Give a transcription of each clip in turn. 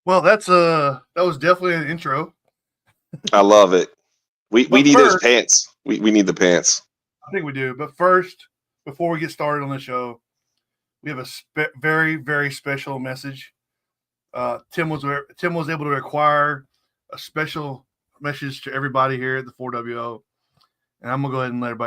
Well, that was definitely an intro. I love it. We need those pants. We need the pants. I think we do. But first, before we get started on the show, we have a very, very special message. Tim was able to acquire a special message to everybody here at the 4WO, and I'm gonna go ahead and I'm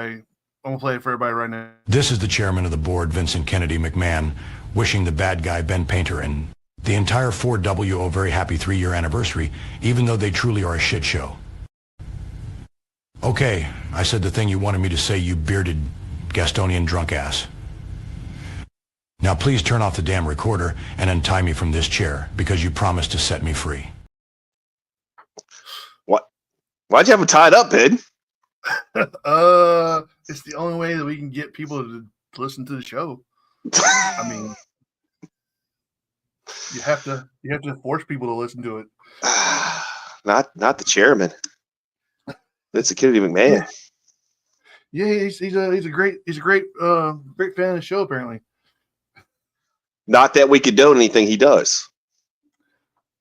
gonna play it for everybody right now. This is the chairman of the board, Vincent Kennedy McMahon, wishing the bad guy Ben Painter and the entire 4WO a very happy 3-year anniversary, even though they truly are a shit show. Okay, I said the thing you wanted me to say, you bearded Gastonian drunk ass. Now please turn off the damn recorder and untie me from this chair, because you promised to set me free. What? Why'd you have him tied up, Ben? It's the only way that we can get people to listen to the show. I mean, you have to force people to listen to it. Not the chairman. That's a Kennedy McMahon. Yeah, he's a great fan of the show, apparently. Not that we condone anything he does.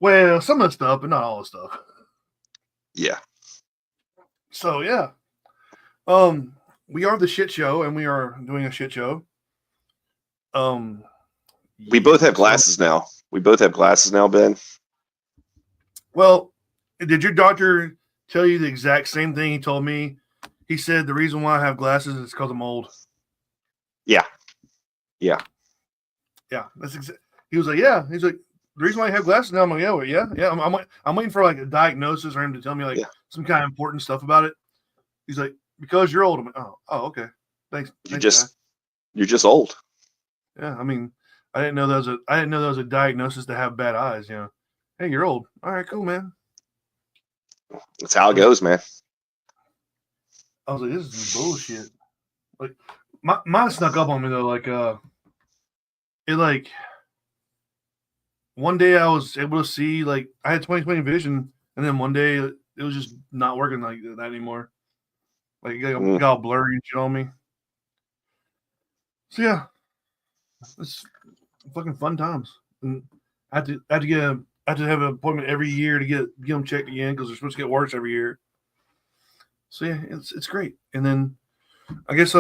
Well, some of the stuff, but not all the stuff. Yeah. So yeah. We are the shit show, and we are doing a shit show. We both have glasses now. We both have glasses now, Ben. Well, did your doctor tell you the exact same thing he told me? He said the reason why I have glasses is because I'm old. Yeah. He was like, yeah. He's like, the reason why I have glasses now. I'm like, yeah. I'm waiting for like a diagnosis or him to tell me like some kind of important stuff about it. He's like, because you're old. I'm like, oh, okay. Thanks. You're just old. Yeah, I mean, I didn't know that was a diagnosis to have bad eyes. You know, hey, you're old. All right, cool, man. That's how it goes, man. I was like, this is bullshit. Like, mine snuck up on me though. Like, one day I was able to see, like, I had 20/20 vision, and then one day it was just not working like that anymore. Like, it got all blurry and shit on me. So yeah, it's fucking fun times. And I have to have an appointment every year to get them checked again because they're supposed to get worse every year. So yeah, it's great. And then I guess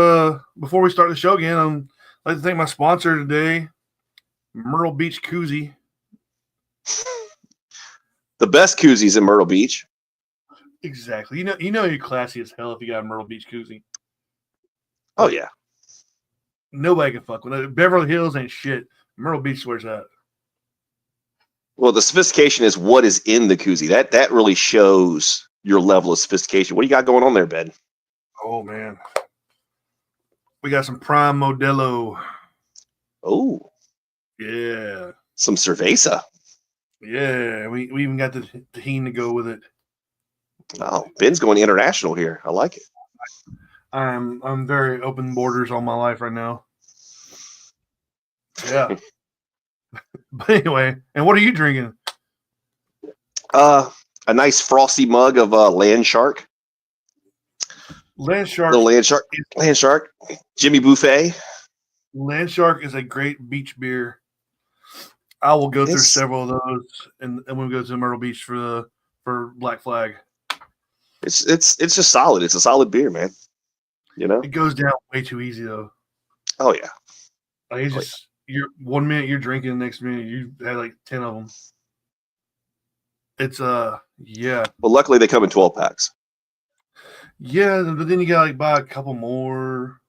before we start the show again, I'd like to thank my sponsor today, Myrtle Beach Koozie. The best koozies in Myrtle Beach. Exactly. You know you're classy as hell if you got a Myrtle Beach koozie. Oh yeah. Nobody can fuck with it. Beverly Hills ain't shit. Myrtle Beach swears that. Well, the sophistication is what is in the koozie. That really shows your level of sophistication. What do you got going on there, Ben? Oh man. We got some Prime Modelo. Oh. Yeah. Some cerveza. Yeah. We even got the tahini to go with it. Oh, Ben's going international here. I like it. I'm very open borders all my life right now. Yeah. But anyway, and what are you drinking? A nice frosty mug of Land Shark. Land Shark. The Land Shark. Jimmy Buffet. Land Shark is a great beach beer. I will go through several of those, and we'll go to Myrtle Beach for Black Flag. It's just solid. It's a solid beer, man. You know, it goes down way too easy though. Oh yeah. Like you're 1 minute you're drinking, the next minute you had like 10 of them. It's yeah. Well, luckily they come in 12 packs. Yeah, but then you gotta like buy a couple more,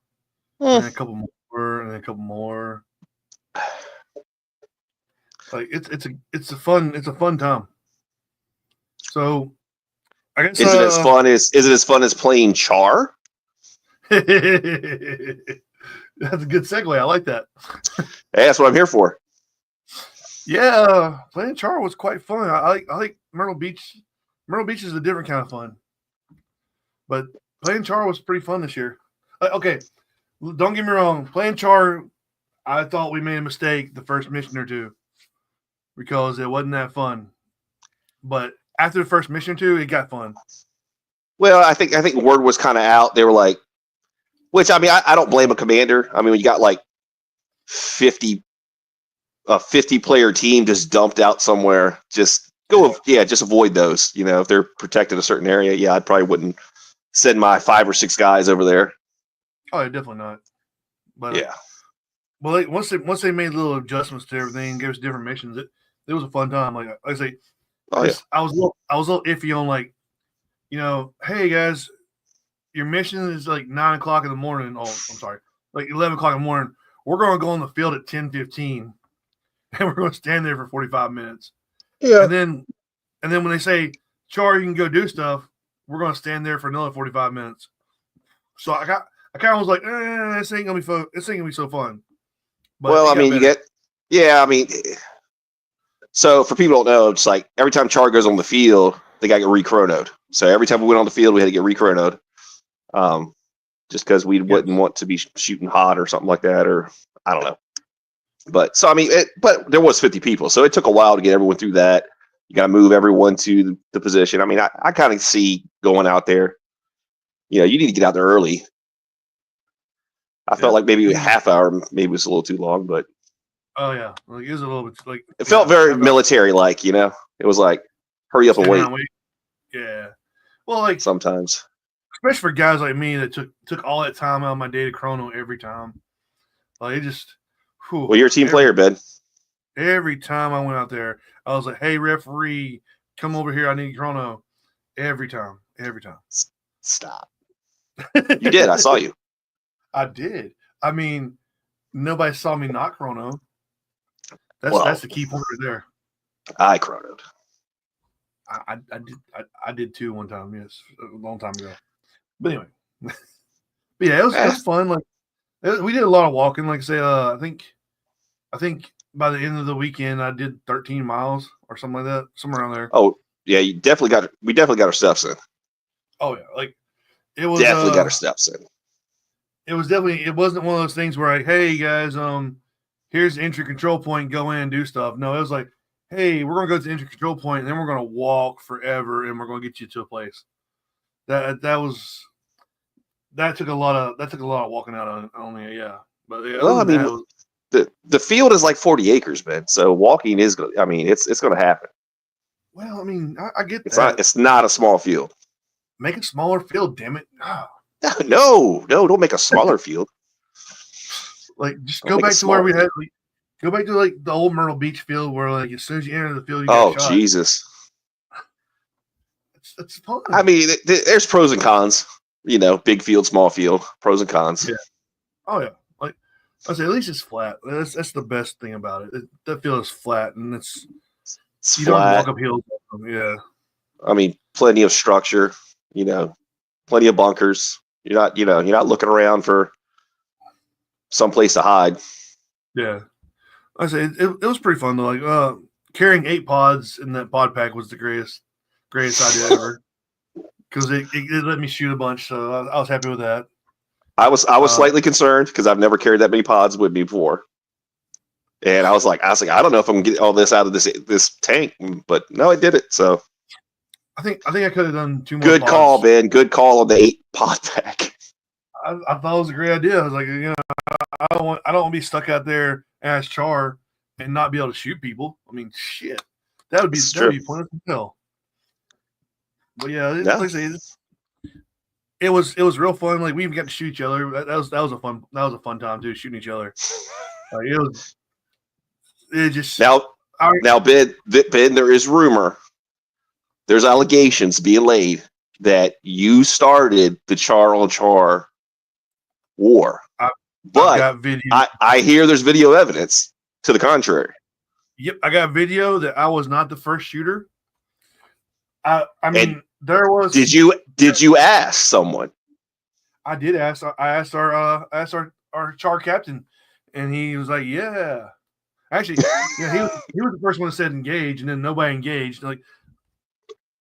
and a couple more, and a couple more. Like it's a fun time. So I guess is it as fun as playing Char? That's a good segue. I like that. Hey, that's what I'm here for. Yeah, playing Char was quite fun. I like Myrtle Beach. Myrtle Beach is a different kind of fun, but playing Char was pretty fun this year. Okay, don't get me wrong. Playing Char, I thought we made a mistake the first mission or two because it wasn't that fun. But after the first mission or two, it got fun. Well, I think word was kind of out. They were like, which I mean, I don't blame a commander. I mean, when you got like 50 a 50-player team just dumped out somewhere, just just avoid those. If they're protected a certain area, I probably wouldn't send my 5 or 6 guys over there. Oh, definitely not. But yeah. Well, once they made little adjustments to everything, gave us different missions. It was a fun time. Like I say, I was a little iffy on hey guys, your mission is like 9 o'clock in the morning. Oh, I'm sorry, like 11 o'clock in the morning. We're going to go on the field at 10:15, and we're going to stand there for 45 minutes. Yeah. And then when they say, Char, you can go do stuff, we're going to stand there for another 45 minutes. So I kind of was like, this ain't gonna be so fun. But so for people who don't know, it's like every time Char goes on the field, they got to get re-chronoed. So every time we went on the field, we had to get re-chronoed. Just because we wouldn't want to be shooting hot or something like that, or I don't know. But so but there was 50 people, so it took a while to get everyone through that. You got to move everyone to the position. I mean, I kind of see going out there. You need to get out there early. I felt like maybe a half hour, maybe it was a little too long, but oh yeah, like it was a little bit like it felt very military-like. It was like hurry up and wait. Yeah, well, like sometimes, especially for guys like me that took all that time out of my day to chrono every time. Like it just. Well, you're a team player, Ben. Every time I went out there, I was like, "Hey, referee, come over here. I need chrono." Every time. Stop. You did. I saw you. I did. I mean, nobody saw me not chrono. That's the key point right there. I chronoed. I did too one time. Yes, a long time ago. But anyway, but yeah, it was fun. Like we did a lot of walking. Like I say, I think by the end of the weekend, I did 13 miles or something like that, somewhere around there. Oh yeah, we definitely got our steps in. Oh yeah, like it was definitely got our steps in. It wasn't one of those things where like, hey guys, here's the entry control point, go in and do stuff. No, it was like, hey, we're gonna go to the entry control point and then we're gonna walk forever and we're gonna get you to a place. That took a lot of walking out on me, yeah. But yeah, well, I mean, the field is like 40 acres, man. So walking is, it's going to happen. Well, I mean, I get that. It's not a small field. Make a smaller field, damn it. Oh. No, don't make a smaller field. Like, just go back to where we had. Like, go back to like the old Myrtle Beach field, where like as soon as you enter the field, you get shot. Jesus, it's fun. I mean, there's pros and cons. Big field, small field, pros and cons. Yeah. Oh yeah. Like I say, at least it's flat. That's the best thing about it. That field is flat, and it's you flat. Don't have to walk up hills. Yeah. I mean, plenty of structure. Plenty of bunkers. You're not looking around for some place to hide. Yeah. I say it was pretty fun though. Like carrying 8 pods in that pod pack was the greatest idea ever. Because it let me shoot a bunch, so I was happy with that. I was slightly concerned because I've never carried that many pods with me before, and I was like, I don't know if I'm gonna get all this out of this tank, but no, I did it. So I think I could have done 2 more. Good pods. call, Ben. Good call on the 8 pod pack. I thought it was a great idea. I was like, I don't want to be stuck out there as Char and not be able to shoot people. I mean, shit, that would be pointless as hell. But yeah, like I say, it was real fun. Like we even got to shoot each other. That was a fun time too, shooting each other. Now, Ben, there is rumor. There's allegations being laid that you started the Char on Char war. But I hear there's video evidence to the contrary. Yep, I got video that I was not the first shooter. I mean, there was. Did you ask someone? I did ask. I asked our Char captain, and he was like, "Yeah." Actually, he was the first one that said engage, and then nobody engaged. Like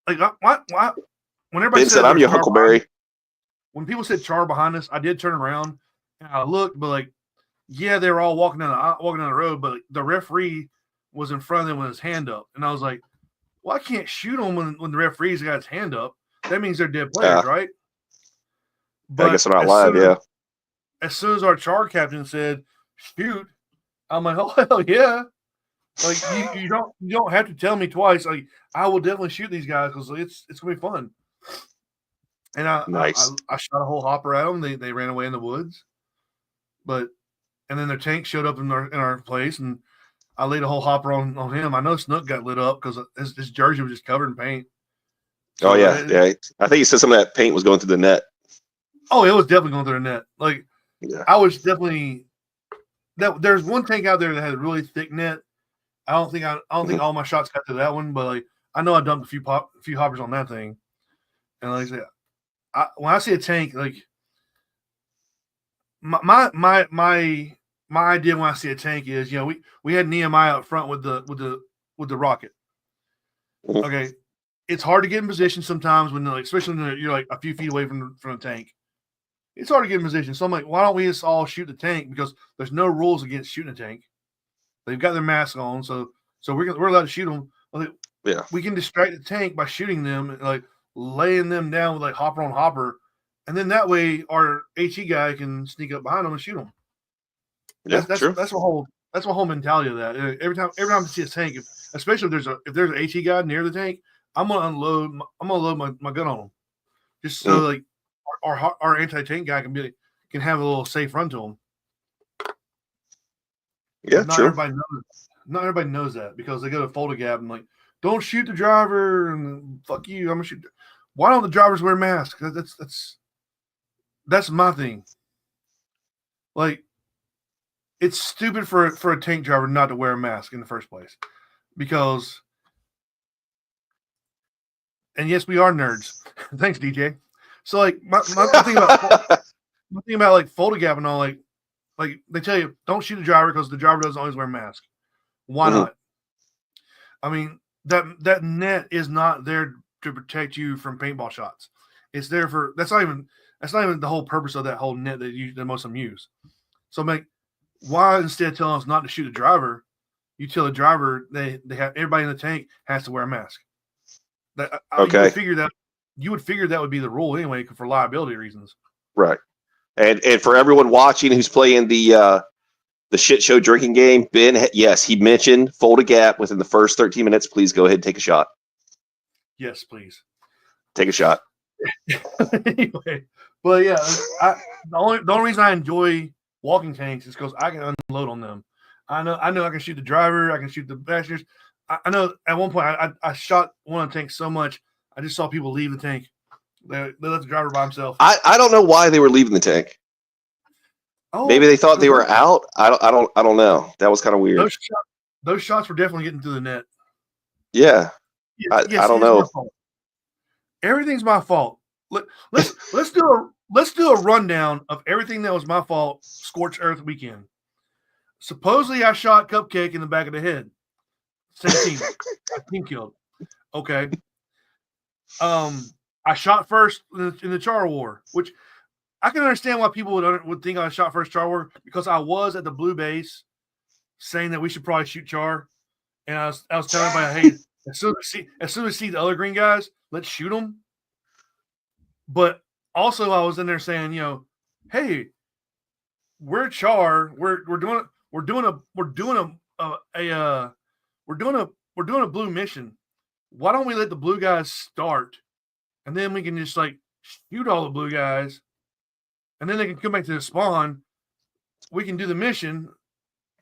what? When everybody said, "I'm your Huckleberry." When people said Char behind us, I did turn around and I looked, but like, yeah, they were all walking down the road, but the referee was in front of them with his hand up, and I was like, "Well, I can't shoot him when the referee's got his hand up. That means they're dead players, right?" But I guess they're not live, yeah. As soon as our Char captain said, "Shoot," I'm like, "Oh hell yeah!" Like you don't have to tell me twice. Like I will definitely shoot these guys because it's gonna be fun. And Nice. I shot a whole hopper at them. They ran away in the woods, and then their tank showed up in our place, and I laid a whole hopper on him. I know Snook got lit up because his jersey was just covered in paint. So yeah. I think he said some of that paint was going through the net. Oh, it was definitely going through the net. Like Yeah. I was definitely that. There's one tank out there that had a really thick net. I don't think all my shots got to that one, but like I know I dumped a few hoppers on that thing. And like I said, when I see a tank, like my idea when I see a tank is, we had Nehemiah up front with the rocket. Okay, it's hard to get in position sometimes when especially when you're like a few feet away from the tank. It's hard to get in position. So I'm like, why don't we just all shoot the tank? Because there's no rules against shooting a tank. They've got their mask on, so we're allowed to shoot them. Like, Yeah, we can distract the tank by shooting them, like laying them down with like hopper on hopper, and then that way our HE guy can sneak up behind them and shoot them. Yeah, true. That's my whole mentality of that. Every time I see a tank, especially if there's an HE guy near the tank, I'm gonna load my gun on him, just so like our anti-tank guy can have a little safe run to him. Yeah, not true. Everybody knows that because they go to fold a gap and like, don't shoot the driver and fuck you. I'm gonna shoot. Why don't the drivers wear masks? That's my thing. Like, it's stupid for a tank driver not to wear a mask in the first place, because. And yes, we are nerds. Thanks, DJ. So like my thing about like fold a gap and all, like they tell you don't shoot the driver because the driver doesn't always wear a mask. Why not? I mean, that net is not there to protect you from paintball shots. It's there for that's not even the whole purpose of that whole net that most of them use. So why instead of telling us not to shoot the driver, you tell the driver they have everybody in the tank has to wear a mask. Okay. You would figure that would be the rule anyway for liability reasons. Right. And for everyone watching who's playing the shit show drinking game, Ben, yes, he mentioned fold a gap within the first 13 minutes. Please go ahead and take a shot. Yes, please. Take a shot. Anyway, but yeah, the only reason I enjoy walking tanks is because I can unload on them. I know I can shoot the driver, I can shoot the passengers. I know at one point I shot one of the tanks so much I just saw people leave the tank. They let the driver by himself. I don't know why they were leaving the tank. Oh, maybe they thought they were out. I don't know. That was kind of weird. Those shots were definitely getting through the net. Yeah. I don't know. Everything's my fault. Let's do a rundown of everything that was my fault. Scorched Earth weekend. Supposedly I shot Cupcake in the back of the head. 17. Team killed. Okay. I shot first in the Char War, which I can understand why people would think I shot first Char War, because I was at the blue base saying that we should probably shoot Char, and I was telling everybody, hey, as soon as we see the other green guys, let's shoot them. But also I was in there saying, hey, we're Char, we're doing a blue mission. Why don't we let the blue guys start, and then we can just like shoot all the blue guys, and then they can come back to the spawn. We can do the mission,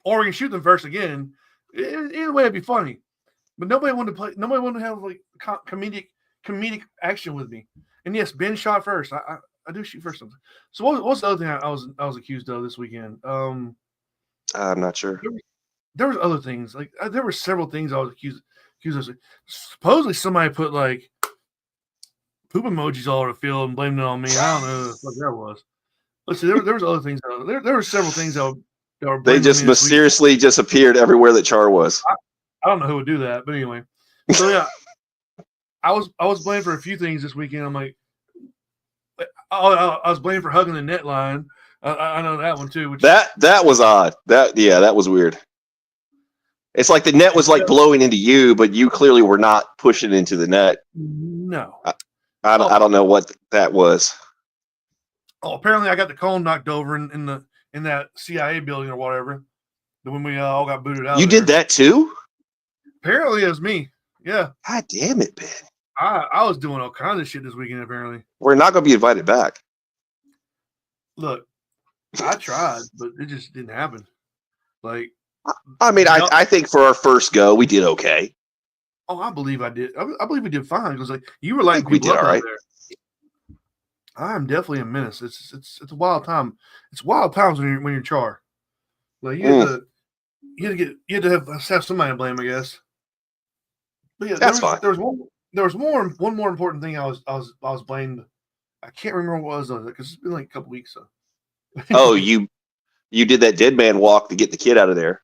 or we can shoot them first again. Either way, it'd be funny. But nobody wanted to play. Nobody wanted to have like comedic action with me. And yes, Ben shot first. I do shoot first. So what's the other thing I was accused of this weekend? I'm not sure. There was other things. Like there were several things I was accused of. Supposedly somebody put like poop emojis all over the field and blamed it on me. I don't know what that was. Let's see. There was other things. There were several things that were. They just mysteriously just appeared everywhere that Char was. I don't know who would do that, but anyway. So yeah, I was blamed for a few things this weekend. I'm like, I was blamed for hugging the net line. I know that one too. That was odd. That was weird. It's like the net was like blowing into you, but you clearly were not pushing into the net. No. I don't know what that was. Oh, apparently I got the cone knocked over in that CIA building or whatever. When we all got booted out. You did that too? Apparently, it was me. Yeah, God damn it, Ben. I was doing all kinds of shit this weekend. Apparently, We're not going to be invited back. look, I tried, but it just didn't happen. Like, I mean, I think for our first go, we did okay. oh, I believe I did. I believe we did fine because like you were I lighting think we people did up all out right. there. I'm definitely a menace. It's a wild time. It's wild times when you're char. Like you had to have somebody to blame, I guess. But yeah, That's fine. there was one more important thing I was blamed. I can't remember what it was because it's been like a couple weeks. So. Oh, you did that dead man walk to get the kid out of there.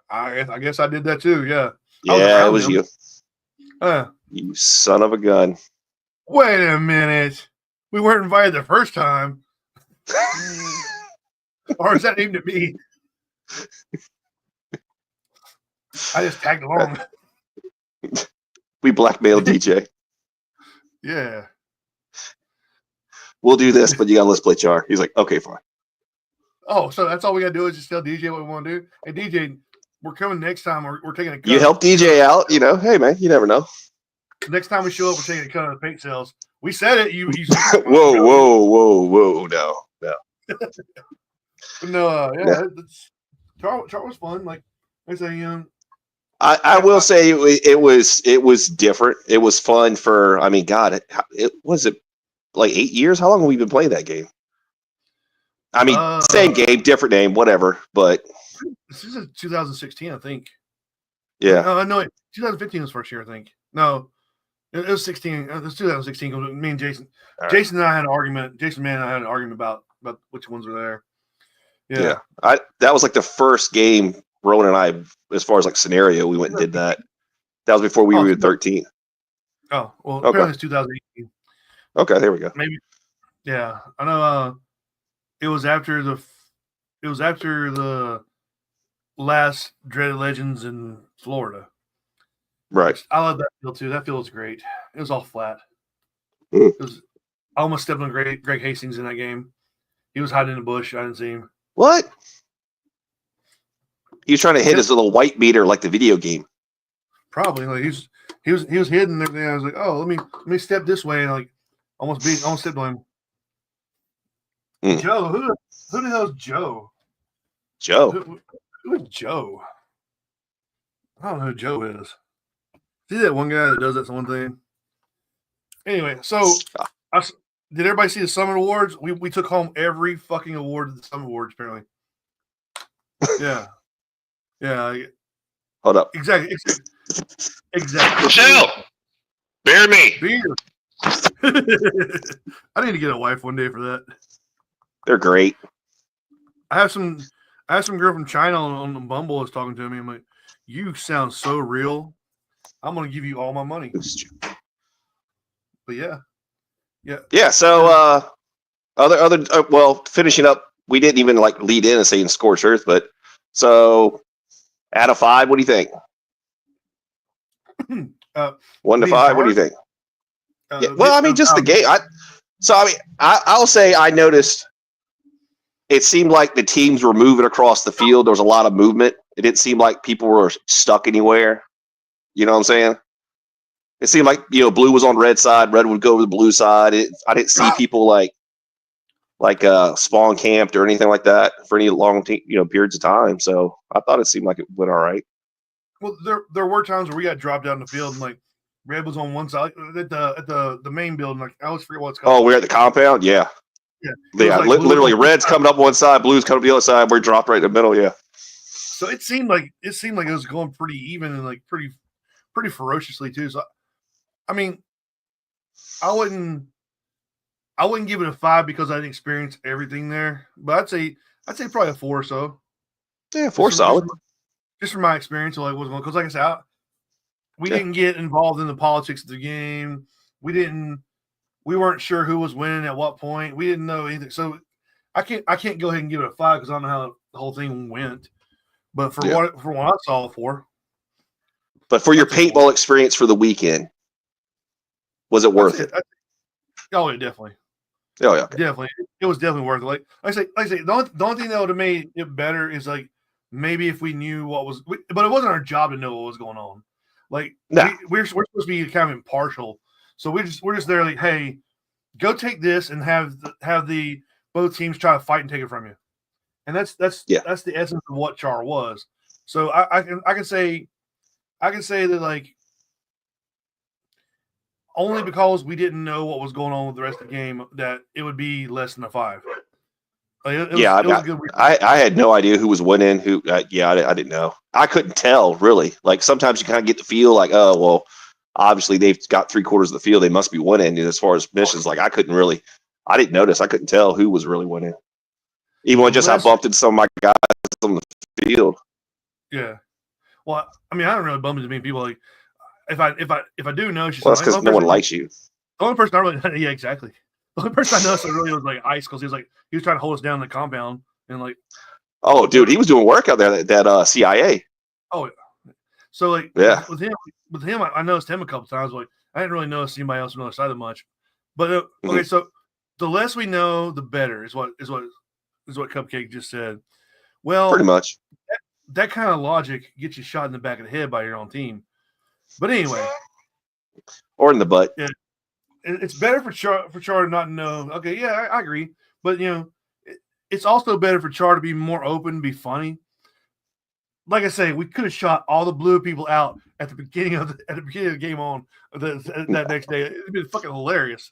I guess I did that too. Yeah. Yeah, it was you. You son of a gun. Wait a minute. We weren't invited the first time. Or is that aimed at me? I just tagged along. We blackmailed DJ. Yeah. We'll do this, but you got to let's play Char. He's like, okay, fine. Oh, so that's all we got to do is just tell DJ what we want to do? Hey, DJ, we're coming next time. We're taking a cut. You help DJ out, you know. Hey, man, you never know. Next time we show up, we're taking a cut of the paint sales. We said it. You whoa. No. No, yeah. Char was fun. Like I say, I will say it was different. It was fun for, I mean, God, it was it like 8 years? How long have we been playing that game? I mean, same game, different name, whatever. But this is 2016, I think. Yeah. No, 2015 was first year, I think. No, it was 16. It was 2016. Me and Jason, right. Jason and I had an argument. Jason, man, and I had an argument about which ones were there. Yeah. That was like the first game Rowan and I, as far as like scenario, we went and did that. That was before we were 13. Oh, well, apparently it's 2018. Okay, there we go. Maybe. Yeah, I know. It was after the last Dreaded Legends in Florida. Right. I love that field too. That field was great. It was all flat. Mm. It was. I almost stepped on Greg Hastings in that game. He was hiding in the bush. I didn't see him. What? He was trying to hit his little white meter like the video game. Probably. Like he was hidden and everything. I was like, oh, let me step this way and like almost stepped on him. Mm. Joe, who the hell is Joe? Joe. Who is Joe? I don't know who Joe is. See that one guy that does that one thing? Anyway, so did everybody see the Summit Awards? We took home every fucking award at the Summit Awards, apparently. Yeah. Yeah. Hold up. Exactly. Michelle! Bear me! Beer. I need to get a wife one day for that. They're great. I have some girl from China on the Bumble is talking to me. I'm like, you sound so real. I'm gonna give you all my money. But yeah. So finishing up, we didn't even like lead in and saying Scorched Earth, but so out of 5, what do you think? 1 to 5, what do you think? Well, I mean, just the game. I'll say I noticed. It seemed like the teams were moving across the field. There was a lot of movement. It didn't seem like people were stuck anywhere. You know what I'm saying? It seemed like, blue was on red side, red would go to the blue side. I didn't see people like spawn camped or anything like that for any long periods of time. So I thought it seemed like it went all right. Well, there were times where we got dropped down the field and like red was on one side at the main building. Like I always forget what it's called. Oh, we're at the compound. Yeah. Like literally red's coming up one side, blue's coming up the other side. We're dropped right in the middle. Yeah. So it seemed like it was going pretty even and like pretty ferociously too. So, I mean, I wouldn't give it a 5 because I didn't experience everything there, but I'd say probably a 4 or so. Yeah, 4 solid. Just from my experience, like was because like I said, we didn't get involved in the politics of the game. We weren't sure who was winning at what point. We didn't know anything. So I can't go ahead and give it a 5 because I don't know how the whole thing went. But for what I saw it for. But for your paintball experience for the weekend, was it worth it? Oh, yeah, definitely. Oh, yeah. Okay. Definitely. It was definitely worth it. Like I say, the only thing that would have made it better is like maybe if we knew what was, but it wasn't our job to know what was going on. Like No. we're supposed to be kind of impartial, so we're just there like, hey, go take this and have the both teams try to fight and take it from you, and that's the essence of what Char was. So I can say that like only because we didn't know what was going on with the rest of the game that it would be less than a 5. Like, it was a good. I had no idea who was winning. I didn't know. I couldn't tell really. Like sometimes you kind of get the feel like, oh well, obviously they've got 3/4 of the field. They must be winning. And as far as missions, like I didn't notice. I couldn't tell who was really winning. Even when I bumped into some of my guys on the field. Yeah. Well, I mean, I don't really bump into many people. Like if I do know, she's that's because no one likes you. The only person I really, yeah, exactly. The only person I noticed that really was like Ice, because he was trying to hold us down in the compound and like. Oh, dude, he was doing work out there. That CIA. Oh, yeah. So like, yeah, with him, I noticed him a couple times. Like, I didn't really notice anybody else on the other side that much. But okay, so the less we know, the better is what Cupcake just said. Well, pretty much. That kind of logic gets you shot in the back of the head by your own team. But anyway, or in the butt. Yeah. It's better for Char to not know. Okay, yeah, I agree. But it's also better for Char to be more open, be funny. Like I say, we could have shot all the blue people out at the beginning of the game on that next day. It'd been fucking hilarious.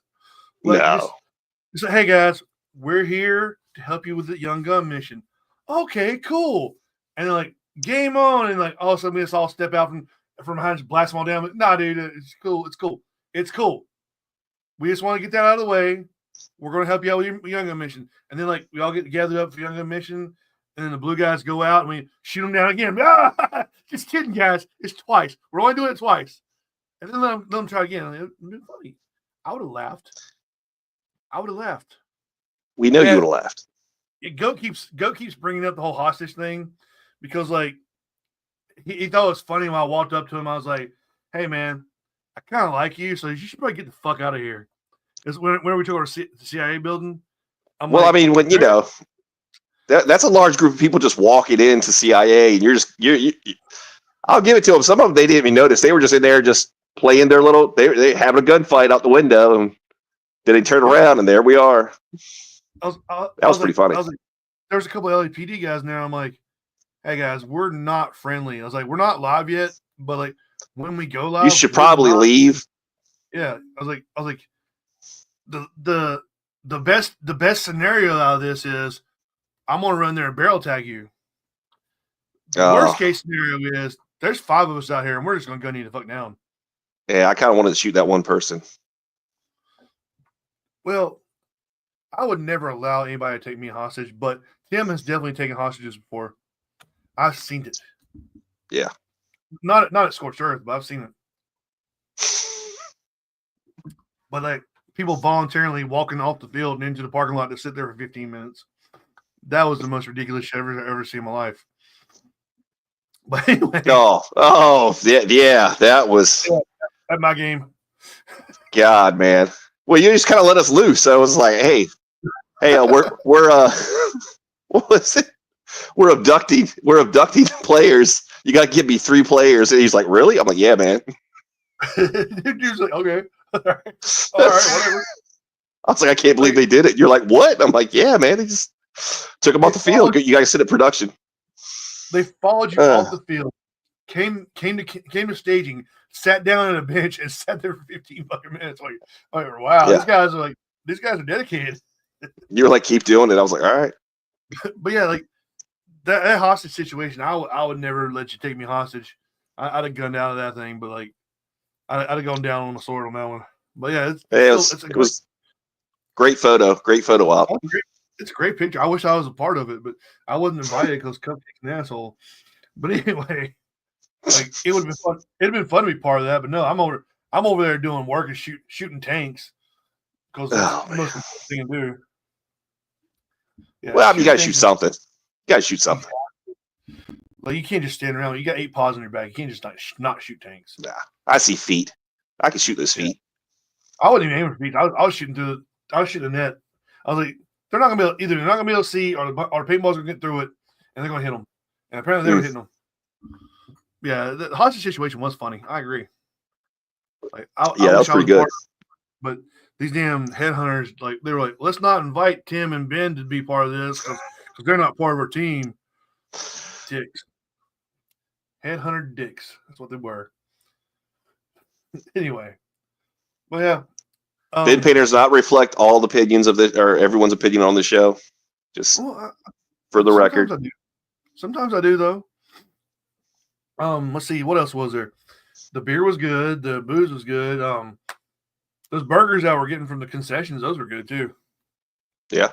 Like, no. Just like, hey guys, we're here to help you with the young gun mission. Okay, cool. And they're like, game on, and like all of a sudden we just all step out from behind, just blast them all down. Like, nah, dude, it's cool. We just want to get that out of the way. We're going to help you out with your young gun mission. And then, like, we all get gathered up for young gun mission. And then the blue guys go out and we shoot them down again. Ah! Just kidding, guys. It's twice. We're only doing it twice. And then let them try again. It would have been funny. I would have laughed. We know you would have laughed. Goat keeps bringing up the whole hostage thing because, like, he thought it was funny when I walked up to him. I was like, hey, man, I kind of like you, so you should probably get the fuck out of here. Because when we took over the CIA building, I mean, when that's a large group of people just walking into CIA, and you're I'll give it to them. Some of them they didn't even notice. They were just in there, just playing their little. They having a gunfight out the window, and then they turn around, and there we are. That was pretty funny. There's a couple of LAPD guys now. I'm like, hey guys, we're not friendly. I was like, we're not live yet, but like. When we go live, you should probably leave. Yeah, I was like, the best scenario out of this is I'm gonna run there and barrel tag you. The worst case scenario is there's 5 of us out here and we're just gonna gun you the fuck down. Yeah, I kind of wanted to shoot that one person. Well, I would never allow anybody to take me hostage, but Tim has definitely taken hostages before. I've seen it. Yeah. Not at Scorched Earth, but I've seen it. But like people voluntarily walking off the field and into the parking lot to sit there for 15 minutes. That was the most ridiculous shit I've ever seen in my life. But anyway. Yeah, that was at my game. God, man. Well, you just kind of let us loose. So I was like, hey, we're what was it? We're abducting players. You got to give me 3 players. And he's like, really? I'm like, yeah, man. Dude's like, okay. All right, whatever. I was like, I can't believe they did it. You're like, what? I'm like, yeah, man. They just took him off the field. You guys sit at production. They followed you off the field, came to staging, sat down on a bench, and sat there for 15 fucking minutes. Like wow, yeah. These guys are dedicated. You were like, keep doing it. I was like, all right. But yeah, like that hostage situation, I would never let you take me hostage. I'd have gunned out of that thing, but like I'd have gone down on the sword on that one. But yeah, it was great photo. Great photo op. It's a great picture. I wish I was a part of it, but I wasn't invited because Cupcake's an asshole. But anyway, like it would have been fun. It'd have been fun to be part of that. But no, I'm over there doing work and shooting tanks because that's the most important thing to do. Yeah, well, I mean, you gotta shoot something. You gotta shoot something. Like you can't just stand around. You got 8 paws on your back. You can't just not shoot tanks. Nah, I see feet. I can shoot those feet. I wasn't even aiming for feet. I was shooting the net. I was like, they're not gonna be able to see, or the paintball's gonna get through it, and they're gonna hit them. And apparently they were hitting them. Yeah, the hostage situation was funny. I agree. Like, that was pretty good. But these damn headhunters, like, they were like, let's not invite Tim and Ben to be part of this because they're not part of our team. Dicks. Headhunter dicks. That's what they were. Anyway. Well, yeah. Bid painters not reflect all the opinions of or everyone's opinion on the show. Just for the record. Sometimes I do, though. Let's see. What else was there? The beer was good. The booze was good. Those burgers that we're getting from the concessions, those were good, too. Yeah.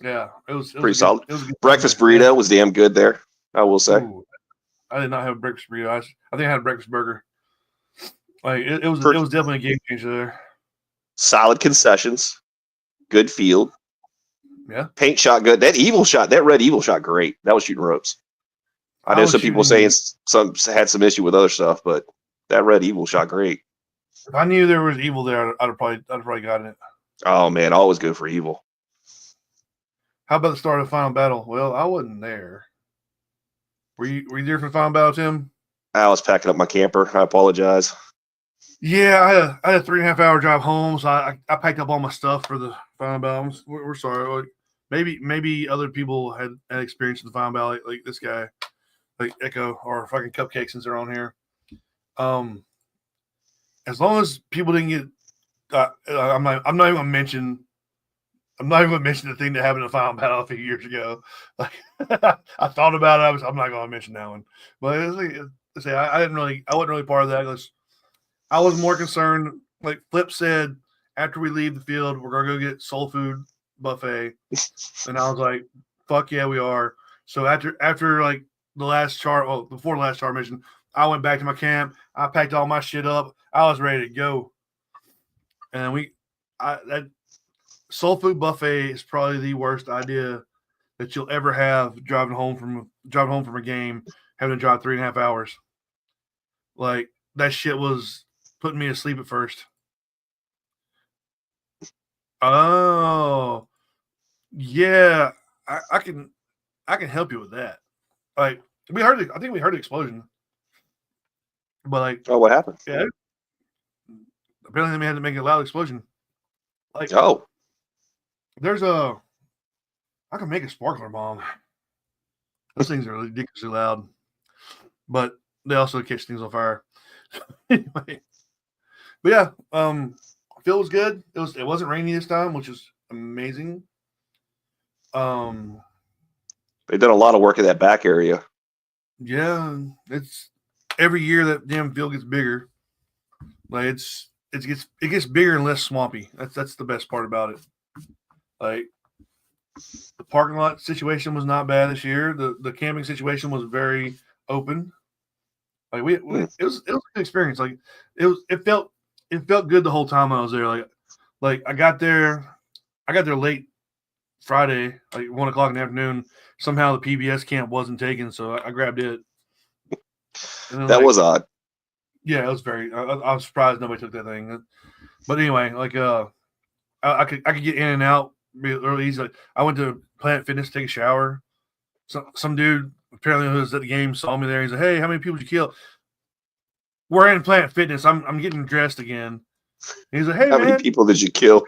Yeah. It was pretty solid. Breakfast burrito was damn good there, I will say. Ooh, I did not have a breakfast burrito. I think I had a breakfast burger. Like it was definitely a game changer there. Solid concessions, good field. Yeah. Paint shot good. That red evil shot great. That was shooting ropes. I know some people saying some had some issue with other stuff, but that red evil shot great. If I knew there was evil there, I'd have probably gotten it. Oh man, always good for evil. How about the start of the final battle? Well, I wasn't there. Were you there for the final battle, Tim? I was packing up my camper. I apologize. Yeah, I had a 3.5 hour drive home, so I packed up all my stuff for the final battle. We're sorry. Like, maybe other people had experience in the final battle, like this guy, like Echo or fucking Cupcake, since they're on here. As long as people didn't get, I'm not even gonna mention. I'm not even going to mention the thing that happened in the final battle a few years ago. Like, I thought about it. I'm not going to mention that one. But I wasn't really part of that. I was more concerned. Like Flip said, after we leave the field, we're going to go get soul food buffet, and I was like, "Fuck yeah, we are." So after like the last chart, before the last chart mission, I went back to my camp. I packed all my shit up. I was ready to go, and that soul food buffet is probably the worst idea that you'll ever have driving home from a game, having to drive 3.5 hours. Like, that shit was putting me to sleep at first. Oh, yeah, I can help you with that. Like, I think we heard the explosion, but like, oh, what happened? Yeah, apparently they had to make a loud explosion. Like, I can make a sparkler bomb. Those things are ridiculously loud, but they also catch things on fire. Anyway, but yeah, field was good. It wasn't rainy this time, which is amazing. They've done a lot of work in that back area. Yeah, it's every year that damn field gets bigger. Like it gets bigger and less swampy. That's the best part about it. Like, the parking lot situation was not bad this year. The camping situation was very open. Like it was a good experience. Like it felt good the whole time I was there. Like I got there late Friday, like 1:00 in the afternoon. Somehow the PBS camp wasn't taken, so I grabbed it. That was odd. Yeah, it was very. I was surprised nobody took that thing. But anyway, like I could get in and out really easy. Like, I went to Planet Fitness to take a shower. Some dude apparently who was at the game saw me there. He's like, "Hey, how many people did you kill?" We're in Planet Fitness. I'm getting dressed again. And he's like, "Hey, how man, many people did you kill?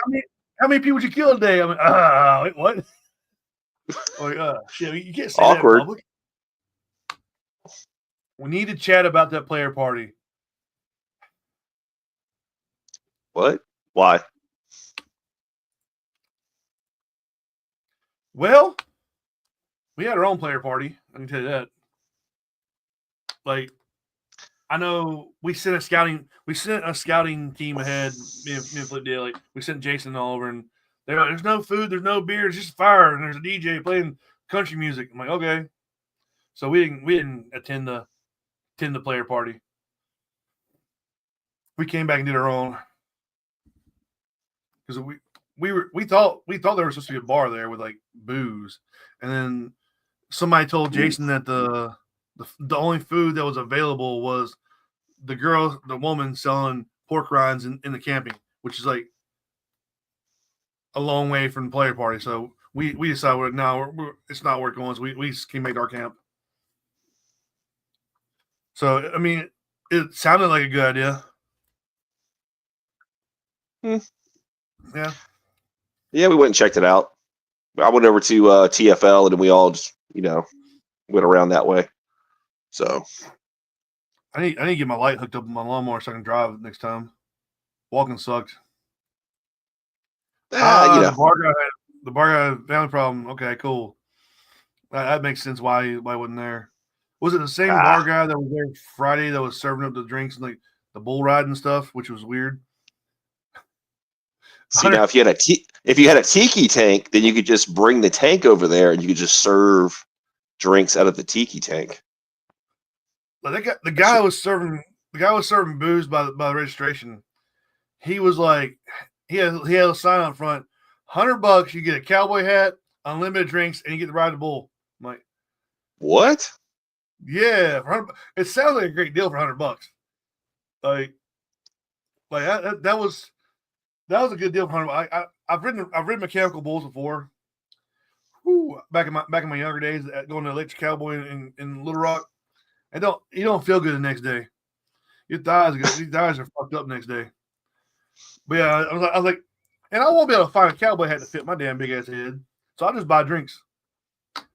How many people did you kill today?" I'm like, wait, what? Like, shit, you can't say awkward. that in public. We need to chat about that player party. What? Why? Well, we had our own player party. I can tell you that. Like, I know we sent a scouting team ahead. Me and Flip did. Like, we sent Jason all over, and they're like, "There's no food, there's no beer, it's just fire, and there's a DJ playing country music." I'm like, okay. So we didn't attend the player party. We came back and did our own because we thought there was supposed to be a bar there with like booze, and then somebody told Jason that the only food that was available was the woman selling pork rinds in the camping, which is like a long way from the player party. So we decided, no, it's not worth going. So we came back to our camp. So I mean, it sounded like a good idea. Yeah. Yeah, we went and checked it out. I went over to TFL, and then we all just, went around that way. So I need to get my light hooked up on my lawnmower so I can drive next time. Walking sucked. The bar guy had a family problem. Okay, cool. That makes sense why he wasn't there. Was it the same bar guy that was there Friday that was serving up the drinks and like the bull ride and stuff, which was weird? See, now if you had a tiki tank, then you could just bring the tank over there and you could just serve drinks out of the tiki tank. But the guy was serving booze by the registration. He was like, he had a sign up front, $100, you get a cowboy hat, unlimited drinks, and you get to ride the bull. I'm like, what? Yeah, it sounds like a great deal for $100. Like that was a good deal for $100. I've ridden mechanical bulls before. Whew, back in my younger days, going to Electric Cowboy in Little Rock. You don't feel good the next day. Your thighs are fucked up next day. But yeah, I was like, and I won't be able to find a cowboy hat to fit my damn big ass head, so I'll just buy drinks.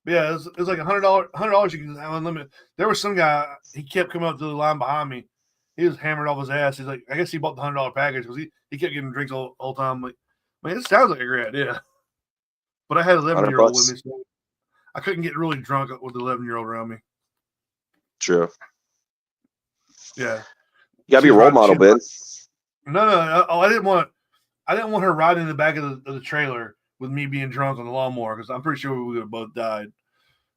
But yeah, it was like $100 you can have unlimited. There was some guy, he kept coming up to the line behind me. He was hammered off his ass. He's like, I guess he bought the $100 package because he kept getting drinks all the time. I'm like, man, it sounds like a great idea. But I had an 11-year-old with me, so I couldn't get really drunk with the 11-year-old around me. True. Yeah. You gotta be a role model, Ben. No. I didn't want her riding in the back of the trailer with me being drunk on the lawnmower because I'm pretty sure we would have both died.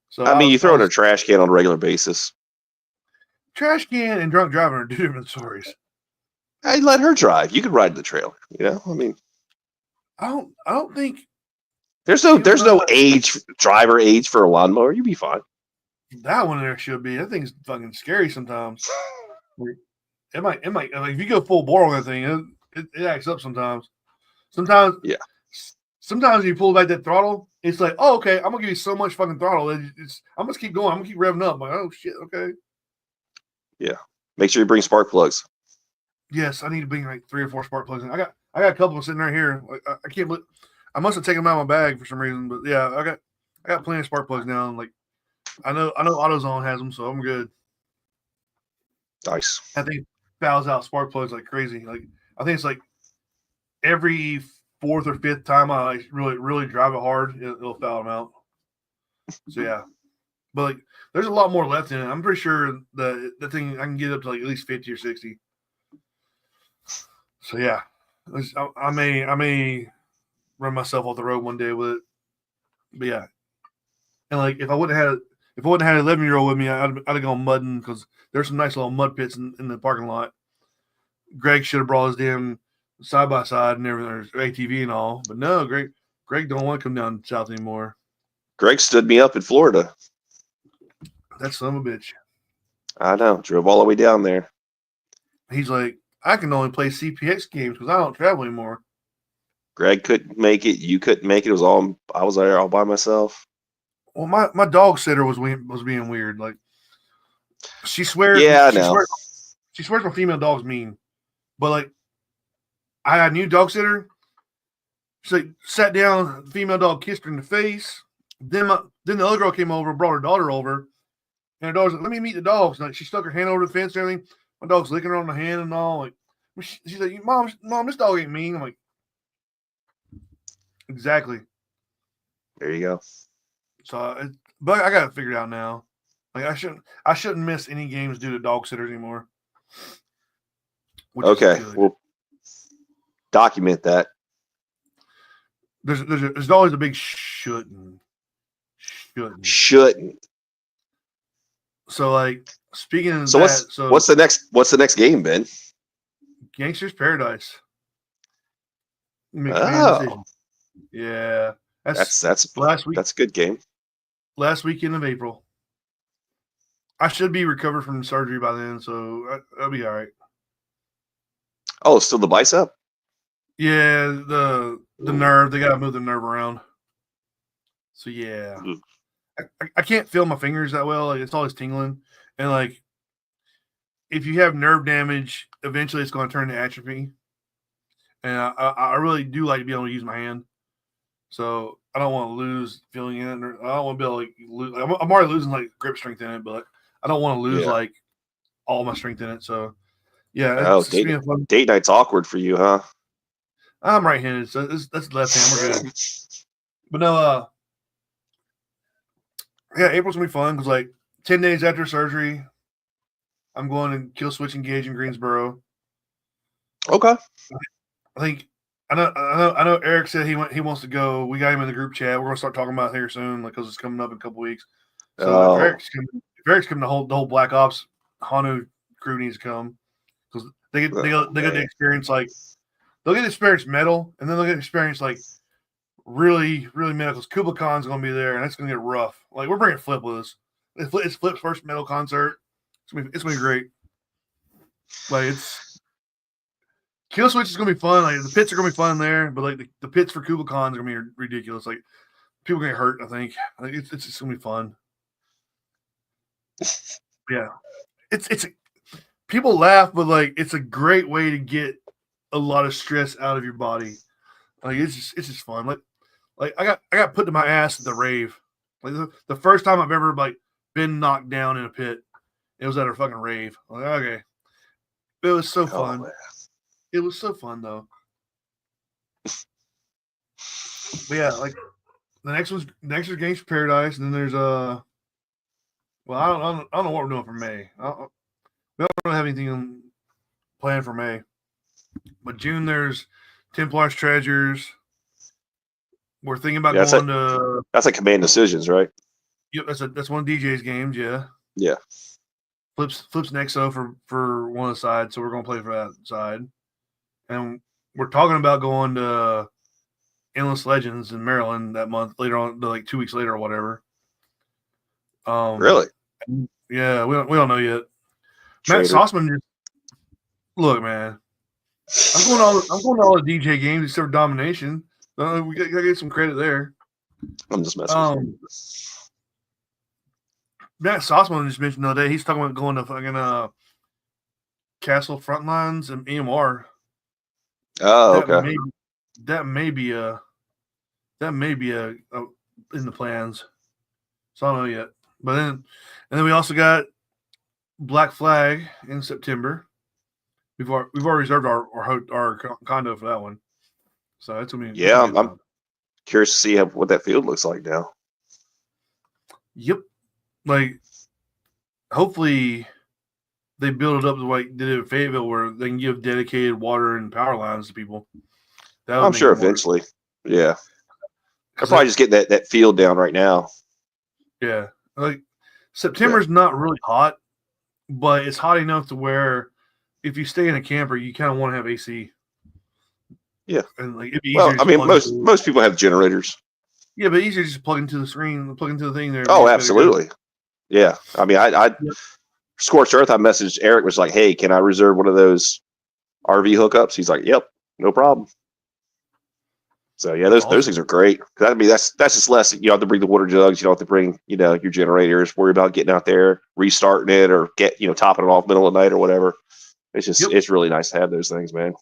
So you throw in a trash can on a regular basis. Trash can and drunk driving are two different stories. I let her drive. You could ride the trailer. I don't think there's no driver age for a lawnmower. You'd be fine. That one there should be. That thing's fucking scary sometimes. It might like if you go full bore on that thing, it acts up sometimes. Sometimes you pull back that throttle, it's like, oh, okay, I'm gonna give you so much fucking throttle. I'm gonna keep going. I'm gonna keep revving up. I'm like, oh shit, okay. Yeah. Make sure you bring spark plugs. Yes, I need to bring like 3 or 4 spark plugs. I got a couple sitting right here. Like, I can't believe I must have taken them out of my bag for some reason, but yeah, I got plenty of spark plugs now. And like, I know AutoZone has them, so I'm good. Nice. I think it fouls out spark plugs like crazy. Like I think it's like every 4th or 5th time I like really drive it hard, it'll foul them out. So yeah, but like there's a lot more left in it. I'm pretty sure the thing I can get up to like at least 50 or 60. So yeah, I may run myself off the road one day with it. But yeah, and like if I wouldn't have had an 11-year-old with me, I'd have gone mudding because there's some nice little mud pits in the parking lot. Greg should have brought his damn side by side and everything, ATV and all, but no, Greg don't want to come down south anymore. Greg stood me up in Florida. That son of a bitch. I know. Drove all the way down there. He's like, I can only play CPX games because I don't travel anymore. Greg couldn't make it. You couldn't make it. I was there all by myself. Well, my dog sitter was being weird. Like she swears. Yeah, I know. She swears my female dog's mean, but like I had a new dog sitter. She like sat down. The female dog kissed her in the face. Then the other girl came over, brought her daughter over, and her daughter's like, "Let me meet the dogs." And like she stuck her hand over the fence and everything. My dog's licking her on the hand and all. Like she's like, "Mom, this dog ain't mean." I'm like, exactly. There you go. So, but I got it figured out now. Like I shouldn't miss any games due to dog sitters anymore. Okay, we'll document that. There's always a big shouldn't. So like speaking of what's the next game, Ben? Gangster's Paradise. Oh, yeah, that's last week. That's a good game. Last weekend of April. I should be recovered from surgery by then, so I'll be all right. Oh, still the bicep? Yeah, the nerve. They got to move the nerve around. So yeah, I can't feel my fingers that well. Like it's always tingling, and like if you have nerve damage, eventually it's going to turn to atrophy. And I really do like to be able to use my hand. So I don't want to lose feeling in it. I don't want to be able to lose. I'm already losing like grip strength in it, but I don't want to lose like all my strength in it. So yeah, it's date night's awkward for you, huh? I'm right-handed, so that's left hand. We're good. But no, April's gonna be fun because like 10 days after surgery, I'm going to kill switch engage in Greensboro. Okay. I know. Eric said he wants to go. We got him in the group chat. We're gonna start talking about it here soon, because it's coming up in a couple weeks. So if Eric's coming, the whole Black Ops Hanu crew needs to come because they get to experience they'll get to experience metal, and then they'll get to experience really metal. Because Kubla Khan's gonna be there, and it's gonna get rough. Like, we're bringing Flip with us. It's Flip's first metal concert. It's gonna be great. Like, it's Kill Switch is gonna be fun. Like, the pits are gonna be fun there, but like the pits for Kubla Khan's are gonna be ridiculous. Like, people are gonna get hurt. I think it's just gonna be fun. Yeah, it's people laugh, but like, it's a great way to get a lot of stress out of your body. Like, it's just fun. Like I got put to my ass at the rave. Like, the first time I've ever been knocked down in a pit, it was at a fucking rave. Like, okay, it was so fun. It was so fun though. But yeah, like the next is Games for Paradise, and then there's well, I don't know what we're doing for May. We don't have anything planned for May. But June, there's Templar's Treasures. We're thinking about going to. That's like Command Decisions, right? Yep, that's one of DJ's games. Yeah. Yeah. Flips Nexo for one of the sides, so we're gonna play for that side. And we're talking about going to Endless Legends in Maryland that month, later on, like 2 weeks later or whatever. Really? Yeah, we don't know yet. Matt Sossman just look, man. I'm going to all the DJ games except for Domination. We gotta get some credit there. I'm just messing with you. Matt Sossman just mentioned the other day he's talking about going to fucking Castle Frontlines and EMR. Oh, okay. That may be in the plans. So I don't know yet. But then we also got Black Flag in September. We've already reserved our condo for that one. So that's gonna be I'm curious to see what that field looks like now. Yep. Like, hopefully they build it up the way they did in Fayetteville, where they can give dedicated water and power lines to people. I'm sure eventually. Yeah. I'm probably just getting that field down right now. Yeah. Like, September's not really hot, but it's hot enough to where if you stay in a camper, you kind of want to have AC. Yeah. And like, it'd be easier. Well, I mean, most people have generators. Yeah, but easier to just plug into the screen, plug into the thing there. Oh, absolutely. Yeah. I mean, I Scorched Earth, I messaged Eric, was like, hey, can I reserve one of those RV hookups? He's like, yep, no problem. So yeah, those things are great. I mean, that's just less. You don't have to bring the water jugs. You don't have to bring, your generators. Worry about getting out there, restarting it, or topping it off middle of the night or whatever. It's just it's really nice to have those things, man.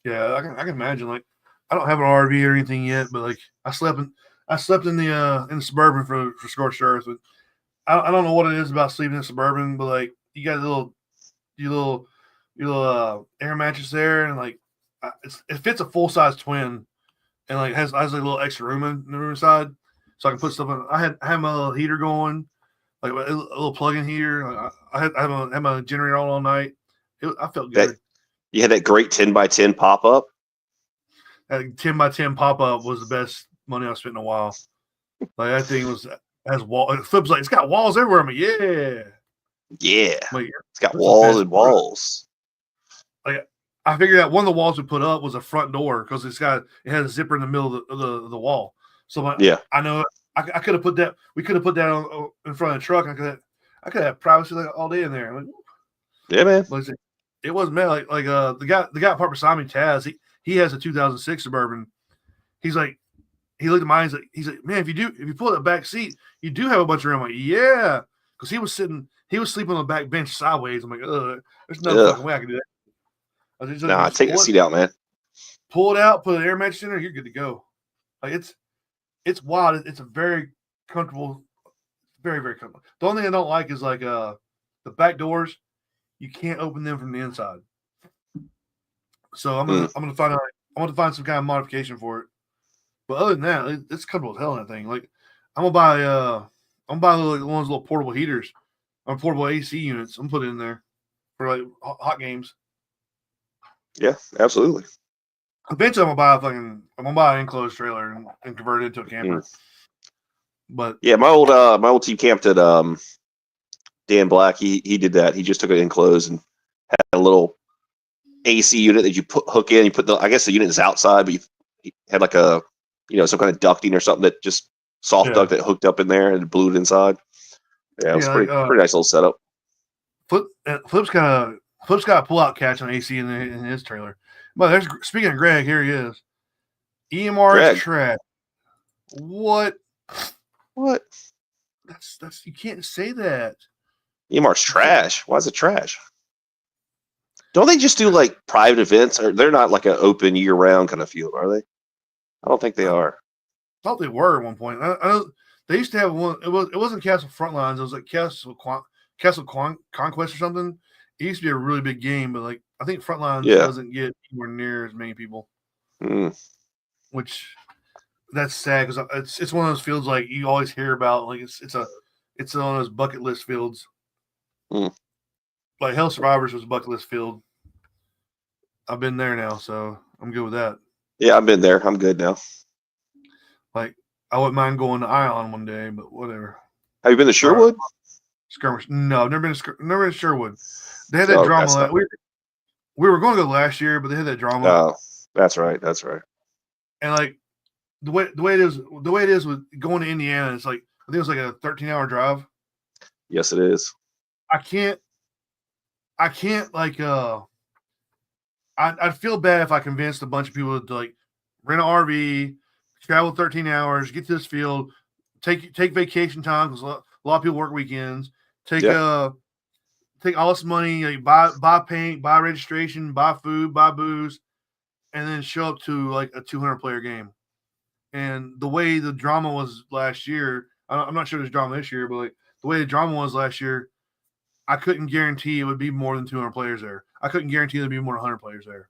Yeah, I can imagine. Like, I don't have an RV or anything yet, but like I slept in the Suburban for Scorched Earth. But I don't know what it is about sleeping in Suburban, but like you got your little air mattress there, and like it fits a full size twin. And like has a little extra room in the room side, so I can put stuff in. I had my little heater going, like a little plug-in heater. I had my generator on all night. I felt good. You had that great 10x10 pop up. That 10x10 pop up was the best money I've spent in a while. Like, that thing has wall. It flips like it's got walls everywhere. I'm like, yeah. Like, it's got walls and walls. Like, I figured out one of the walls we put up was a front door because it has a zipper in the middle of the wall. So I know I could have put that. We could have put that in front of the truck. I could have privacy all day in there. Like, yeah, man. It wasn't bad. Like the guy part beside me, Taz. He has a 2006 Suburban. He's like, he looked at mine. He's like, man, if you pull that back seat, you do have a bunch of room. I'm like, yeah, because he was sitting He was sleeping on the back bench sideways. I'm like, there's no fucking way I can do that. I was just, Nah, take the seat out, man. Pull it out, put an air mattress in there, you're good to go. Like it's wild. It's a very comfortable, very, very comfortable. The only thing I don't like is like the back doors. You can't open them from the inside. So I'm gonna find out. I want to find some kind of modification for it. But other than that, it's comfortable as hell in that thing. Like I'm gonna buy one of those little portable heaters or portable AC units. I'm gonna put it in there for like hot games. Yeah, absolutely. Eventually, I'm gonna buy an enclosed trailer and convert it into a camper. But yeah, my old team camped at Dan Black. He did that. He just took it enclosed and had a little AC unit that you hook in. You put I guess the unit is outside, but he had like a some kind of ducting or something that just soft duct that hooked up in there and blew it inside. Yeah, it was pretty nice little setup. Flip's got a pull-out catch on AC in his trailer. But speaking of Greg, here he is. EMR is trash. What? That's you can't say that. EMR's trash. Why is it trash? Don't they just do like private events, or they're not like an open year-round kind of field, are they? I don't think they are. I thought they were at one point. I know they used to have one. It wasn't Castle Frontlines. It was like Castle Conquest or something. It used to be a really big game, but like I think Frontlines doesn't get anywhere near as many people. Which that's sad because it's one of those fields like you always hear about. Like it's one of those bucket list fields. Like Hell Survivors was a bucket list field. I've been there now, so I'm good with that. Yeah, I've been there. I'm good now. Like I wouldn't mind going to Ion one day, but whatever. Have you been to Sherwood? Skirmish? No, I've never been to Sherwood. They had that drama. We were going to go last year, but they had that drama. Oh, that's right. And like the way it is with going to Indiana, it's like I think it was like a 13-hour drive. Yes, it is. I can't like I'd feel bad if I convinced a bunch of people to like rent an RV, travel 13 hours, get to this field, take vacation time because a lot of people work weekends. Take all this money, like buy paint, buy registration, buy food, buy booze, and then show up to like a 200-player game. And the way the drama was last year, I'm not sure there's drama this year, but like the way the drama was last year, I couldn't guarantee it would be more than 200 players there. I couldn't guarantee there'd be more than 100 players there.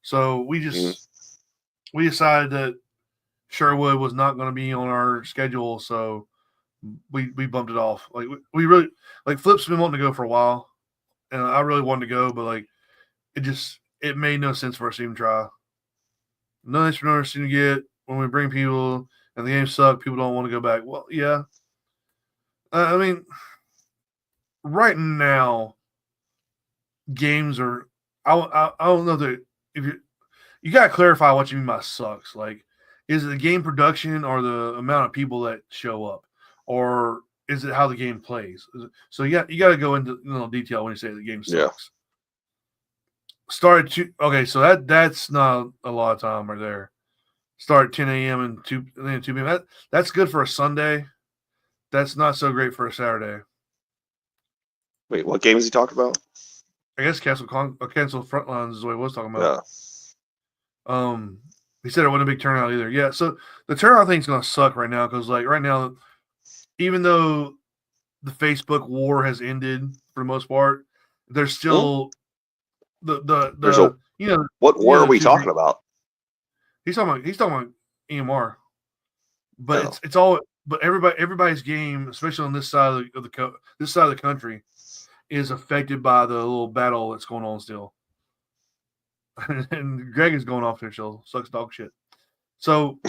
So we decided that Sherwood was not going to be on our schedule, so we bumped it off. Like we really like Flip's been wanting to go for a while, and I really wanted to go, but like it made no sense for us to even try. None of us seem to get when we bring people and the game suck. People don't want to go back. Well, yeah. I mean, right now, games are. I don't know that if you got to clarify what you mean by sucks. Like, is it the game production or the amount of people that show up, or is it how the game plays? So you got to go into detail when you say the game sucks. Okay, so that's not a lot of time right there. Start at 10 a.m. and 2 p.m. That's good for a Sunday. That's not so great for a Saturday. Wait, what game is he talking about? I guess Castle Frontlines is what he was talking about. Yeah. He said it wasn't a big turnout either. Yeah, so the turnout thing's gonna suck right now because like right now, even though the Facebook war has ended for the most part, there's still what war are we talking about? He's talking about EMR, but it's all. But everybody's game, especially on this side of the country, is affected by the little battle that's going on still. And Greg is going off there still. Sucks dog shit. So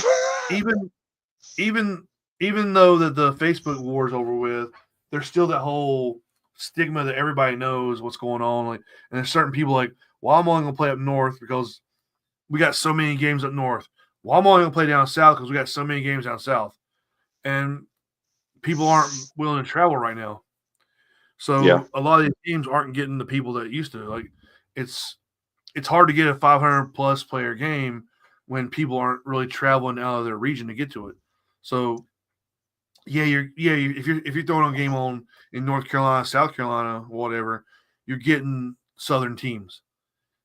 even though that the Facebook war is over with, there's still that whole stigma that everybody knows what's going on. Like, and there's certain people like, well, I'm only gonna play up north because we got so many games up north. Well, I'm only gonna play down south because we got so many games down south. And people aren't willing to travel right now. So a lot of these teams aren't getting the people that used to. Like it's hard to get a 500+ player game when people aren't really traveling out of their region to get to it. So if you're throwing a game on in North Carolina, South Carolina, whatever, you're getting Southern teams.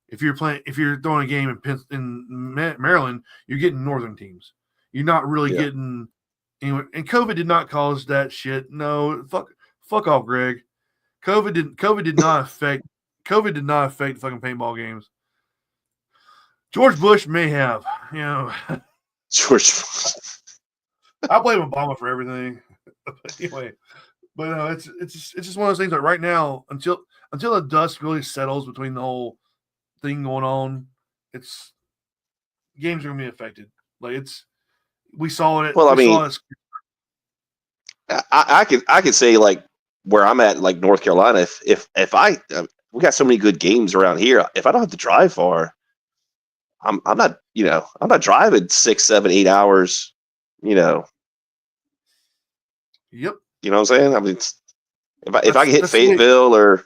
If you're throwing a game in Maryland, you're getting Northern teams. You're not really getting anyway. And COVID did not cause that shit. No, fuck off, Greg. COVID did not affect the fucking paintball games. George Bush may have, George. I blame Obama for everything. Anyway, but no, it's just one of those things. Like right now, until the dust really settles between the whole thing going on, games are gonna be affected. Like we saw it. Well, I mean, I could say like where I'm at, like North Carolina. If we got so many good games around here. If I don't have to drive far, I'm not driving 6, 7, 8 hours. Yep. You know what I'm saying? I mean, if I can hit Fayetteville or,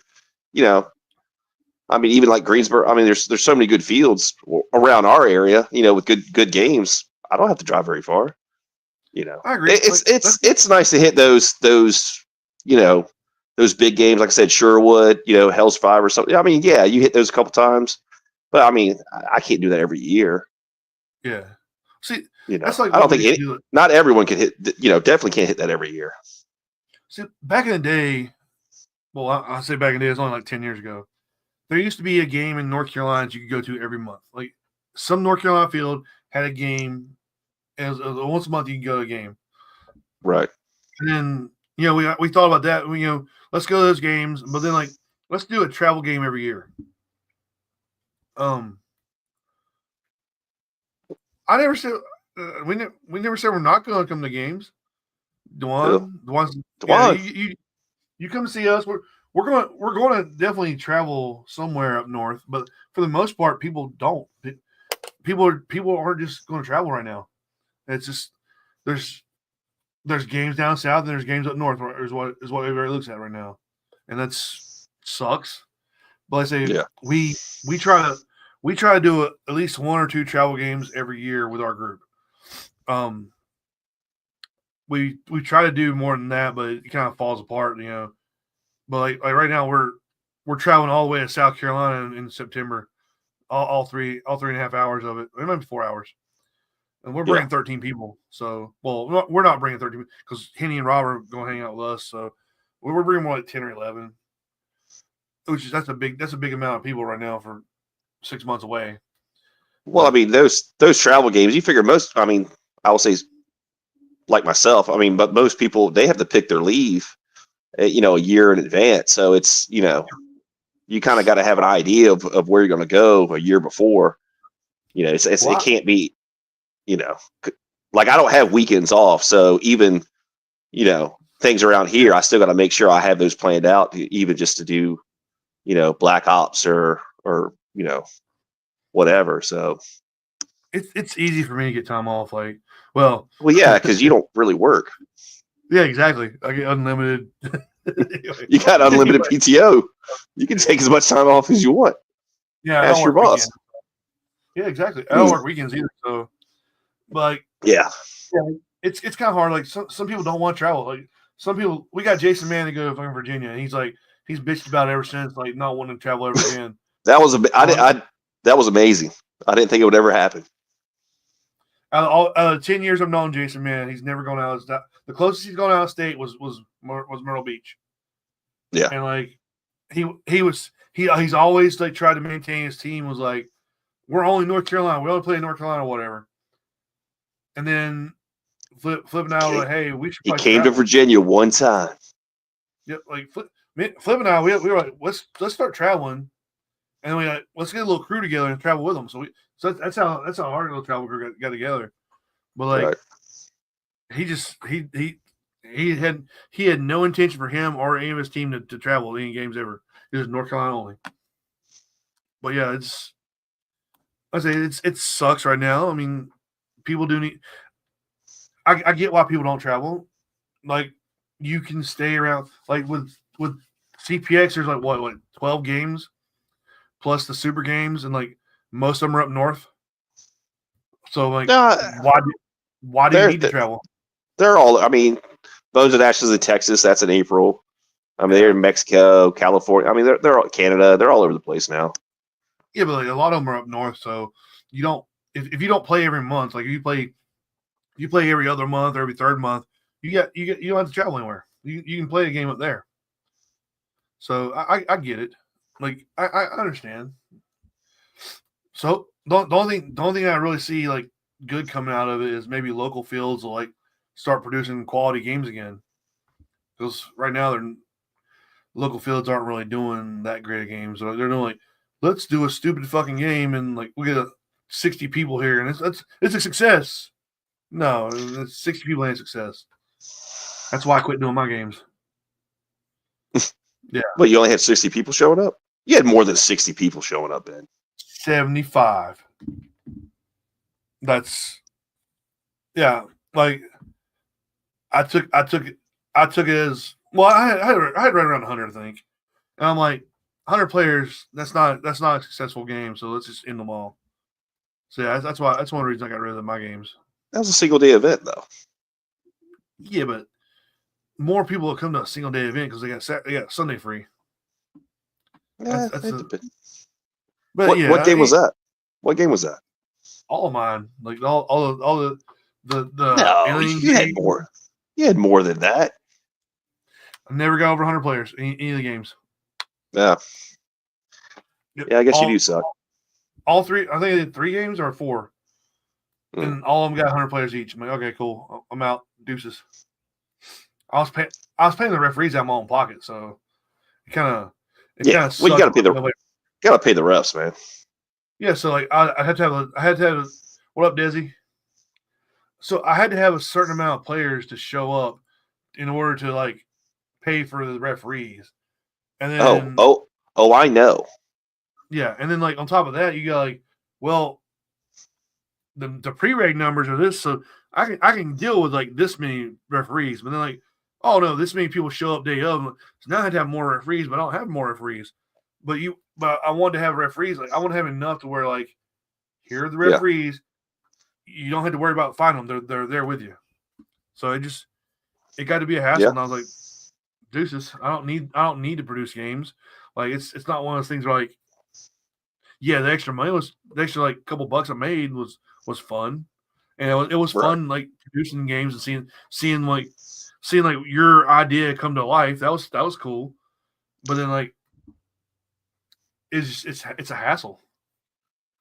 I mean, even like Greensboro. I mean, there's so many good fields around our area. With good games. I don't have to drive very far. I agree. It's nice to hit those big games. Like I said, Sherwood, Hell's 5 or something. I mean, yeah, you hit those a couple times, but I mean, I can't do that every year. Yeah. See, that's like I don't think not everyone can hit. Definitely can't hit that every year. See, back in the day, well, I say back in the day, it's only like 10 years ago. There used to be a game in North Carolina that you could go to every month. Like some North Carolina field had a game, and once a month you could go to a game. Right. And then we thought about that. Let's go to those games, but then let's do a travel game every year. I never said we never said we're not going to come to games. Dewan, you come see us. We're going to definitely travel somewhere up north, but for the most part, people don't. People aren't just going to travel right now. It's just there's games down south and there's games up north. Is what everybody looks at right now, and that sucks. But I say we try to do at least 1 or 2 travel games every year with our group. We try to do more than that, but it kind of falls apart, But like right now, we're traveling all the way to South Carolina in September, all 3.5 hours of it. It might be 4 hours, and we're bringing 13 people. So, well, we're not bringing 13 because Henny and Robert are going to hang out with us. So we're bringing more like 10 or 11, that's a big amount of people right now for 6 months away. Well, I mean, those travel games, you figure most. I mean, I will say, like myself. I mean, but most people they have to pick their leave, a year in advance. So it's you kind of got to have an idea of where you're going to go a year before. It can't be, like I don't have weekends off. So even things around here, I still got to make sure I have those planned out, even just to do Black Ops or whatever. So it's easy for me to get time off. Well, yeah, because you don't really work. Yeah, exactly. I get unlimited. You got unlimited PTO. You can take as much time off as you want. Yeah, ask your boss. Weekends. Yeah, exactly. I don't work weekends either. So, it's kind of hard. Like some people don't want to travel. Like some people, we got Jason Mann to go to fucking Virginia, and he's bitched about it ever since, like not wanting to travel ever again. That was that was amazing. I didn't think it would ever happen. Out of 10 years I've known Jason, man, he's never gone out of state. The closest he's gone out of state was Myrtle Beach. Yeah, and he's always tried to maintain his team. Was like, we're only North Carolina. We only play in North Carolina, whatever. And then Flip and I were like, hey, we should. He came to Virginia one time. Yeah, Flip and I, we were like, let's start traveling, and we let's get a little crew together and travel with them. So that's how our little travel crew got together. But he had no intention for him or any of his team to travel any games ever. It was North Carolina only. But yeah, it sucks right now. I mean, people do need. I get why people don't travel. Like you can stay around. Like with CPX, there's like what 12 games plus the super games, and like most of them are up north. So like, why do you need to travel? They're all. I mean, Bones and Ashes in Texas. That's in April. I mean, they're in Mexico, California. I mean, they're all Canada. They're all over the place now. Yeah, but like a lot of them are up north, so you don't. If you don't play every month, like if you play every other month or every third month, you don't have to travel anywhere. You can play a game up there. So I get it. Like I understand. So the only thing I really see like good coming out of it is maybe local fields will like start producing quality games again. Because right now local fields aren't really doing that great of games. So they're doing like, let's do a stupid fucking game and like we get 60 people here and it's a success. No, 60 people ain't a success. That's why I quit doing my games. Yeah. But you only had 60 people showing up? You had more than 60 people showing up, Ben. 75. That's yeah. Like I took it as well. I had right around 100, I think, and I'm like 100 players. That's not a successful game. So let's just end them all. So yeah, that's one of the reasons I got rid of my games. That was a single day event, though. Yeah, but more people will come to a single day event because they got Sunday free. But what game was that? What game was that? All of mine, like all the No, you had more. You had more than that. I never got over 100 players in any of the games. Yeah. Yeah, I guess you do suck. All three, I think I did 3 games or 4. And all of them got 100 players each. I'm like, okay, cool. I'm out. Deuces. I was paying the referees out of my own pocket, so it kind of well, you gotta pay the refs, man. Yeah, so like I had to have what up, Desi? So I had to have a certain amount of players to show up in order to like pay for the referees. And then I know. Yeah, and then like on top of that, you got like, well, the pre-reg numbers are this, so I can deal with like this many referees, but then like, oh no, this many people show up day of, so now I have to have more referees, but I don't have more referees. But I wanted to have referees, like I want to have enough to where like, here are the referees. Yeah. You don't have to worry about finding them; they're there with you. So it got to be a hassle, and I was like, deuces, I don't need to produce games. Like it's not one of those things where like, yeah, the extra like couple bucks I made was fun, and it was fun like producing games and seeing like your idea come to life. That was cool, but then like it's a hassle.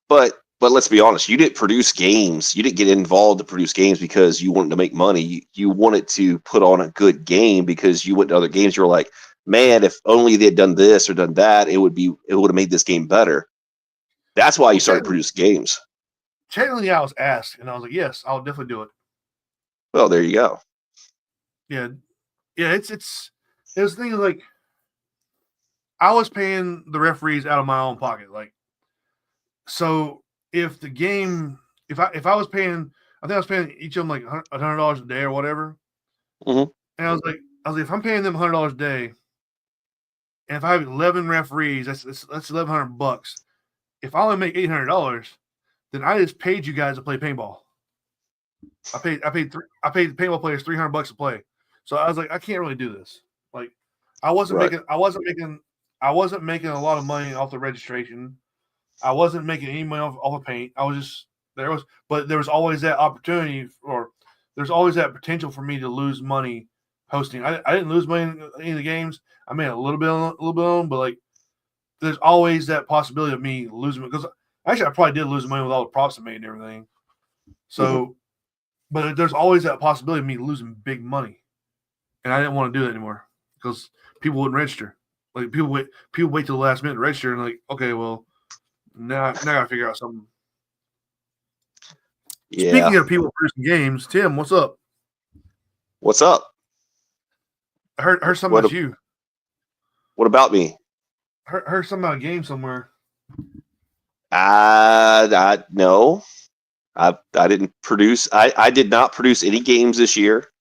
But let's be honest, you didn't produce games. You didn't get involved to produce games because you wanted to make money. You wanted to put on a good game because you went to other games. You were like, man, if only they'd done this or done that, it would have made this game better. That's why you started producing games. Technically, I was asked, and I was like, yes, I'll definitely do it. Well, there you go. Yeah. It was things like I was paying the referees out of my own pocket, like so. If the game, if I was paying, I think I was paying each of them like $100 a day or whatever. Mm-hmm. And I was like, if I'm paying them $100 a day, and if I have 11 referees, that's $1,100. If I only make $800, then I just paid you guys to play paintball. I paid the paintball players $300 to play. So I was like, I can't really do this. Like, I wasn't making a lot of money off the registration. I wasn't making any money off of paint. But there was always that opportunity, or there's always that potential for me to lose money hosting. I didn't lose money in any of the games. I made a little bit on, but like, there's always that possibility of me losing, because actually I probably did lose money with all the props I made and everything. So, but there's always that possibility of me losing big money, and I didn't want to do that anymore because people wouldn't register. Like people wait till the last minute to register, and like, okay, well, now I gotta figure out something. Yeah. Speaking of people producing games, Tim, what's up? What's up? I heard something about you. What about me? Heard something about a game somewhere. No. I didn't produce. I did not produce any games this year.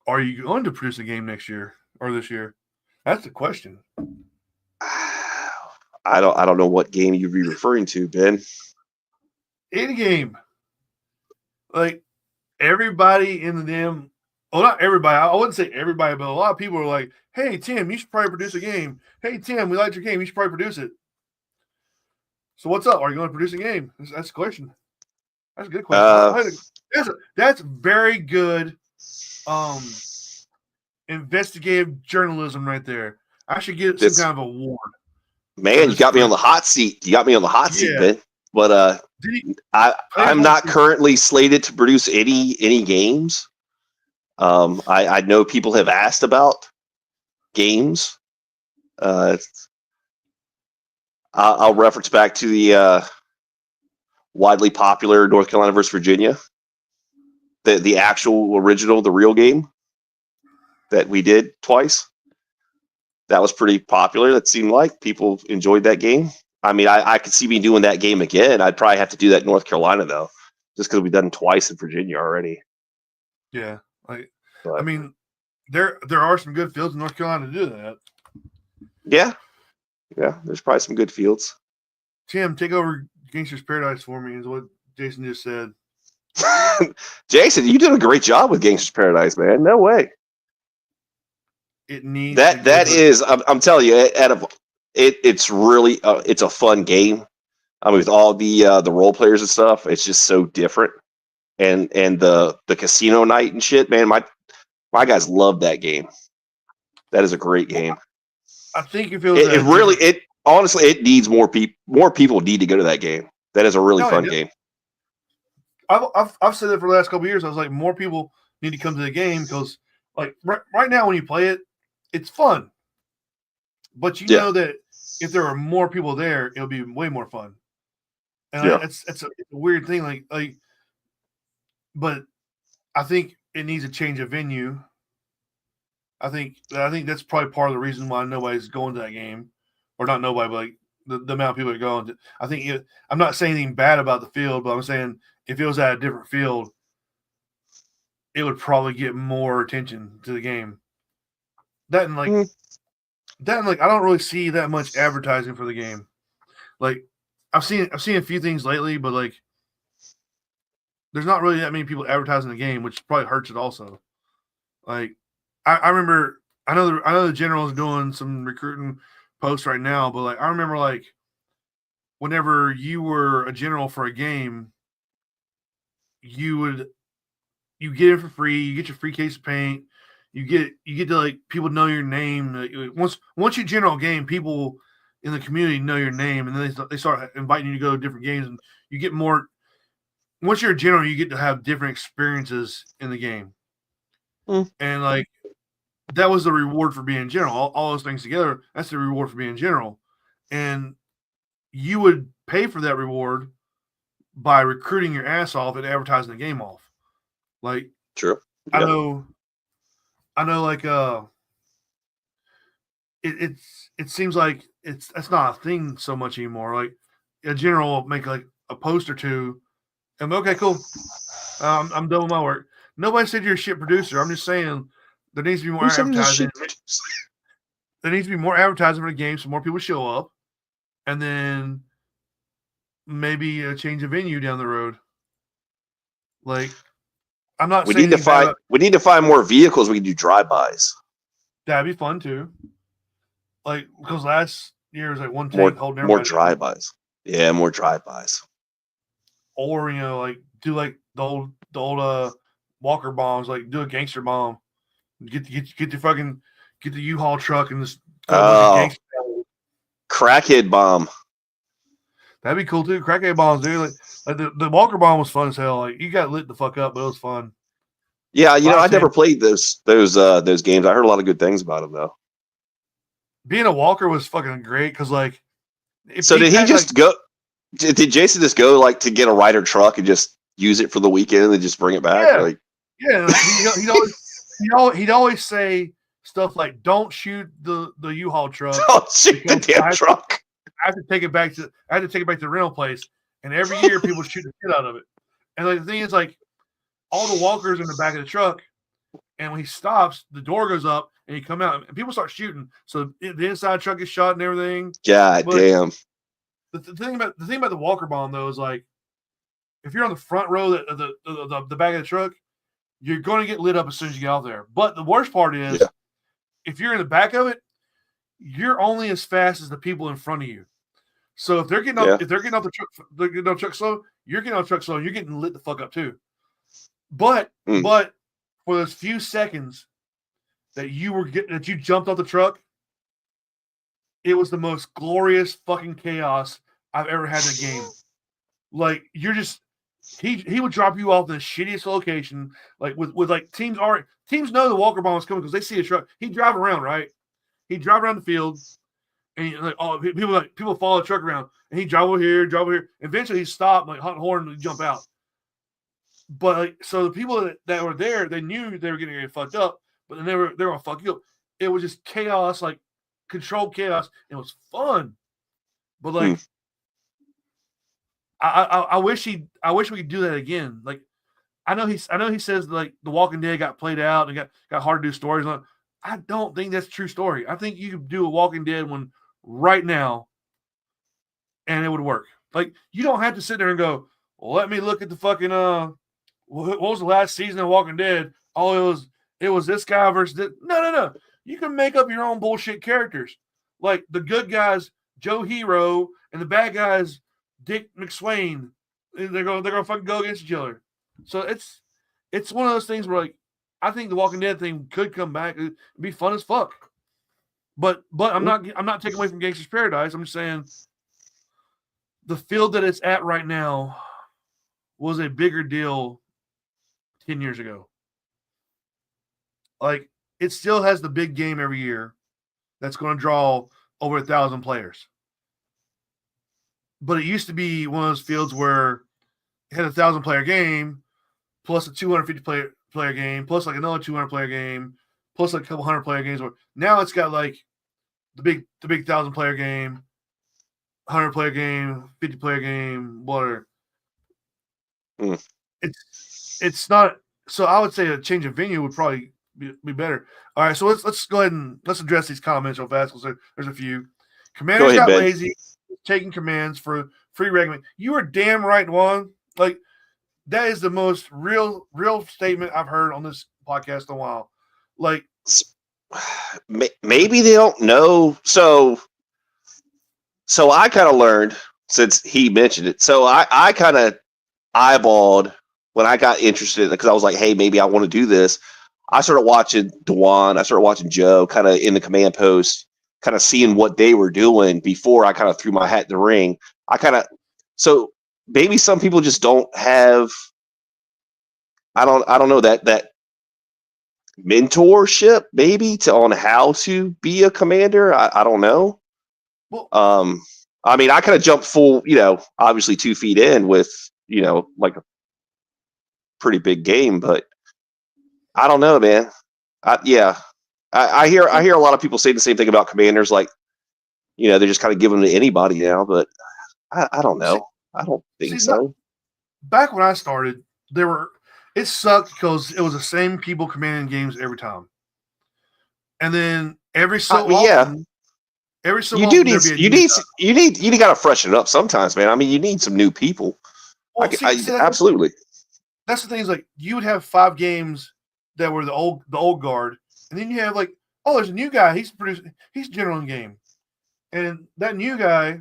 Are you going to produce a game next year or this year? That's the question. I don't know what game you'd be referring to, Ben. Any game. Like everybody in the damn Oh, not everybody. I wouldn't say everybody, but a lot of people are like, "Hey, Tim, you should probably produce a game. Hey, Tim, we liked your game. You should probably produce it." So what's up? Are you going to produce a game? That's the question. That's a good question. That's very good investigative journalism right there. I should get some kind of award. Man, you got me on the hot seat. Ben. But I'm not currently slated to produce any games. I know people have asked about games. I'll reference back to the widely popular North Carolina versus Virginia, the actual original, the real game that we did twice. That was pretty popular. That seemed like people enjoyed that game. I mean, I could see me doing that game again. I'd probably have to do that in North Carolina though, just because we've done it twice in Virginia already. Yeah, I mean, there are some good fields in North Carolina to do that. Yeah, there's probably some good fields. Tim, take over Gangster's Paradise for me, is what Jason just said. Jason, you did a great job with Gangster's Paradise, man. No way. It needs that is. I'm telling you, it's really it's a fun game. I mean, with all the role players and stuff, it's just so different. And the casino night and shit, man. My guys love that game. That is a great game. I think if it honestly, it needs more people. More people need to go to that game. That is a really fun game. I've said that for the last couple of years. I was like, more people need to come to the game because, like, right now when you play it, it's fun. But you know that if there are more people there, it'll be way more fun. And it's a weird thing, like. But I think it needs a change of venue. I think that's probably part of the reason why nobody's going to that game, or not nobody, but like the amount of people that are going. I think I'm not saying anything bad about the field, but I'm saying if it was at a different field, it would probably get more attention to the game. I don't really see that much advertising for the game. Like I've seen a few things lately, but like there's not really that many people advertising the game, which probably hurts it also. Like I remember, I know the general's doing some recruiting posts right now, but like I remember like whenever you were a general for a game, you get it for free, you get your free case of paint, you get to like people know your name. Once you general a game, people in the community know your name, and then they start inviting you to go to different games, and you get more. Once you're a general, you get to have different experiences in the game, and like that was the reward for being general. All those things together, that's the reward for being general, and you would pay for that reward by recruiting your ass off and advertising the game off. Like, true. I know. Like, it seems like that's not a thing so much anymore. Like, a general will make like a post or two, and okay, cool. I'm done with my work. Nobody said you're a shit producer. I'm just saying there needs to be more advertising. There needs to be more advertising for the game so more people show up, and then maybe a change of venue down the road. Like, I'm not. We need to find more vehicles. We can do drive-bys. That'd be fun too. Like because last year was like one tank holding more drive-bys. Yeah, more drive-bys. Or like do like the old Walker bombs. Like do a gangster bomb. Get the U-Haul truck and just crackhead bomb. That'd be cool too. Crackhead bombs, dude. Like the Walker bomb was fun as hell. Like you got lit the fuck up, but it was fun. Yeah, I never played those games. I heard a lot of good things about them though. Being a Walker was fucking great because like. So did he just go? Did Jason just go like to get a Ryder truck and just use it for the weekend and then just bring it back? Yeah, like, he'd always say stuff like, "Don't shoot the U-Haul truck. Don't shoot the damn truck. I have to take it back to the rental place." And every year people shoot the shit out of it. And like the thing is, like all the Walkers in the back of the truck, and when he stops, the door goes up and he come out and people start shooting. So the inside truck is shot and everything. God damn. The thing about the Walker bomb though is like if you're on the front row of the back of the truck, you're going to get lit up as soon as you get out there. But the worst part is, Yeah. if you're in the back of it, you're only as fast as the people in front of you. So if they're getting off, if they're getting off the truck, they're getting off the truck slow. You're getting off the truck slow. You're getting lit the fuck up too. But for those few seconds that you jumped off the truck, it was the most glorious fucking chaos I've ever had in a game. Like you're just he would drop you off in the shittiest location, like with like teams know the Walker bomb is coming because they see a truck. He'd drive around, right? He'd drive around the field, and people follow the truck around, and he'd drive over here. Eventually, he'd stop, like hunt horn, and jump out. But like, so the people that were there, they knew they were getting ready to get fucked up, but then they were gonna fuck you up. It was just chaos, like controlled chaos. It was fun, but like. I wish we could do that again. Like, I know he says like The Walking Dead got played out and got hard to do stories on. I don't think that's a true story. I think you could do a Walking Dead one right now, and it would work. Like, you don't have to sit there and go, well, let me look at the fucking what was the last season of Walking Dead? Oh, it was this guy versus this. No. You can make up your own bullshit characters. Like the good guys, Joe Hero, and the bad guys, Dick McSwain. They're gonna fucking go against each other. So it's one of those things where like I think the Walking Dead thing could come back. It'd be fun as fuck. But I'm not taking away from Gangsta's Paradise. I'm just saying the field that it's at right now was a bigger deal 10 years ago. Like it still has the big game every year that's going to draw over 1,000 players. But it used to be one of those fields where it had a 1,000-player game, plus a 250-player game, plus like another 200-player game, plus like a couple 100-player games. Now it's got like the big 1,000-player game, 100-player game, 50-player game, whatever. It's not. So I would say a change of venue would probably be better. All right, so let's go ahead and let's address these comments real fast because there's a few. Commanders got lazy. Taking commands for free regulation. You are damn right, Juan. Like that is the most real statement I've heard on this podcast in a while. Like maybe they don't know. So I kind of learned since he mentioned it. So I kind of eyeballed when I got interested because I was like, hey, maybe I want to do this. I started watching Dewan. I started watching Joe kind of in the command post. Kind of seeing what they were doing before I kind of threw my hat in the ring. So maybe some people just don't have, I don't know that mentorship maybe on how to be a commander. I don't know. Well, I mean, I kind of jumped full, obviously 2 feet in with, like a pretty big game, but I don't know, man. I hear a lot of people say the same thing about commanders, like, they're just kind of giving them to anybody now, but I don't know. I don't think so. Back when I started, it sucked because it was the same people commanding games every time. And then every so often, you gotta freshen it up sometimes, man. I mean, you need some new people. Well, absolutely. That's the thing is like you would have 5 games that were the old guard. And then you have like, oh, there's a new guy. He's general in game, and that new guy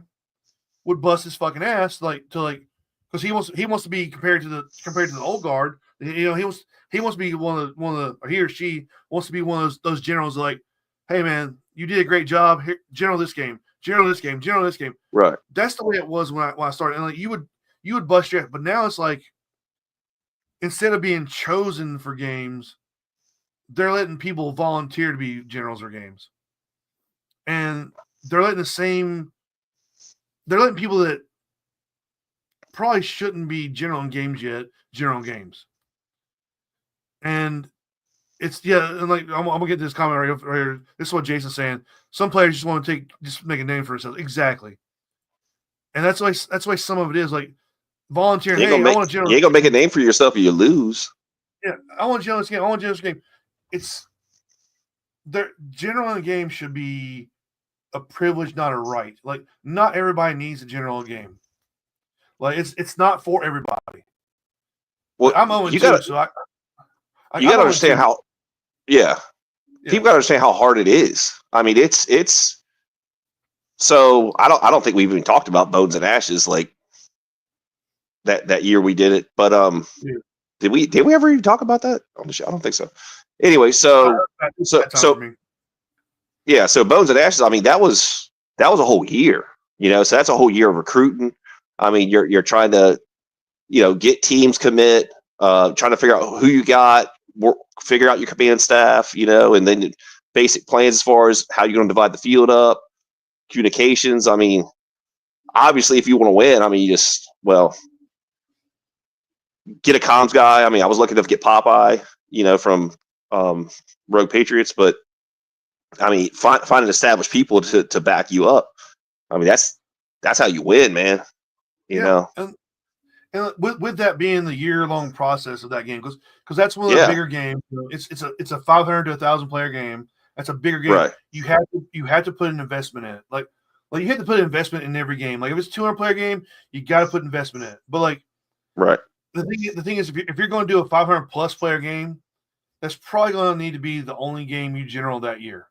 would bust his fucking ass because he wants to be compared to the old guard. He wants to be one of the or he or she wants to be one of those generals like, hey man, you did a great job. Here, general this game. Right. That's the way it was when I started. And like you would bust your ass, but now it's like instead of being chosen for games, they're letting people volunteer to be generals or games. And they're letting people that probably shouldn't be general in games yet, general in games. And and like I'm gonna get this comment right here. This is what Jason's saying. Some players just want to make a name for themselves. Exactly. And that's why some of it is like volunteering. You ain't gonna make a name for yourself if you lose. Yeah, I want general in this game. It's general in the game should be a privilege, not a right. Like not everybody needs a general in game. Like it's not for everybody. Well, I'm 0-2, so You got to understand how. Yeah. People got to understand how hard it is. I mean, it's. So I don't think we've even talked about Bones and Ashes like that year we did it, but did we ever even talk about that on the show? I don't think so. Anyway, so yeah, so Bones and Ashes. I mean, that was a whole year, So that's a whole year of recruiting. I mean, you're trying to, get teams commit, trying to figure out who you got, figure out your command staff, and then basic plans as far as how you're going to divide the field up, communications. I mean, obviously, if you want to win, I mean, you just get a comms guy. I mean, I was lucky enough to get Popeye, from Rogue Patriots, but I mean, finding established people to back you up. I mean, that's how you win, man. You know. And with that being the year-long process of that game, because that's one of the bigger games. It's a 500 to 1,000 player game. That's a bigger game. Right. You have to put an investment in it. Like you have to put an investment in every game. Like if it's a 200 player game, you got to put investment in it. But like, right. The thing is, if you're going to do a 500 plus player game, that's probably going to need to be the only game you general that year.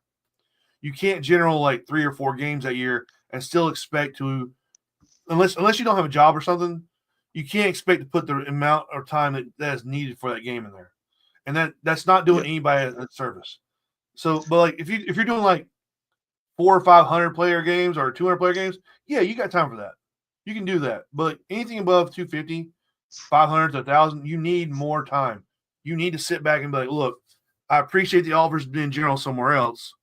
You can't general like 3 or 4 games that year and still expect to, unless you don't have a job or something, you can't expect to put the amount of time that is needed for that game in there, and that's not doing anybody a service. So, but like if you're doing like 400 or 500 player games or 200 player games, yeah, you got time for that. You can do that. But anything above 250, 500 to 1,000, you need more time. You need to sit back and be like, look, I appreciate the offers being general somewhere else.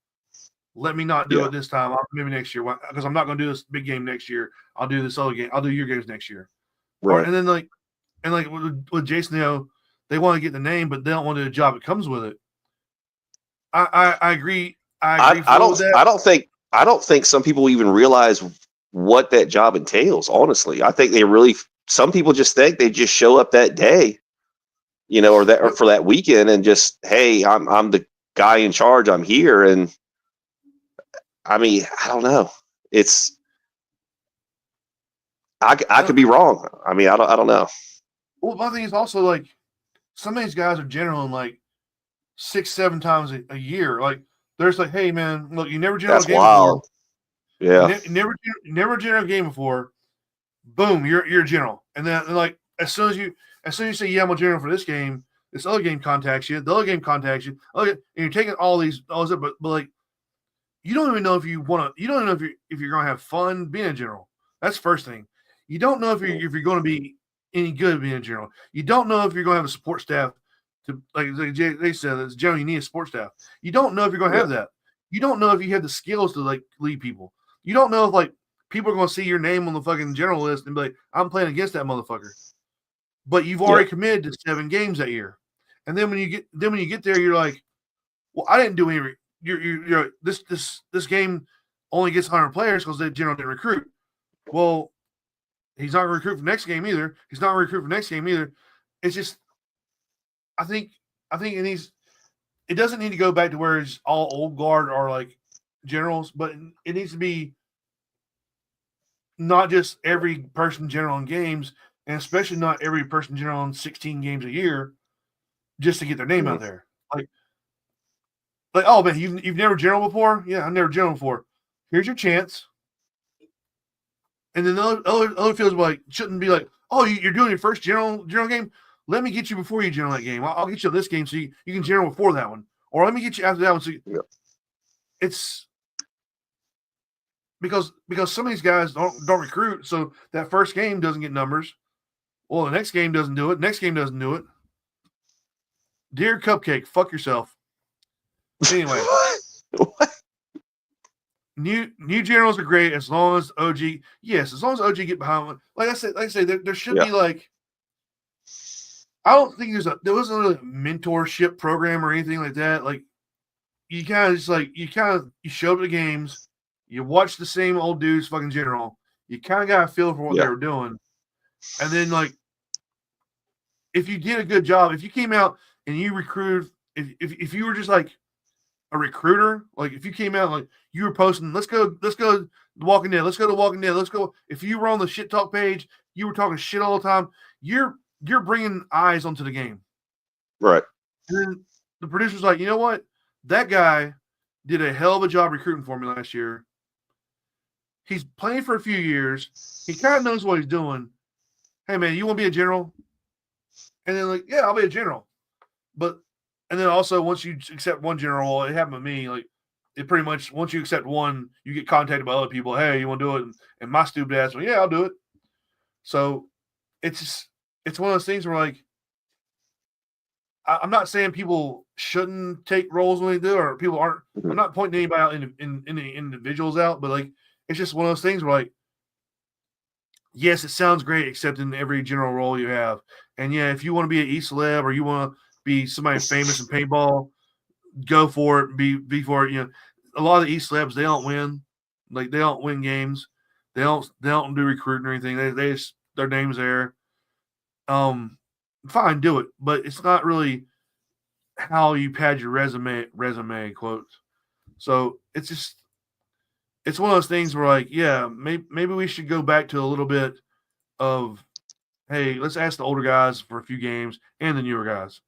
Let me not do it this time. Maybe next year, because I'm not going to do this big game next year. I'll do this other game. I'll do your games next year. Right. And then with Jason, they want to get the name, but they don't want to do the job that comes with it. I agree. I don't think some people even realize what that job entails. Honestly, I think some people just think they just show up that day, or for that weekend, and just, hey, I'm the guy in charge. I'm here, and I mean, I don't know. I could be wrong. I mean, I don't know. Well, my thing is also like some of these guys are generaling like 6-7 times a year. Like there's like, hey man, look, you never general a game before. Yeah. Never general a game before. Boom, you're a general. And then like as soon as you say, yeah, I'm a general for this game, this other game contacts you, the other game contacts you, and you're taking all this, but like you don't even know if you want to. You don't even know if you're going to have fun being a general. That's the first thing. You don't know if you're going to be any good being a general. You don't know if you're going to have a support staff to, like they said, as general, you need a support staff. You don't know if you're going to have that. You don't know if you have the skills to like lead people. You don't know if like people are going to see your name on the fucking general list and be like, I'm playing against that motherfucker. But you've already committed to 7 games that year. And then when you get there, you're like, well, I didn't do any. You're this game only gets 100 players because the general didn't recruit. Well, he's not going to recruit for next game either. He's not going to recruit for next game either. It's just, I think it doesn't need to go back to where it's all old guard or like generals, but it needs to be not just every person general in games, and especially not every person general in 16 games a year, just to get their name out there. Like, oh man, you've never general before? Yeah, I've never general before. Here's your chance. And then the other fields shouldn't be like, oh, you're doing your first general game. Let me get you before you general that game. I'll get you this game so you can general before that one, or let me get you after that one. It's because some of these guys don't recruit, so that first game doesn't get numbers. Well, the next game doesn't do it. Next game doesn't do it. Dear Cupcake, fuck yourself. Anyway, new generals are great as long as OG. Yes, as long as OG get behind one. Like I said, there should be like. I don't think there wasn't really a mentorship program or anything like that. Like you kind of you show up to the games, you watch the same old dudes fucking general. You kind of got a feel for what they were doing, and then like if you did a good job, if you came out and you recruited, if you were just like a recruiter, like if you came out like you were posting, let's go to Walking Dead, let's go to Walking Dead, let's go. If you were on the shit talk page, you were talking shit all the time. You're bringing eyes onto the game, right? And then the producer's like, you know what? That guy did a hell of a job recruiting for me last year. He's playing for a few years. He kind of knows what he's doing. Hey, man, you want to be a general? And then like, yeah, I'll be a general. But and then also once you accept one general, it happened to me. Like it pretty much once you accept one, you get contacted by other people. Hey, you want to do it? And my stupid ass, well, yeah, I'll do it. So it's one of those things where like I'm not saying people shouldn't take roles when they do, or people aren't. I'm not pointing anybody out in the individuals out, but like it's just one of those things where like, yes, it sounds great, except in every general role you have. And yeah, if you want to be an E-celeb or you want to be somebody famous in paintball, go for it. Be for it. You know, a lot of the E-celebs, they don't win. Like they don't win games. They don't do recruiting or anything. They just their name's there. Fine, do it, but it's not really how you pad your resume quotes. So it's one of those things where like, yeah, maybe we should go back to a little bit of, hey, let's ask the older guys for a few games and the newer guys.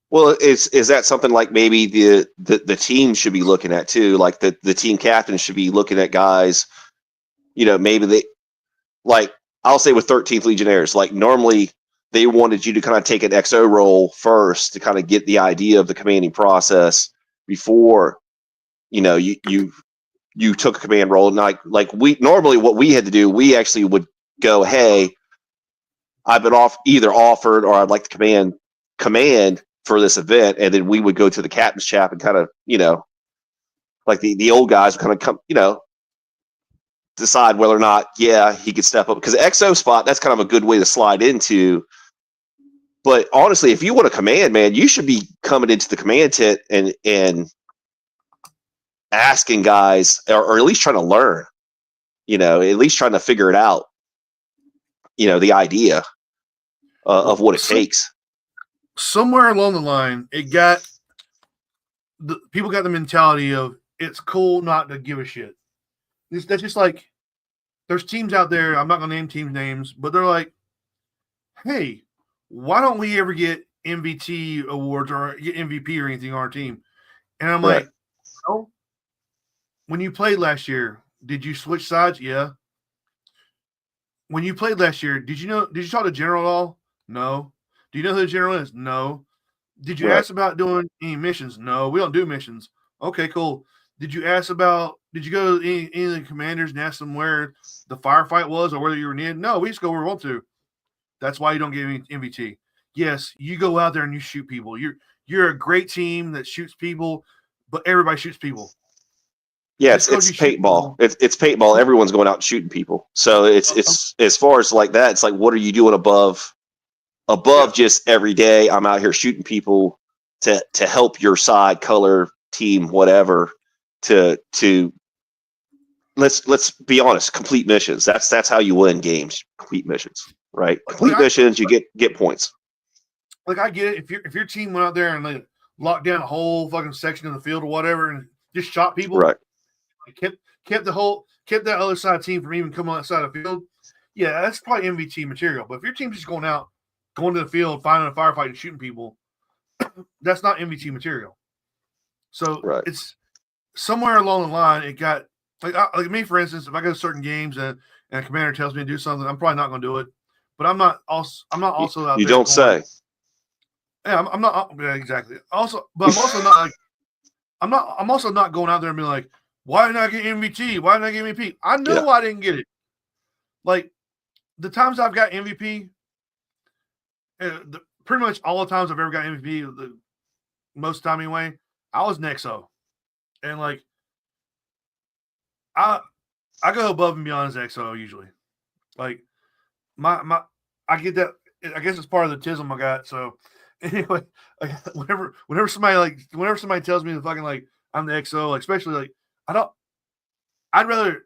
Well, is that something like maybe the team should be looking at too? Like the team captain should be looking at guys, maybe they like I'll say with 13th Legionnaires, like normally they wanted you to kind of take an XO role first to kind of get the idea of the commanding process before, you took a command role. And like we normally what we had to do, we actually would go, hey, I've been either offered or I'd like to command for this event, and then we would go to the captain's chap and kind of, like the old guys would kind of come, decide whether or not, yeah, he could step up. Because XO spot, that's kind of a good way to slide into. But honestly, if you want to command, man, you should be coming into the command tent and asking guys, or at least trying to learn, at least trying to figure it out, the idea of what it takes. Somewhere along the line, people got the mentality of it's cool not to give a shit. That's just like there's teams out there. I'm not gonna name teams' names, but they're like, hey, why don't we ever get MVT awards or get MVP or anything on our team? And I'm like, oh, when you played last year, did you switch sides? Yeah. When you played last year, did you talk to General at all? No. Do you know who the General is? No. Did you ask about doing any missions? No, we don't do missions. Okay, cool. Did you go to any of the commanders and ask them where the firefight was or whether you were needed? No, we just go where we want to. That's why you don't get any MVT. Yes, you go out there and you shoot people. You're a great team that shoots people, but everybody shoots people. Yeah, it's paintball. It's paintball. Everyone's going out and shooting people. So it's as far as like that, it's like, what are you doing above just every day? I'm out here shooting people to help your side, color, team, whatever. To let's be honest, complete missions. That's how you win games. Complete missions, right? Complete missions, you get points. Like I get it. If your team went out there and like locked down a whole fucking section of the field or whatever and just shot people, right? Kept that other side team from even coming outside the field. Yeah, that's probably MVT material. But if your team's just going to the field, finding a firefight and shooting people, that's not MVT material. So it's somewhere along the line. It got like me, for instance. If I go to certain games and a commander tells me to do something, I'm probably not going to do it. But I'm not also out you there. You don't say. Yeah, I'm not. Yeah, exactly. Also, but I'm also not like I'm also not going out there and being like, why didn't I get MVT? Why didn't I get MVP? I know I didn't get it. Like the times I've got MVP, pretty much all the times I've ever got MVP, most of the time anyway, I was Nexo. And like I go above and beyond as XO usually. Like my I get that. I guess it's part of the tism I got. So anyway, like, whenever somebody tells me the fucking like I'm the XO, like especially like I'd rather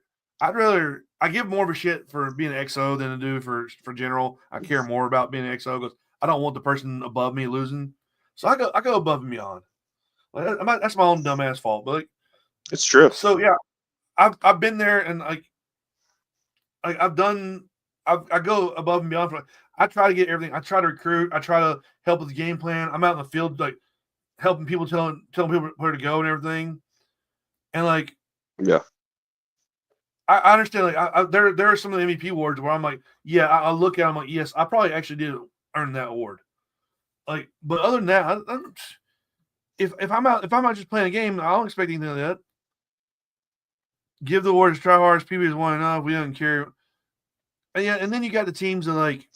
I give more of a shit for being an XO than I do for general. I care more about being an XO because I don't want the person above me losing. So I go above and beyond. Like that's my own dumbass fault, but like it's true. So yeah, I've been there and like I've I go above and beyond. I try to get everything. I try to recruit. I try to help with the game plan. I'm out in the field, like helping people, telling people where to go and everything. And like, yeah, I understand. Like, there are some of the MVP awards where I'm like, yeah, I look at them like, yes, I probably actually did earn that award. Like, but other than that, if I'm out just playing a game, I don't expect anything like that. Give the awards to try hardest. People is one enough. We don't care. And yeah, and then you got the teams that like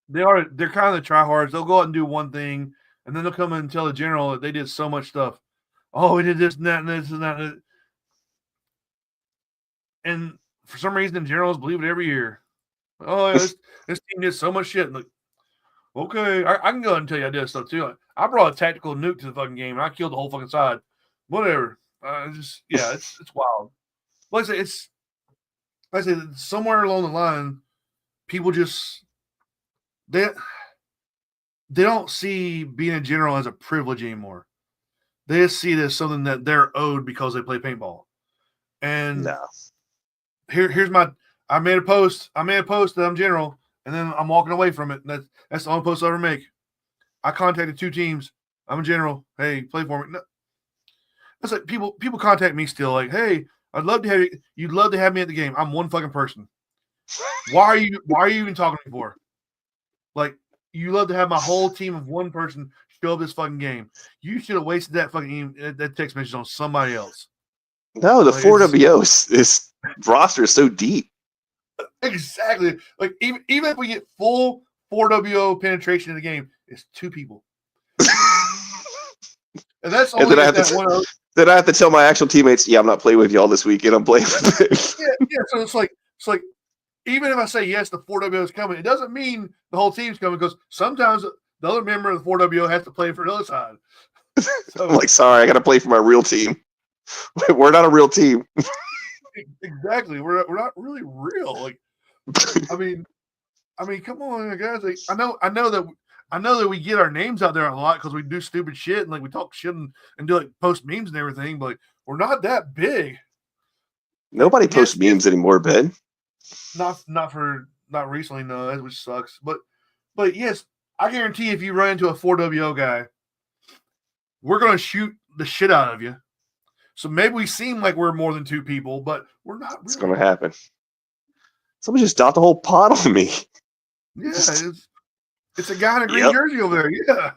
they're kind of the try hards. They'll go out and do one thing, and then they'll come in and tell the general that they did so much stuff. Oh, we did this and that and this and that. And for some reason, the generals believe it every year. Oh, yeah, this team did so much shit. Like, okay, I can go ahead and tell you I did stuff too. Like, I brought a tactical nuke to the fucking game, and I killed the whole fucking side. Whatever. It's wild. Like I say, somewhere along the line, people just they don't see being a general as a privilege anymore. They just see it as something that they're owed because they play paintball. And no. Here's my I made a post that I'm general, and then I'm walking away from it. And that's the only post I ever make. I contacted 2 teams. I'm a general. Hey, play for me. No. That's like people contact me still like, hey, I'd love to have you. You'd love to have me at the game. I'm one fucking person. Why are you even talking to me for? Like, you love to have my whole team of one person show up this fucking game. You should have wasted that text message on somebody else. No, the 4WO is roster is so deep. Exactly. Like even if we get full 4WO penetration in the game, it's 2 people. And that's only then I have to tell my actual teammates, yeah, I'm not playing with y'all this weekend. I'm playing with them. Yeah. So it's like even if I say yes, the 4WO is coming, it doesn't mean the whole team's coming because sometimes the other member of the 4WO has to play for the other side. So I'm like, sorry, I got to play for my real team. We're not a real team. Exactly. We're not really real. Like, I mean, come on, guys. Like, I know that we get our names out there a lot because we do stupid shit and like we talk shit and do like post memes and everything, but like, we're not that big. Nobody posts memes anymore, Ben. Not recently, no, which sucks. But yes, I guarantee if you run into a 4WO guy, we're gonna shoot the shit out of you. So maybe we seem like we're more than 2 people, but we're not really. It's gonna happen. Somebody just dropped the whole pot on me. Yeah, it's a guy in a green jersey over there. Yeah.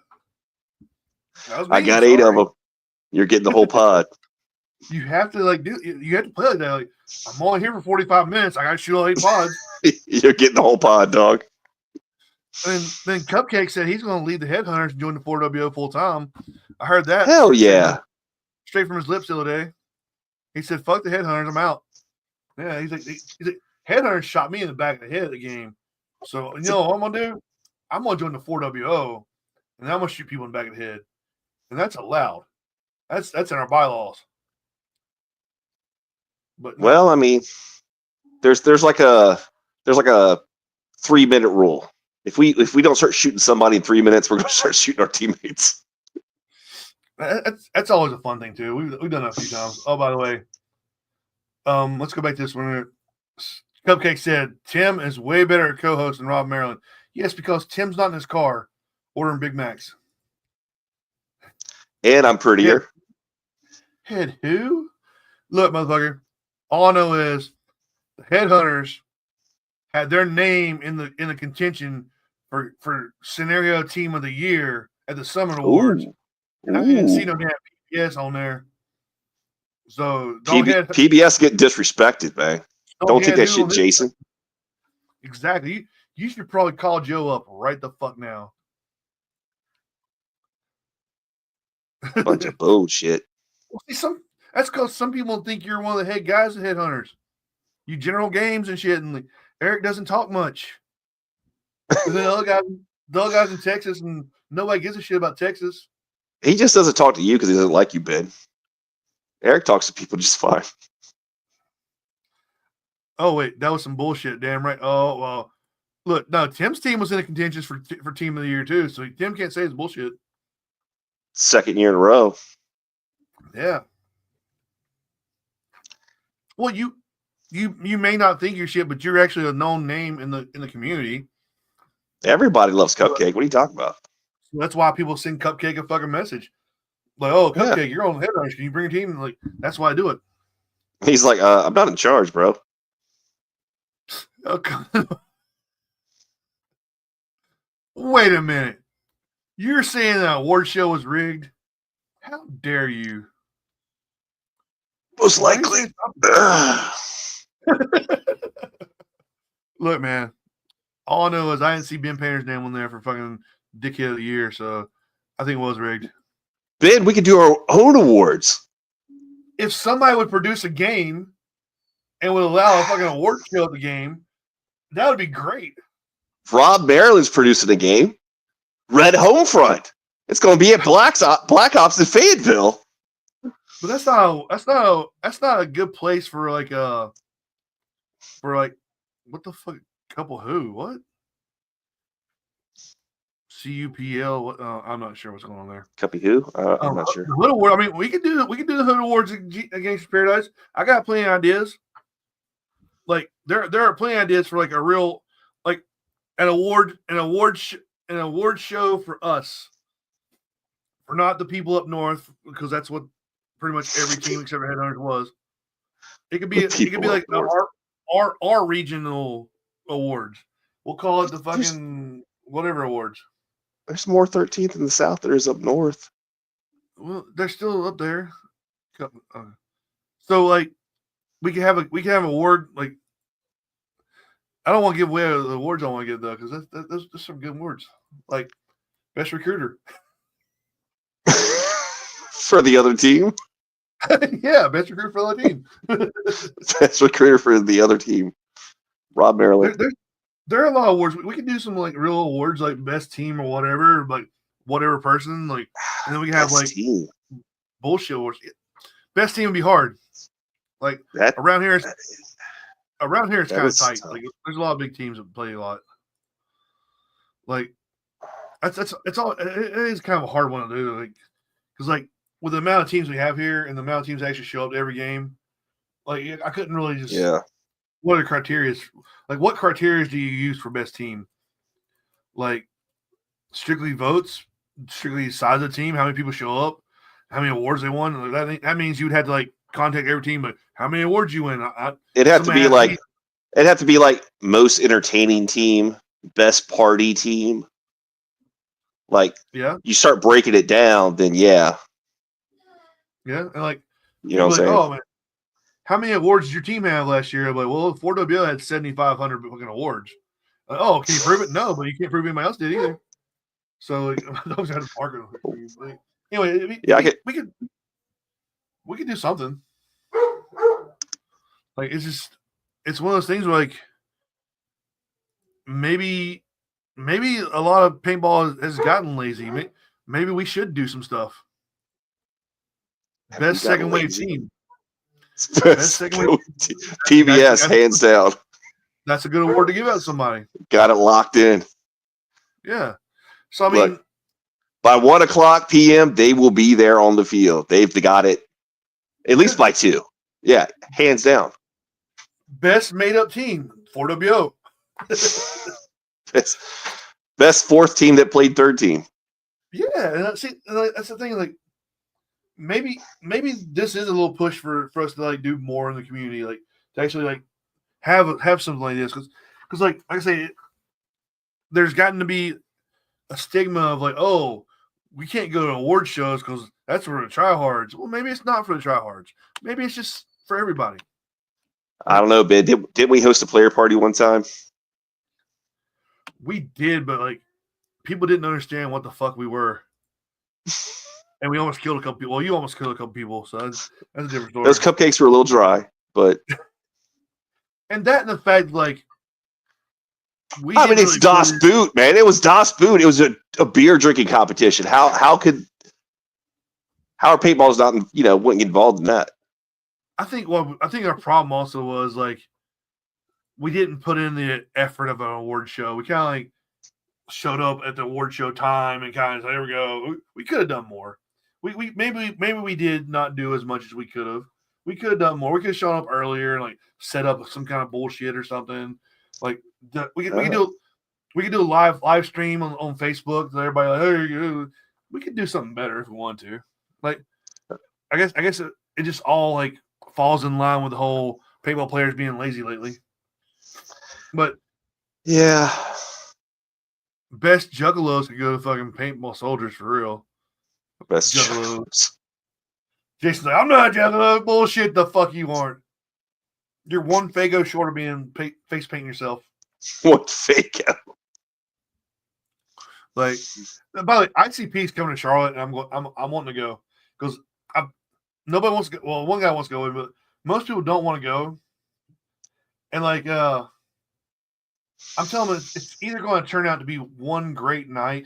I got 8 of them. You're getting the whole pod. You have to you have to play like that. Like, I'm only here for 45 minutes. I got to shoot all 8 pods. You're getting the whole pod, dog. And then Cupcake said he's going to leave the Headhunters and join the 4WO full time. I heard that. Hell yeah. Straight from his lips the other day. He said, fuck the Headhunters. I'm out. Yeah, he's like Headhunters shot me in the back of the head of the game. So, you know what I'm going to do? I'm going to join the 4WO, and I'm going to shoot people in the back of the head. And that's allowed. That's in our bylaws. But no. Well, I mean, there's like a 3-minute rule. If we don't start shooting somebody in 3 minutes, we're going to start shooting our teammates. That's always a fun thing too. We've done that a few times. Oh, by the way, let's go back to this one. Cupcake said Tim is way better at co-host than Rob Maryland. Yes, because Tim's not in his car ordering Big Macs. And I'm prettier. Head who? Look, motherfucker. All I know is the Headhunters had their name in the contention for scenario team of the year at the Summit Awards. And I didn't see no damn PBS on there. So PBS get disrespected, man. Don't take that shit, Jason. Exactly. You should probably call Joe up right the fuck now. Bunch of bullshit. Well, see, that's because some people think you're one of the head guys at Headhunters. You general games and shit, and Eric doesn't talk much. And then the other guys in Texas, and nobody gives a shit about Texas. He just doesn't talk to you because he doesn't like you, Ben. Eric talks to people just fine. Oh, wait, that was some bullshit. Damn right. Oh, well. Look, no, Tim's team was in the contention for team of the year, too, so Tim can't say it's bullshit. 2nd year in a row. Yeah. Well, you may not think you're shit, but you're actually a known name in the community. Everybody loves Cupcake. What are you talking about? So that's why people send Cupcake a fucking message. Like, oh, Cupcake, Yeah. you're on the headliners. Can you bring a team? Like, that's why I do it. He's like, I'm not in charge, bro. Okay. Wait a minute. You're saying that award show was rigged? How dare you? Most likely. Look, man. All I know is I didn't see Ben Painter's name on there for fucking Dickhead of the Year, so I think it was rigged. Ben, we could do our own awards. If somebody would produce a game and would allow a fucking award show at the game, that would be great. Rob Maryland's producing a game. Red Homefront. It's going to be at Black Ops in Fayetteville. But that's not a good place for like what the fuck? Couple who? What? CUPL? What? I'm not sure what's going on there. Copy who? I'm not sure. The Hood Award. I mean, we could do the Hood Awards against Paradise. I got plenty of ideas. Like there are plenty of ideas for like a real like an award show for us. For not the people up north, because that's what pretty much every team except for Headhunters was. It could be like our regional awards. We'll call it the fucking whatever awards. There's more 13th in the South than there is up north. Well, they're still up there. So like we can have an award. Like I don't want to give away the awards I want to give though, because those some good awards. Like best recruiter. For the other team? Yeah, best recruiter for the other team. Best recruiter for the other team. Rob Maryland. There are a lot of awards. We could do some like real awards, like best team or whatever, like whatever person, like, and then we can have like team. Bullshit awards. Best team would be hard. Like around here, it's kind of tight. Tough. Like there's a lot of big teams that play a lot. Like it's all. It is kind of a hard one to do. Like because like with the amount of teams we have here and the amount of teams that actually show up to every game, like I couldn't really just. Yeah. What are criteria? Like, what criteria do you use for best team? Like, strictly votes, strictly size of the team, how many people show up, how many awards they won. Like, that means you'd have to like contact every team. But how many awards you win? It'd have to be like most entertaining team, best party team. Like, yeah, you start breaking it down, then yeah, and like you know what I'm saying. Oh man. How many awards did your team have last year? I'm like, well, 4WL had 7,500 fucking awards. Like, oh, can you prove it? No, but you can't prove anybody else did either. So like, those had to park it. Like, anyway, we could do something. Like it's one of those things where like maybe a lot of paintball has gotten lazy. Maybe we should do some stuff. Best second wave team. PBS, hands down. That's a good award to give out to somebody. Got it locked in. Yeah. So I mean, look, by 1:00 p.m., they will be there on the field. They've got it at least by 2. Yeah, hands down. Best made up team, 4WO. Best fourth team that played third team. Yeah, and that's the thing. Like, maybe this is a little push for us to like do more in the community, like to actually like have something like this, because like I say, there's gotten to be a stigma of like, oh, we can't go to award shows because that's for the tryhards. Well, maybe it's not for the tryhards. Maybe it's just for everybody. I don't know, Ben. Didn't we host a player party one time? We did, but like people didn't understand what the fuck we were. And we almost killed a couple people. Well, you almost killed a couple people, so that's a different story. Those cupcakes were a little dry, but and that and the fact like it's Das Boot, man. It was Das Boot. It was a beer drinking competition. How are paintballs not weren't involved in that? I think our problem also was like we didn't put in the effort of an award show. We kind of like showed up at the award show time and kind of there we go. We could have done more. We maybe we did not do as much as we could have, We could have done more. We could have shown up earlier and like set up some kind of bullshit or something. Like we could do a live stream on Facebook. So everybody like, hey, we could do something better if we want to. Like, I guess it just all like falls in line with the whole paintball players being lazy lately. But yeah, best juggalos could go to fucking paintball soldiers for real. best Juggalos. Jason's like, I'm not a juggalo. Bullshit. The fuck you aren't. You're one Fago short of being face painting yourself. What fake out? Like, by the way, ICP's coming to Charlotte, and I'm wanting to go because nobody wants to go. Well, one guy wants to go, but most people don't want to go. And like, I'm telling them, it's either going to turn out to be one great night,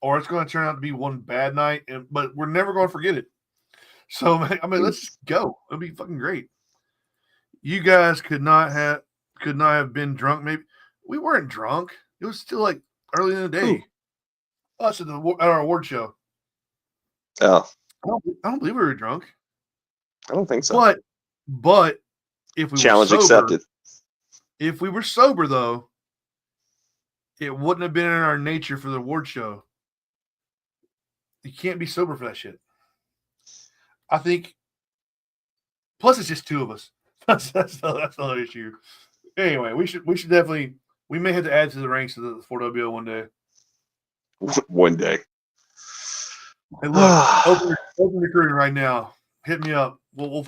or it's going to turn out to be one bad night. But we're never going to forget it. So I mean, let's just go. It'll be fucking great. You guys could not have been drunk. Maybe we weren't drunk. It was still like early in the day. Us at our award show. Oh, I don't believe we were drunk. I don't think so. But if we Challenge were sober, accepted. If we were sober, though, it wouldn't have been in our nature for the award show. You can't be sober for that shit. I think. Plus, it's just two of us. That's the issue. Anyway, we should definitely. We may have to add to the ranks of the 4WO one day. One day. Hey, look, open recruiting right now. Hit me up. We'll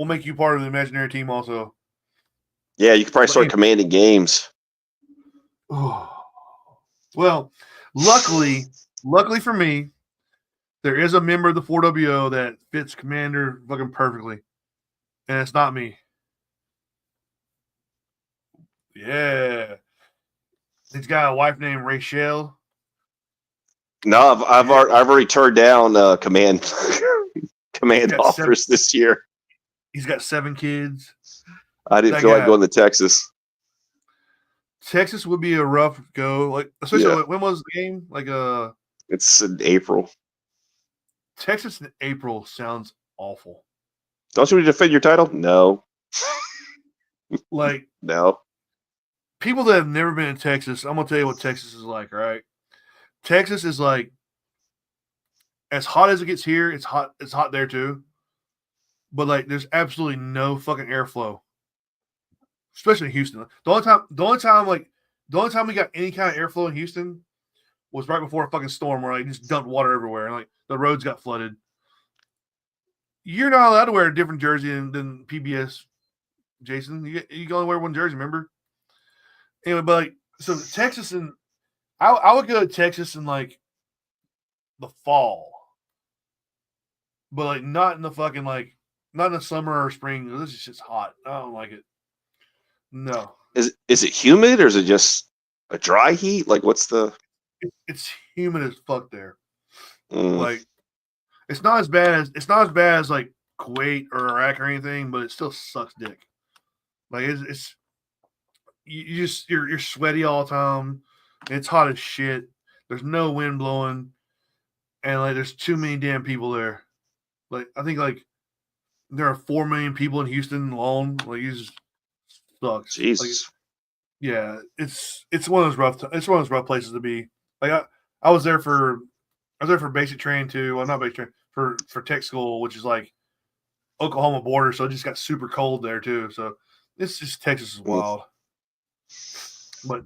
make you part of the imaginary team also. Yeah, you could probably start commanding games. Well, luckily for me, there is a member of the 4WO that fits Commander fucking perfectly. And it's not me. Yeah. He's got a wife named Rachel. No, I've already turned down command offers this year. He's got 7 kids. I didn't feel like going to Texas. Texas would be a rough go. Like, especially when was the game? Like it's in April. Texas in April sounds awful. Don't you want to defend your title? No. Like, no. People that have never been in Texas, I'm gonna tell you what Texas is like, right? Texas is like as hot as it gets here, it's hot there too. But like there's absolutely no fucking airflow. Especially in Houston. The only time we got any kind of airflow in Houston was right before a fucking storm where like just dumped water everywhere and like the roads got flooded. You're not allowed to wear a different jersey than PBS, Jason. You can only wear one jersey, remember? Anyway, but like so Texas and I would go to Texas in like the fall. But like not in the fucking like not in the summer or spring. This is just hot. I don't like it. No. Is it humid or is it just a dry heat? Like what's the it's humid as fuck there. Like it's not as bad as like Kuwait or Iraq or anything, but it still sucks dick. Like it's you're sweaty all the time. It's hot as shit. There's no wind blowing, and like there's too many damn people there. Like I think like there are 4 million people in Houston alone. Like it just sucks. Jesus. Like, yeah, it's one of those rough. It's one of those rough places to be. Like I was there for basic training too. Well, not basic training for tech school, which is like Oklahoma border. So it just got super cold there too. So it's just Texas is wild. But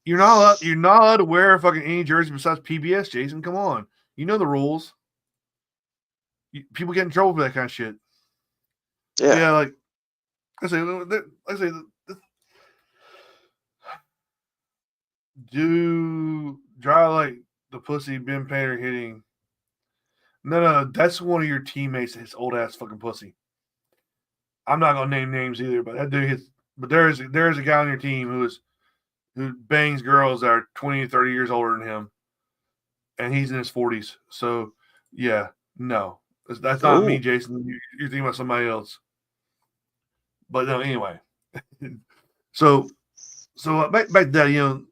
you're not allowed to wear fucking any jersey besides PBS, Jason. Come on, you know the rules. People get in trouble for that kind of shit. Yeah, like I say, do dry like the pussy Ben Painter hitting. No, that's one of your teammates. His old ass fucking pussy. I'm not gonna name names either, but that dude hits. But there is a guy on your team who bangs girls that are 20 to 30 years older than him, and he's in his 40s. So yeah, no, that's not me, Jason. You're thinking about somebody else. But no, anyway. so back to that, you know,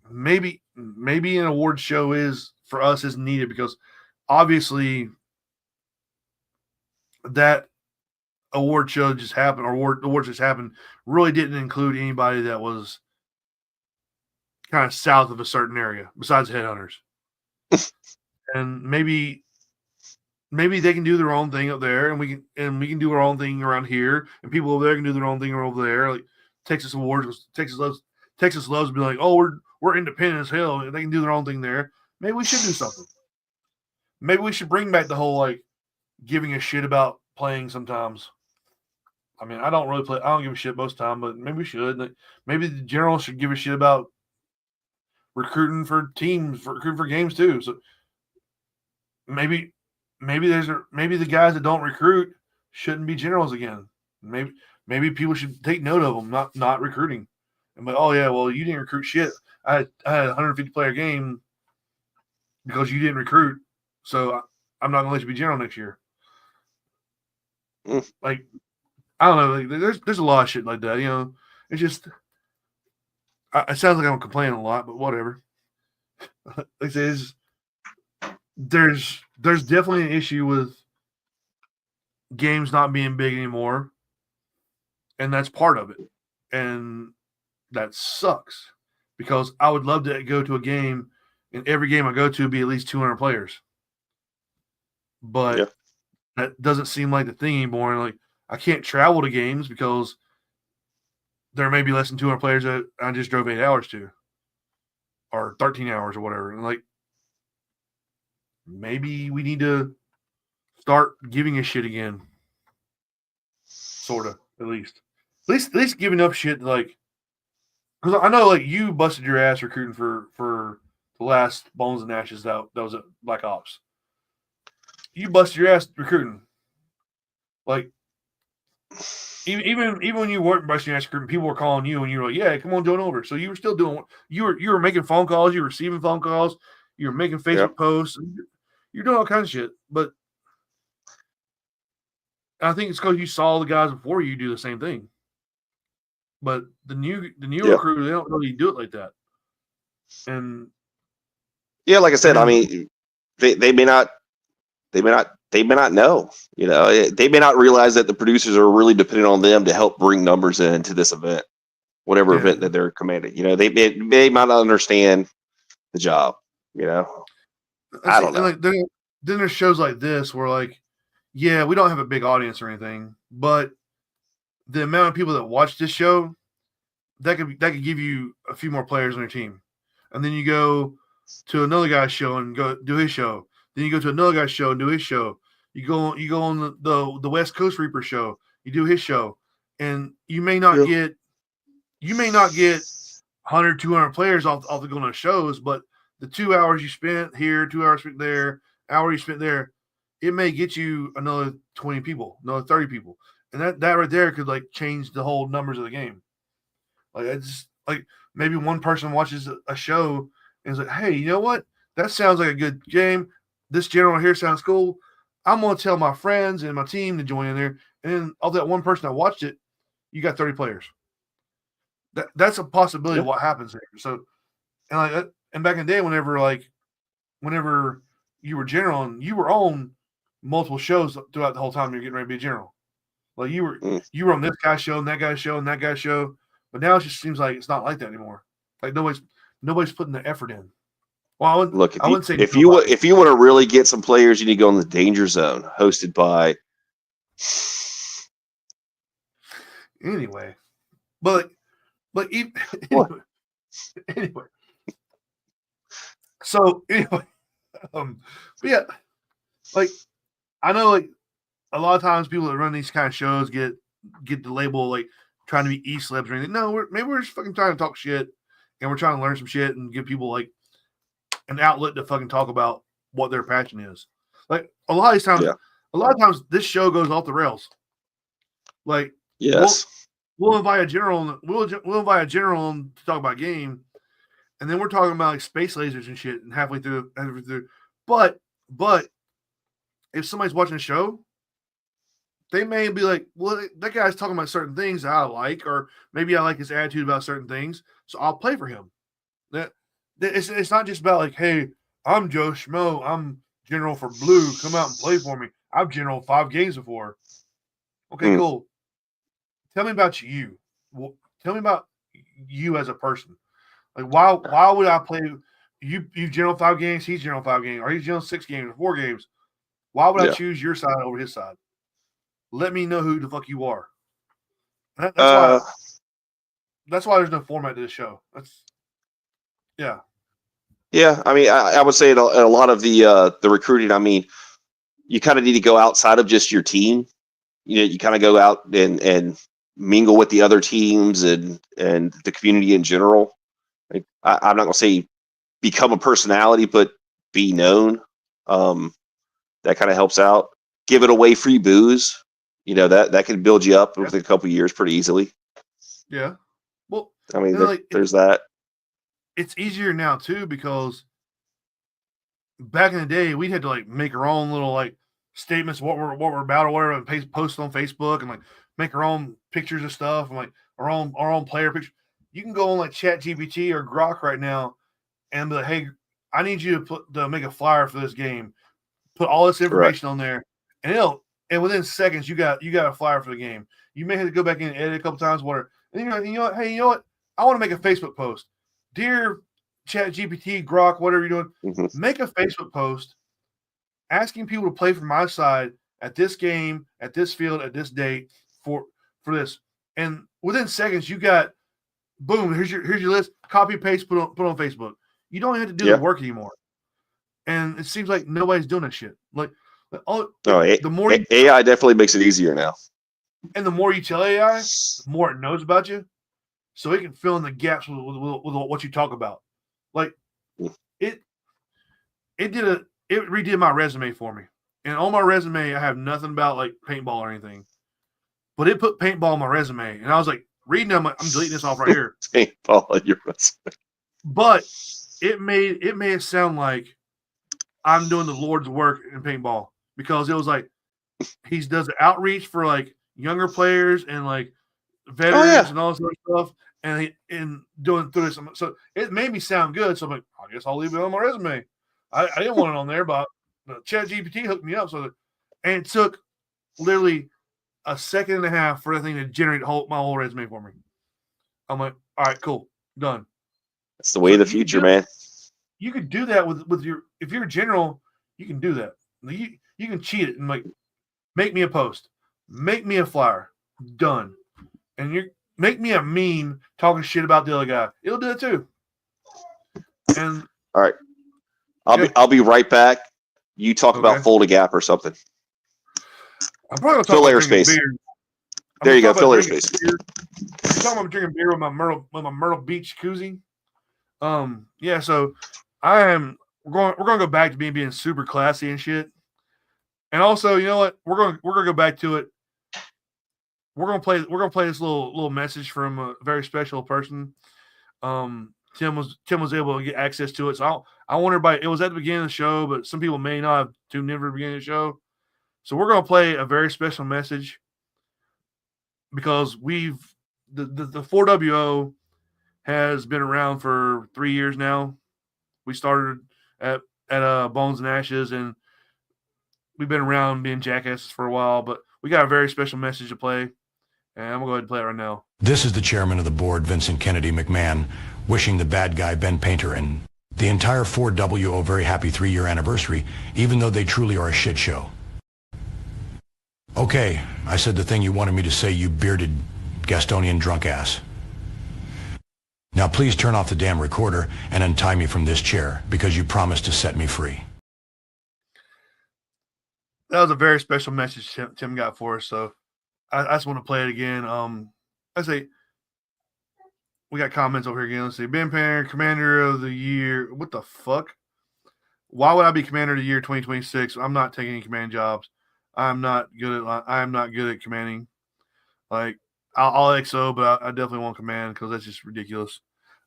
maybe an award show is for us is needed because obviously that award show just happened, or awards just happened, really didn't include anybody that was kind of south of a certain area besides headhunters. And maybe they can do their own thing up there, and we can do our own thing around here, and people over there can do their own thing over there. Like Texas Awards, Texas loves to be like, oh, we're independent as hell. They can do their own thing there. Maybe we should do something. Maybe we should bring back the whole like giving a shit about playing sometimes. I mean, I don't really play. I don't give a shit most of the time, but maybe we should. Like, maybe the general should give a shit about recruiting for teams, recruiting for games too. So maybe the guys that don't recruit shouldn't be generals again. Maybe people should take note of them not recruiting. And like, oh yeah, well you didn't recruit shit. I had a 150 player game because you didn't recruit, so I'm not gonna let you be general next year. Like, I don't know. Like, there's a lot of shit like that. You know, it's just it sounds like I'm complaining a lot, but whatever. Like I say, there's definitely an issue with games not being big anymore, and that's part of it, and that sucks because I would love to go to a game, and every game I go to be at least 200 players, but that doesn't seem like the thing anymore. And like, I can't travel to games because there may be less than 200 players that I just drove 8 hours to, or 13 hours or whatever. And like, maybe we need to start giving a shit again. Sort of, at least giving up shit. Like, because I know like you busted your ass recruiting for the last Bones and Ashes that was at Black Ops. You busted your ass recruiting. Like, even when you weren't busting your ass recruiting, people were calling you and you were like, yeah, come on, join over. So you were still doing, you were making phone calls, you were receiving phone calls, you were making Facebook posts, you're doing all kinds of shit. But I think it's because you saw the guys before you do the same thing. But the new recruit, they don't really do it like that. And yeah, like I said, I mean, they may not know. You know, they may not realize that the producers are really depending on them to help bring numbers into this event, whatever event that they're commanding. You know, they might not understand the job. You know, I don't know. Like, then there's shows like this where, like, yeah, we don't have a big audience or anything, but the amount of people that watch this show, that could give you a few more players on your team. And then you go to another guy's show and go do his show. Then you go to another guy's show and do his show. You go on the West Coast Reaper show. You do his show, and you may not get 100, 200 players off the going to shows, but the 2 hours you spent here, 2 hours spent there, hour you spent there, it may get you another 20 people, another 30 people, and that right there could like change the whole numbers of the game. Like, it's like maybe one person watches a show and is like, hey, you know what? That sounds like a good game. This general here sounds cool. I'm going to tell my friends and my team to join in there. And then of that one person that watched it, you got 30 players. That's a possibility of what happens there. So, and back in the day, whenever you were general and you were on multiple shows throughout the whole time you're getting ready to be a general. Like, you were on this guy's show and that guy's show and that guy's show. But now it just seems like it's not like that anymore. Like, nobody's putting the effort in. Well, if you want to really get some players, you need to go in the Danger Zone, hosted by. Anyway, but anyway. So anyway, but yeah, like, I know, like, a lot of times people that run these kind of shows get the label like trying to be e-celebs or anything. No, we're just fucking trying to talk shit, and we're trying to learn some shit and give people like an outlet to fucking talk about what their passion is. Like, a lot of times this show goes off the rails. Like, yes, we'll invite a general. We'll invite a general to talk about game, and then we're talking about like space lasers and shit. And halfway through, but if somebody's watching a show, they may be like, well, that guy's talking about certain things that I like, or maybe I like his attitude about certain things, so I'll play for him. It's not just about like, hey, I'm Joe Schmo, I'm general for blue, come out and play for me. I've general 5 games before. Okay, cool. Tell me about you. Tell me about you as a person. Like, why would I play you? You general 5 games. He's general 5 games. Or he's general 6 games or 4 games. Why would I choose your side over his side? Let me know who the fuck you are. That's why. That's why there's no format to this show. Yeah. I mean, I would say in a lot of the recruiting, I mean, you kind of need to go outside of just your team. You kind of go out and mingle with the other teams and the community in general. Like, I'm not going to say become a personality, but be known. That kind of helps out. Giving away free booze, that can build you up within a couple of years pretty easily. Yeah. Well, I mean, there's that. It's easier now too because back in the day we had to like make our own little like statements what we're about or whatever and post on Facebook and like make our own pictures of stuff and like our own player picture. You can go on like ChatGPT or Grok right now and be like, hey, I need you to make a flyer for this game. Put all this information on there, and within seconds you got a flyer for the game. You may have to go back in and edit a couple times, whatever. And you know what? Hey, you know what? I want to make a Facebook post. Dear ChatGPT, Grok, whatever you're doing, make a Facebook post asking people to play for my side at this game, at this field, at this date for this. And within seconds, you got boom. Here's your list. Copy paste. Put on Facebook. You don't have to do the work anymore. And it seems like nobody's doing that shit. The more AI definitely makes it easier now. And the more you tell AI, the more it knows about you, so it can fill in the gaps with what you talk about. Like it redid my resume for me, and on my resume I have nothing about like paintball or anything, but it put paintball on my resume, and I was like reading. I'm deleting this off right here. Paintball on your resume, but it made it sound like I'm doing the Lord's work in paintball because it was like he does the outreach for like younger players and like veterans and all this other stuff, and doing through this. So it made me sound good. So I'm like, I guess I'll leave it on my resume. I didn't want it on there, but ChatGPT hooked me up. And it took literally a second and a half for that thing to generate my whole resume for me. I'm like, all right, cool, done. That's the way of the future, man. You could do that with your, if you're a general, you can do that. You can cheat it and like make me a post, make me a flyer, done. And you make me a meme talking shit about the other guy. It'll do it too. And all right, I'll be right back. You talk about Fold a Gap or something. I'm probably gonna fill airspace. There you go, fill airspace. I'm talking about drinking beer with my Myrtle Beach koozie. Yeah, so we're gonna go back to being super classy and shit. And also, you know what? We're gonna go back to it. We're gonna play this little message from a very special person. Tim was able to get access to it. So I want everybody. It was at the beginning of the show, but some people may not have tuned in for the beginning of the show. So we're gonna play a very special message because the 4WO has been around for 3 years now. We started at Bones and Ashes, and we've been around being jackasses for a while. But we got a very special message to play. And I'm going to go ahead and play it right now. This is the chairman of the board, Vincent Kennedy McMahon, wishing the bad guy, Ben Painter, and the entire 4WO a very happy 3-year anniversary, even though they truly are a shit show. Okay, I said the thing you wanted me to say, you bearded Gastonian drunk ass. Now please turn off the damn recorder and untie me from this chair, because you promised to set me free. That was a very special message Tim got for us, so I just want to play it again. I say we got comments over here again. Let's see. Ben Painter, Commander of the Year. What the fuck? Why would I be Commander of the Year 2026? I'm not taking any command jobs. I'm not good at commanding. Like I'll XO, but I definitely won't command because that's just ridiculous.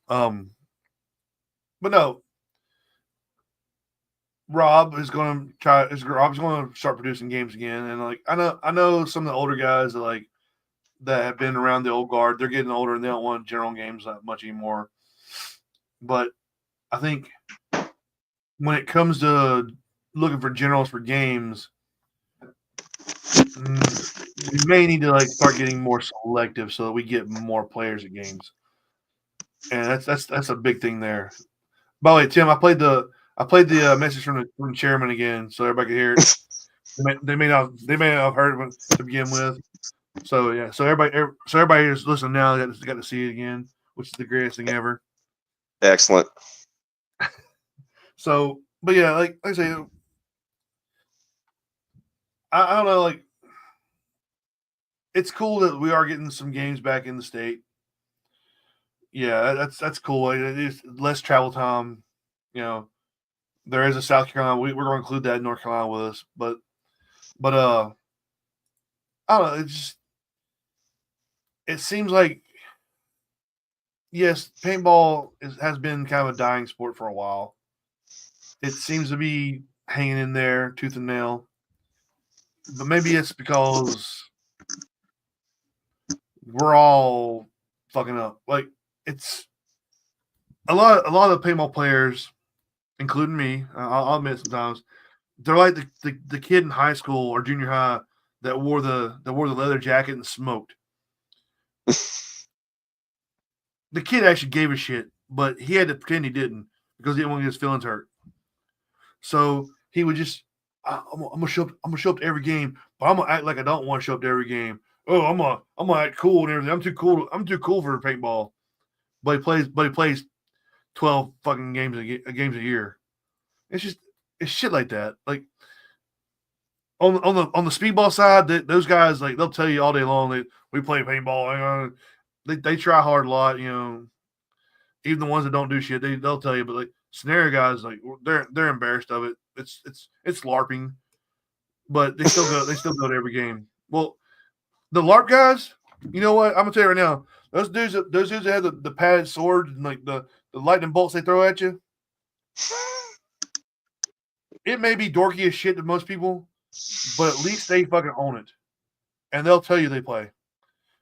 But no. Rob's going to start producing games again, and like I know some of the older guys that have been around the old guard. They're getting older and they don't want general games that much anymore. But I think when it comes to looking for generals for games, We may need to like start getting more selective so that we get more players at games, and that's a big thing there. By the way, Tim, I played the message from the chairman again, so everybody could hear it. They may not have heard it to begin with. So yeah, so everybody who's listening now got to see it again, which is the greatest thing ever. Excellent. So, but yeah, like I say, I don't know, like it's cool that we are getting some games back in the state. Yeah, that's cool. It is less travel time. You know, there is a South Carolina. We're going to include that in North Carolina with us, but I don't know. It seems like yes, paintball has been kind of a dying sport for a while. It seems to be hanging in there, tooth and nail. But maybe it's because we're all fucking up. Like it's a lot of the paintball players, including me. I'll admit sometimes they're like the kid in high school or junior high that wore the leather jacket and smoked. The kid actually gave a shit, but he had to pretend he didn't because he didn't want to get his feelings hurt. So he would just, I'm gonna show up to every game, but I'm gonna act like I don't want to show up to every game. Oh, I'm gonna act cool and everything. I'm too cool for paintball. But he plays 12 fucking games a year. It's shit like that. Like on the speedball side, those guys like they'll tell you all day long that we play paintball. They try hard a lot, you know. Even the ones that don't do shit, they'll tell you. But like scenario guys, like they're embarrassed of it. It's LARPing, but they still go to every game. Well, the LARP guys, you know what? I'm gonna tell you right now, those dudes that have the padded sword and like the lightning bolts they throw at you. It may be dorky as shit to most people, but at least they fucking own it, and they'll tell you they play.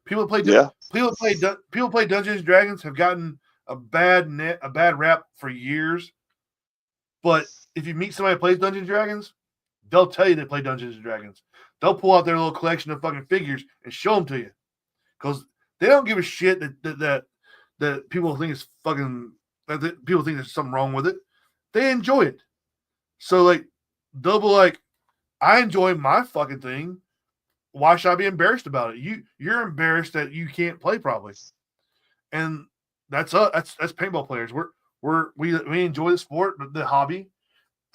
People play Dungeons and Dragons have gotten a bad rap for years. But if you meet somebody that plays Dungeons and Dragons, they'll tell you they play Dungeons and Dragons. They'll pull out their little collection of fucking figures and show them to you, because they don't give a shit that people think is fucking that people think there's something wrong with it. They enjoy it. So like they'll be like, I enjoy my fucking thing. Why should I be embarrassed about it? You're embarrassed that you can't play properly, and that's paintball players. We enjoy the sport, but the hobby.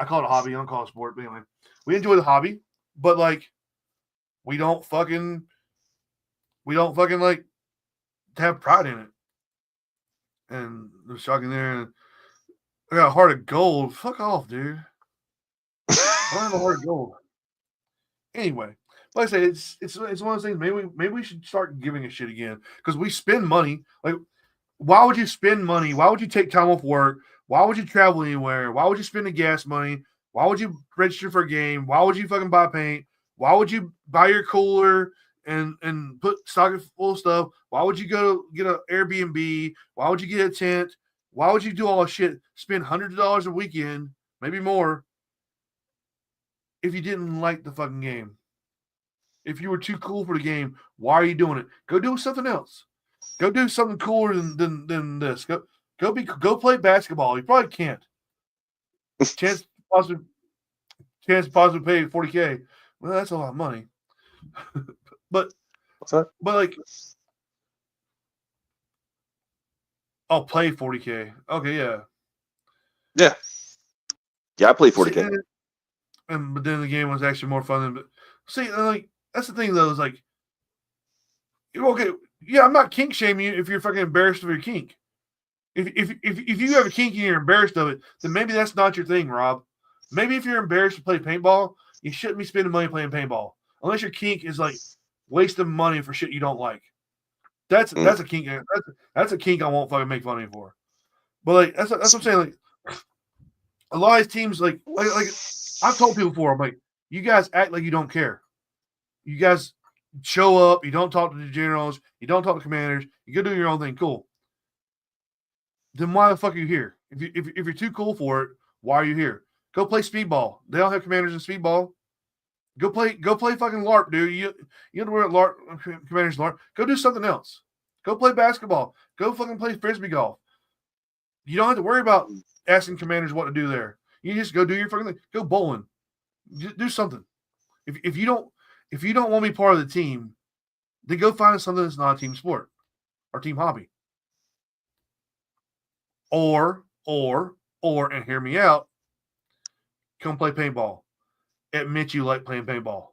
I call it a hobby. I don't call it a sport, but anyway, we enjoy the hobby, but like we don't fucking like have pride in it. And the shocking there, I got a heart of gold. Fuck off, dude. I don't have a heart of gold. Anyway, like I say, it's one of those things. Maybe we should start giving a shit again, because we spend money. Like, why would you spend money? Why would you take time off work? Why would you travel anywhere? Why would you spend the gas money? Why would you register for a game? Why would you fucking buy paint? Why would you buy your cooler and put stock full of stuff? Why would you go get an Airbnb? Why would you get a tent? Why would you do all this shit? Spend hundreds of dollars a weekend, maybe more, if you didn't like the fucking game. If you were too cool for the game, why are you doing it? Go do something else. Go do something cooler than this. Go play basketball. You probably can't. Chance possibly pay $40K. Well, that's a lot of money. but what's that? But like, I'll play $40K. Okay, yeah. I play $40K. But then the game was actually more fun. But see, like that's the thing though. Is like, okay, yeah, I'm not kink shaming you if you're fucking embarrassed of your kink. If you have a kink and you're embarrassed of it, then maybe that's not your thing, Rob. Maybe if you're embarrassed to play paintball, you shouldn't be spending money playing paintball. Unless your kink is like wasting money for shit you don't like. That's a kink. That's a kink I won't fucking make fun of you for. But like that's what I'm saying. Like a lot of these teams, like I've told people before, I'm like, you guys act like you don't care. You guys show up. You don't talk to the generals. You don't talk to commanders. You go do your own thing. Cool. Then why the fuck are you here? If you're too cool for it, why are you here? Go play speedball. They don't have commanders in speedball. Go play fucking LARP, dude. You don't have to worry about LARP, Commanders LARP. Go do something else. Go play basketball. Go fucking play frisbee golf. You don't have to worry about asking Commanders what to do there. You just go do your fucking thing. Go bowling. Just do something. If you don't want to be part of the team, then go find something that's not a team sport or team hobby. Or, and hear me out, come play paintball. Admit you like playing paintball.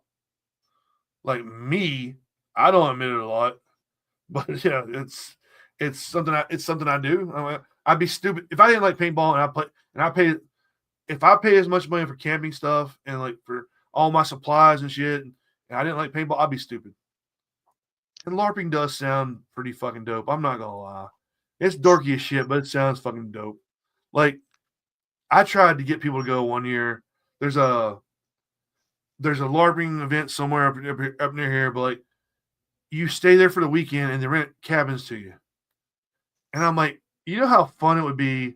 Like me, I don't admit it a lot, but yeah, it's something I do. I mean, I'd be stupid if I didn't like paintball if I pay as much money for camping stuff and like for all my supplies and shit, and I didn't like paintball, I'd be stupid. And LARPing does sound pretty fucking dope. I'm not gonna lie. It's dorky as shit, but it sounds fucking dope. Like, I tried to get people to go one year. There's a LARPing event somewhere up near here, but like, you stay there for the weekend and they rent cabins to you. And I'm like, you know how fun it would be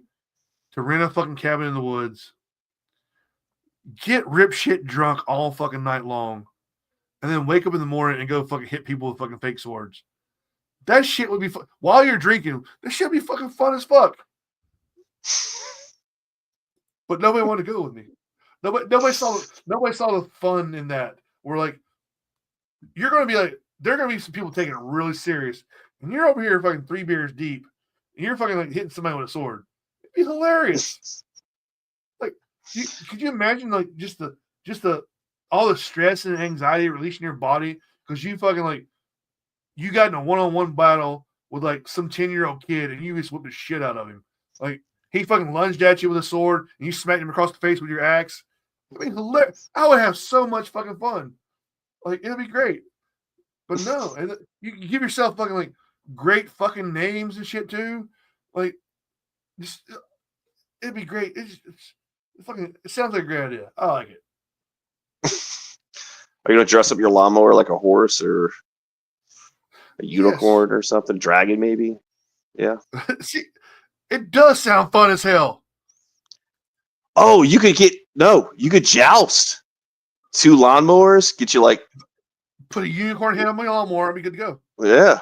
to rent a fucking cabin in the woods, get rip shit drunk all fucking night long, and then wake up in the morning and go fucking hit people with fucking fake swords. That shit would be fun. While you're drinking, that shit would be fucking fun as fuck. But nobody wanted to go with me. Nobody saw the fun in that. We're like, you're gonna be like, there are gonna be some people taking it really serious, and you're over here fucking 3 beers deep, and you're fucking like hitting somebody with a sword. It'd be hilarious. Like, could you imagine like just the all the stress and anxiety releasing your body because you fucking like you got in a one-on-one battle with like some 10-year-old kid and you just whipped the shit out of him. Like, he fucking lunged at you with a sword and you smacked him across the face with your axe. I mean, hilarious. I would have so much fucking fun. Like, it'd be great. But no, and you give yourself fucking like great fucking names and shit too. Like, just it'd be great. It's fucking. It sounds like a great idea. I like it. Are you gonna dress up your lawnmower like a horse or a unicorn or something? Dragon, maybe? Yeah. See, it does sound fun as hell. Oh, you could joust 2 lawnmowers, get you like put a unicorn head on my lawnmower, I'd be good to go. Yeah.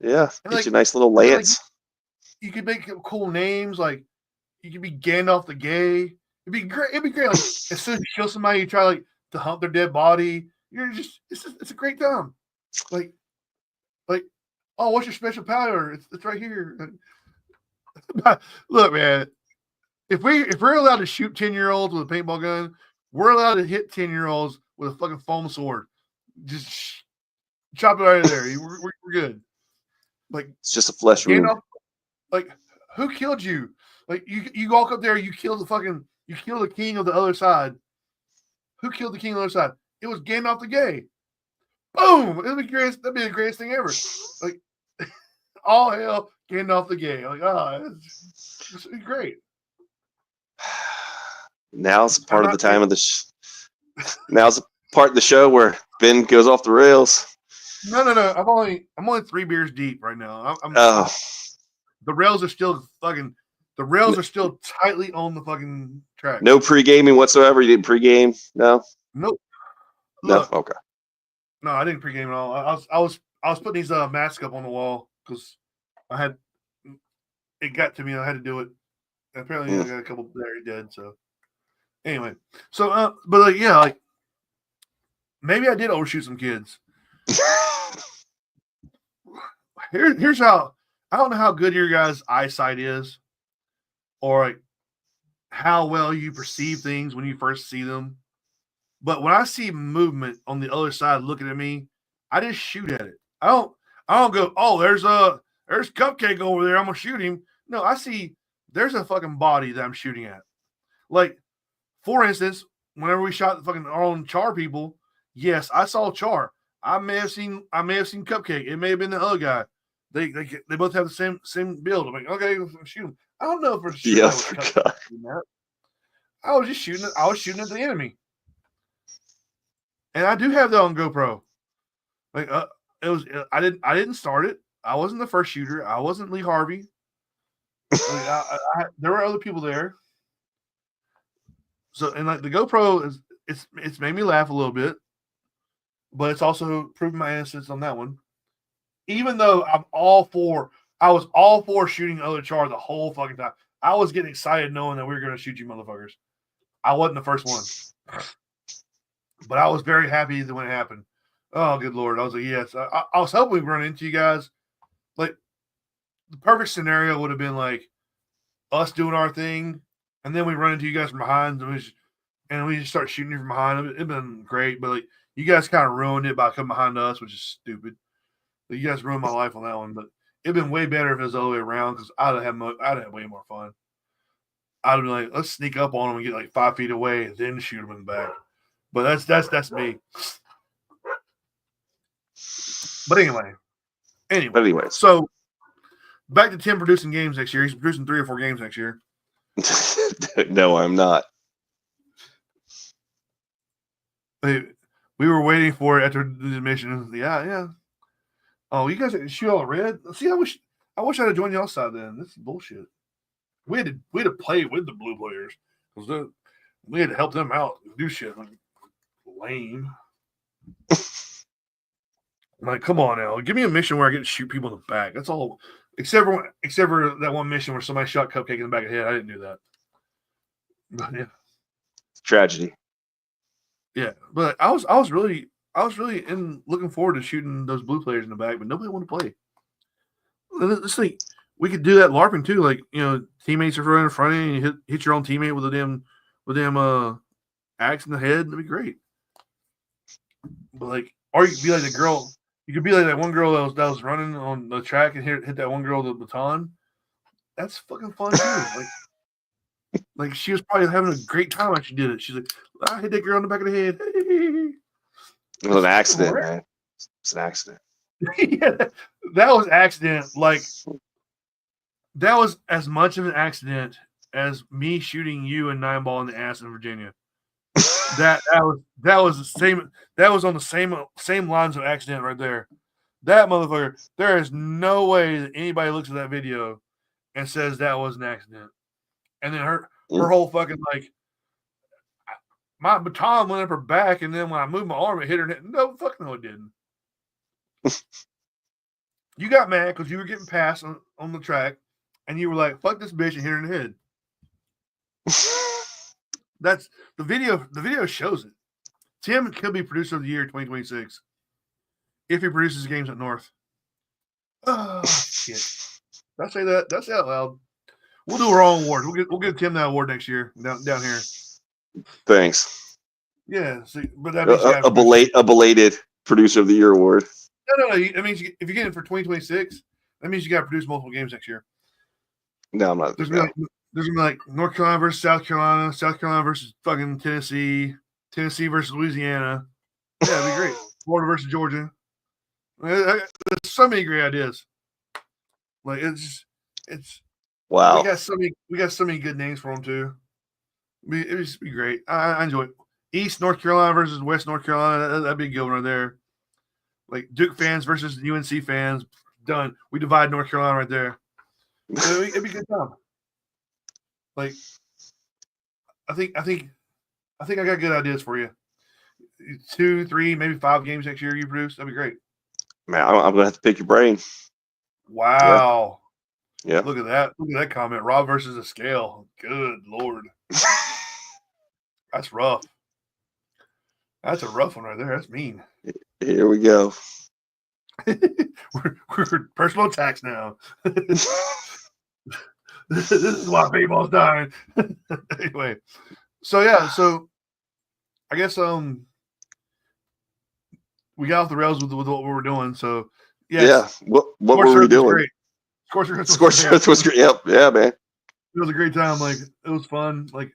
Get like, you a nice little lance. Like, you could make cool names, like you could be Gandalf the Gay. It'd be great. Like, as soon as you kill somebody, you try like to hunt their dead body. It's a great time. Like, oh, what's your special power? It's right here. Look, man, if we're allowed to shoot 10-year-olds with a paintball gun, we're allowed to hit 10-year-olds with a fucking foam sword. Just chop it right there. We're good. Like, it's just a flesh wound. Like, who killed you? Like, you walk up there, you kill the king of the other side. Who killed the king of the other side? It was Gandalf the Gay. Boom! That'd be the greatest thing ever. Like, all hell, Gandalf the Gay. Like, it's great. Now's part of the time of the now's the part of the show where Ben goes off the rails. No. I'm only 3 beers deep right now. The rails are still tightly on the fucking track. No pre-gaming whatsoever. You didn't pre-game? No. Nope. Look, no. Okay. No, I didn't pre-game at all. I was putting these masks up on the wall because it got to me. And I had to do it. And apparently, I got a couple there dead. So anyway, but like, yeah, like maybe I did overshoot some kids. Here's how. I don't know how good your guys' eyesight is, or like how well you perceive things when you first see them. But when I see movement on the other side looking at me, I just shoot at it. I don't go, oh, there's Cupcake over there, I'm gonna shoot him. No, I see there's a fucking body that I'm shooting at. Like, for instance, whenever we shot our own Char people, yes, I saw Char. I may have seen Cupcake. It may have been the other guy. They both have the same build. I'm like, okay, shoot him. I don't know if we're shooting. I was just shooting. I was shooting at the enemy, and I do have that on GoPro. Like, it was. I didn't start it. I wasn't the first shooter. I wasn't Lee Harvey. Like, there were other people there. So, and like the GoPro it's made me laugh a little bit but it's also proven my innocence on that one. Even though I was all for shooting other char the whole fucking time. I was getting excited knowing that we were going to shoot you motherfuckers. I wasn't the first one. But I was very happy that when it happened. Oh, good Lord. I was like, yes. I was hoping we'd run into you guys. Like, the perfect scenario would have been like us doing our thing, and then we run into you guys from behind, and we just start shooting you from behind. It'd been great, but like you guys kind of ruined it by coming behind us, which is stupid. But you guys ruined my life on that one. But it'd been way better if it was the other way around because I'd have way more fun. I'd have been like, let's sneak up on them and get like 5 feet away and then shoot them in the back. But that's me. But anyway. So back to Tim producing games next year. He's producing 3 or 4 games next year. No, I'm not. We were waiting for it after the mission. Yeah. Oh, you guys shoot all red? See, I wish I'd have joined y'all side then. This is bullshit. We had to play with the blue players because we had to help them out do shit. Like, lame. I'm like, come on now, give me a mission where I get to shoot people in the back. That's all. Except for that one mission where somebody shot Cupcake in the back of the head. I didn't do that. But yeah, Tragedy. Yeah, but I was really looking forward to shooting those blue players in the back, but nobody wanted to play. Let's think we could do that LARPing too. Like, teammates are running in front of you, and you hit your own teammate with a damn axe in the head. That'd be great. But like, or you could be like the girl. You could be like that one girl that was running on the track and hit that one girl with the baton. That's fucking fun too. Like she was probably having a great time when she did it. She's like, I hit that girl in the back of the head. It was an accident, man. It's an accident. Yeah, that was accident. Like, that was as much of an accident as me shooting you and 9-ball in the ass in Virginia. That was the same. That was on the same lines of accident right there. That motherfucker. There is no way that anybody looks at that video and says that was an accident. And then her whole fucking like, my baton went up her back, and then when I moved my arm, it hit her neck. No, fuck no, it didn't. You got mad because you were getting passed on the track, and you were like, fuck this bitch, and hit her in the head. That's the video. The video shows it. Tim could be producer of the year 2026 if he produces games at North. Oh shit! Did I say that? That's out loud. We'll do our own award. We'll give Tim that award next year down here. Thanks. Yeah, see, but that means a belated producer of the year award. No. I mean, if you get it for 2026, that means you got to produce multiple games next year. No, I'm not. There's gonna be like North Carolina versus South Carolina versus fucking Tennessee versus Louisiana. Yeah, that'd be great. Florida versus Georgia. There's so many great ideas. Like it's wow. We got so many good names for them too. It'd just be great. I enjoy it. East North Carolina versus West North Carolina. That'd be a good one right there. Like Duke fans versus UNC fans. Done. We divide North Carolina right there. It'd be a good time. Like, I think I got good ideas for you. 2, 3, maybe 5 games next year you produce. That'd be great. Man, I'm gonna have to pick your brain. Wow. Yeah. Look at that. Look at that comment. Rob versus a scale. Good Lord. That's rough. That's a rough one right there. That's mean. Here we go. we're personal attacks now. This is why paintball's dying. Anyway, so I guess we got off the rails with what we were doing. So yeah. What were we doing? Scorched was great. Yep. Yeah, man. It was a great time. Like, it was fun. Like,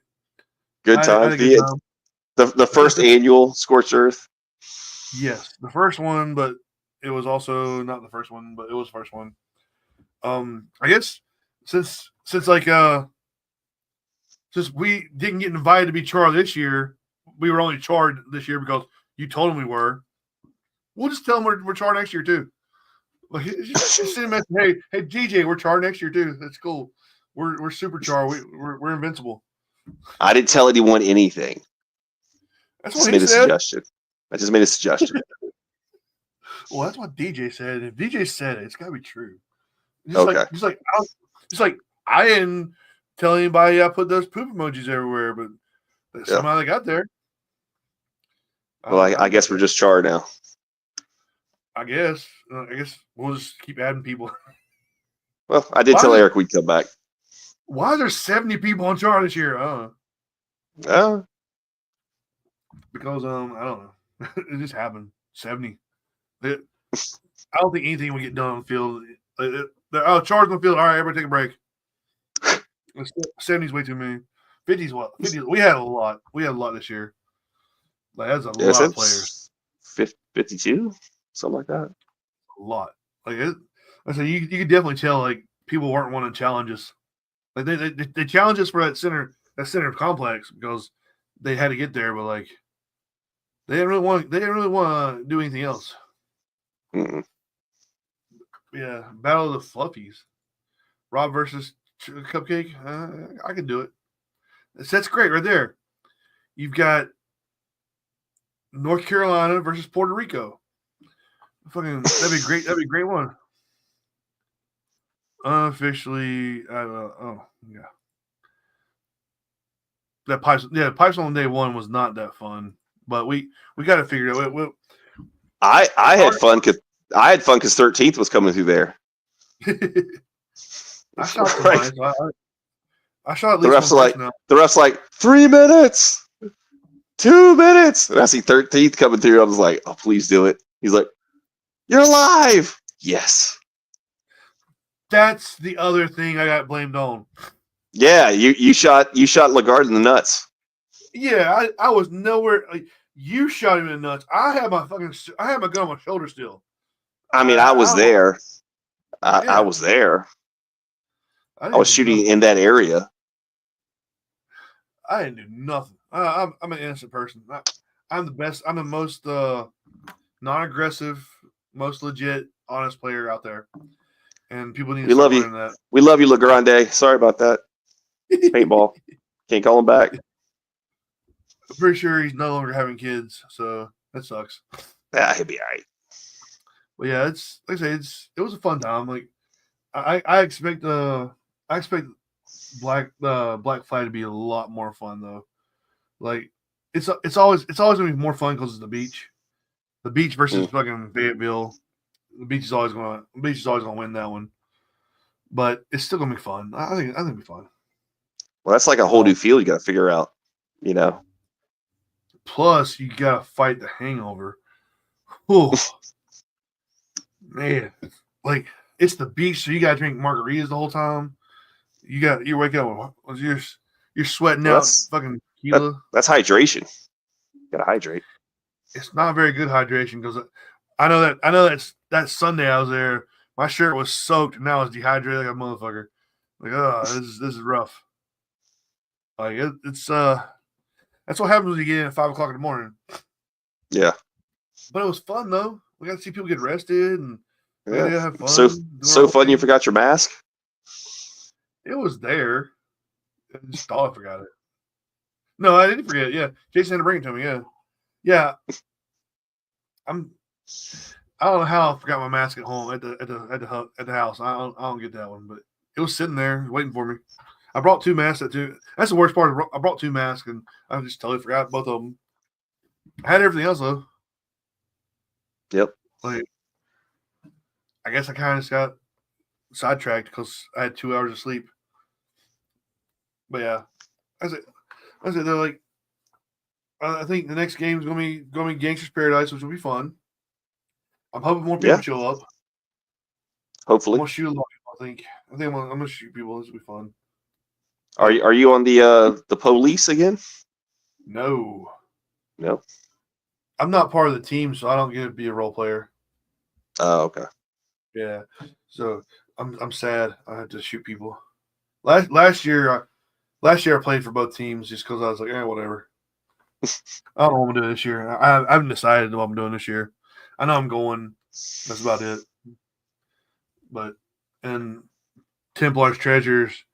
good time. The first annual Scorched Earth. Yes, the first one, but it was also not the first one, but it was the first one. I guess since we didn't get invited to be charred this year, we were only charred this year because you told them we were. We'll just tell them we're charred next year too. Like, just send them, hey DJ, we're charred next year too. That's cool. We're super charred. We're invincible. I didn't tell anyone anything. That's what he said. I just made a suggestion. Well, that's what DJ said. If DJ said it, it's got to be true. Okay. Just like I didn't tell anybody I put those poop emojis everywhere, but somehow they got there. Well, I guess we're just Char now. I guess we'll just keep adding people. Well, I did tell Eric we'd come back. Why are there 70 people on Char this year? Because I don't know. It just happened. 70. I don't think anything would get done on the field. Char's on the field. All right, everybody take a break. 70's way too many. 50's what? 50. We had a lot. We had a lot this year. Like, that's a lot of players. 52, something like that. A lot. Like I said, you could definitely tell like people weren't wanting challenges. Like they challenged us for that center complex because they had to get there, but like they didn't really want to do anything else. Mm-mm. Yeah, Battle of the Fluffies. Rob versus Cupcake. I can do it. That's great right there. You've got North Carolina versus Puerto Rico. Fucking that'd be great. That'd be a great one. Unofficially, yeah. That pipes on day one was not that fun, but we got to figure it out. I had fun because 13th was coming through there. I shot right. I shot at least the ref's like 3 minutes, 2 minutes, and I see 13th coming through. I was like, oh, please do it. He's like, you're alive. Yes. That's the other thing I got blamed on. Yeah, you shot Lagarde in the nuts. Yeah, I was nowhere. Like, you shot him in the nuts. I had my gun on my shoulder still. I mean, I was there. I was there. I was shooting in that area. I didn't do nothing. I'm an innocent person. I'm the best. I'm the most non-aggressive, most legit, honest player out there. And people need to learn that. We love you, LaGrande. Sorry about that. Paintball. Can't call him back. I'm pretty sure he's no longer having kids, so that sucks. Yeah, he'll be all right. But yeah, it's like I say, it was a fun time. Like I expect Black Flag to be a lot more fun though. Like it's always gonna be more fun because it's the beach. The beach versus fucking Fayetteville. The beach is always gonna win that one. But it's still gonna be fun. I think it'll be fun. Well, that's like a whole new field you got to figure out, you know. Plus, you gotta fight the hangover. Whew. Man, like it's the beach, so you gotta drink margaritas the whole time. You wake up with you're sweating out fucking tequila. That's hydration. You gotta hydrate. It's not very good hydration because I know that Sunday I was there. My shirt was soaked and now I was dehydrated like a motherfucker. Like, this is rough. Like it's that's what happens when you get in at 5 o'clock in the morning. Yeah. But it was fun though. We got to see people get arrested and have fun. So fun you forgot your mask? It was there. I just thought I forgot it. No, I didn't forget it. Yeah. Jason had to bring it to me, yeah. Yeah. I don't know how I forgot my mask at home at the house. I don't get that one, but it was sitting there waiting for me. I brought 2 masks. That's the worst part. I brought 2 masks and I just totally forgot both of them. I had everything else though. Yep. Like, I guess I kind of just got sidetracked because I had 2 hours of sleep. But yeah, I said they're like, I think the next game is gonna be Gangster's Paradise, which will be fun. I'm hoping more people show up. Hopefully, I'm gonna shoot a lot of people. I think I'm gonna shoot people. This will be fun. Are you on the police again? No. No. I'm not part of the team, so I don't get to be a role player. Oh, okay. Yeah. So I'm sad. I had to shoot people. Last year I played for both teams just because I was like, whatever. I don't know what I'm doing this year. I haven't decided what I'm doing this year. I know I'm going. That's about it. But and Templar's Treasures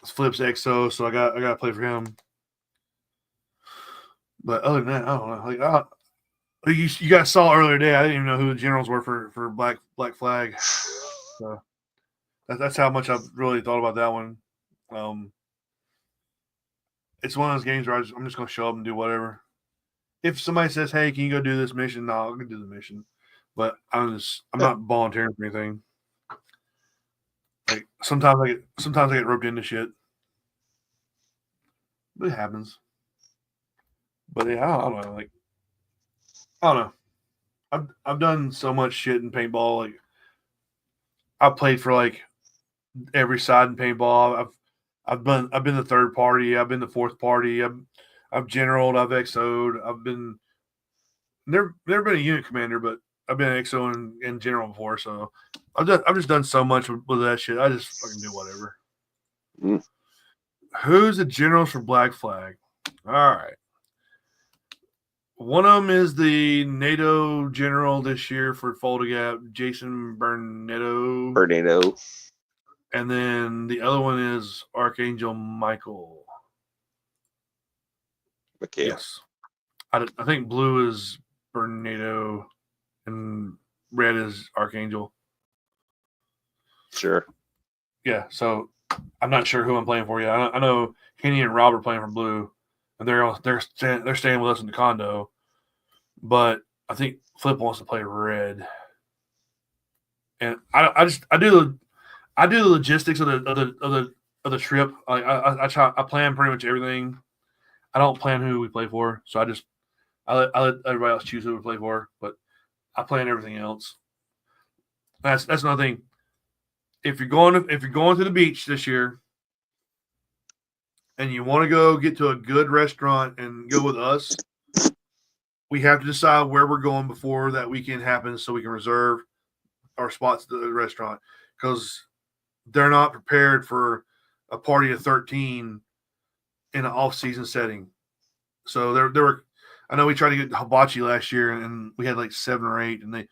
flips XO, so I got to play for him. But other than that, I don't know. Like You guys saw earlier today. I didn't even know who the generals were for Black Flag. So that's how much I've really thought about that one. It's one of those games where I'm just going to show up and do whatever. If somebody says, "Hey, can you go do this mission?" No, I'm going to do the mission, but I'm not volunteering for anything. Like sometimes I get roped into shit, but it happens. But yeah, I don't know. Like I don't know. I've done so much shit in paintball. Like I played for like every side in paintball. I've been the third party. I've been the fourth party. I've generaled. I've XO'd. I've been never been a unit commander, but I've been XO and general before. So I've just done so much with that shit. I just fucking do whatever. Mm. Who's the generals for Black Flag? All right. One of them is the NATO general this year for Folda Gap, Jason Bernardo. And then the other one is Archangel Michael. Okay. Yes. I think blue is Bernardo and red is Archangel. Sure. Yeah, so I'm not sure who I'm playing for yet. I know Kenny and Rob are playing for blue, and they're staying with us in the condo. But I think Flip wants to play red, and I do the logistics of the trip. I plan pretty much everything. I don't plan who we play for, so I let everybody else choose who we play for, but I plan everything else. That's another thing. If you're going to the beach this year, and you want to go get to a good restaurant and go with us, we have to decide where we're going before that weekend happens, so we can reserve our spots at the restaurant, because they're not prepared for a party of 13 in an off-season setting. So there were. I know we tried to get hibachi last year, and we had like 7 or 8, and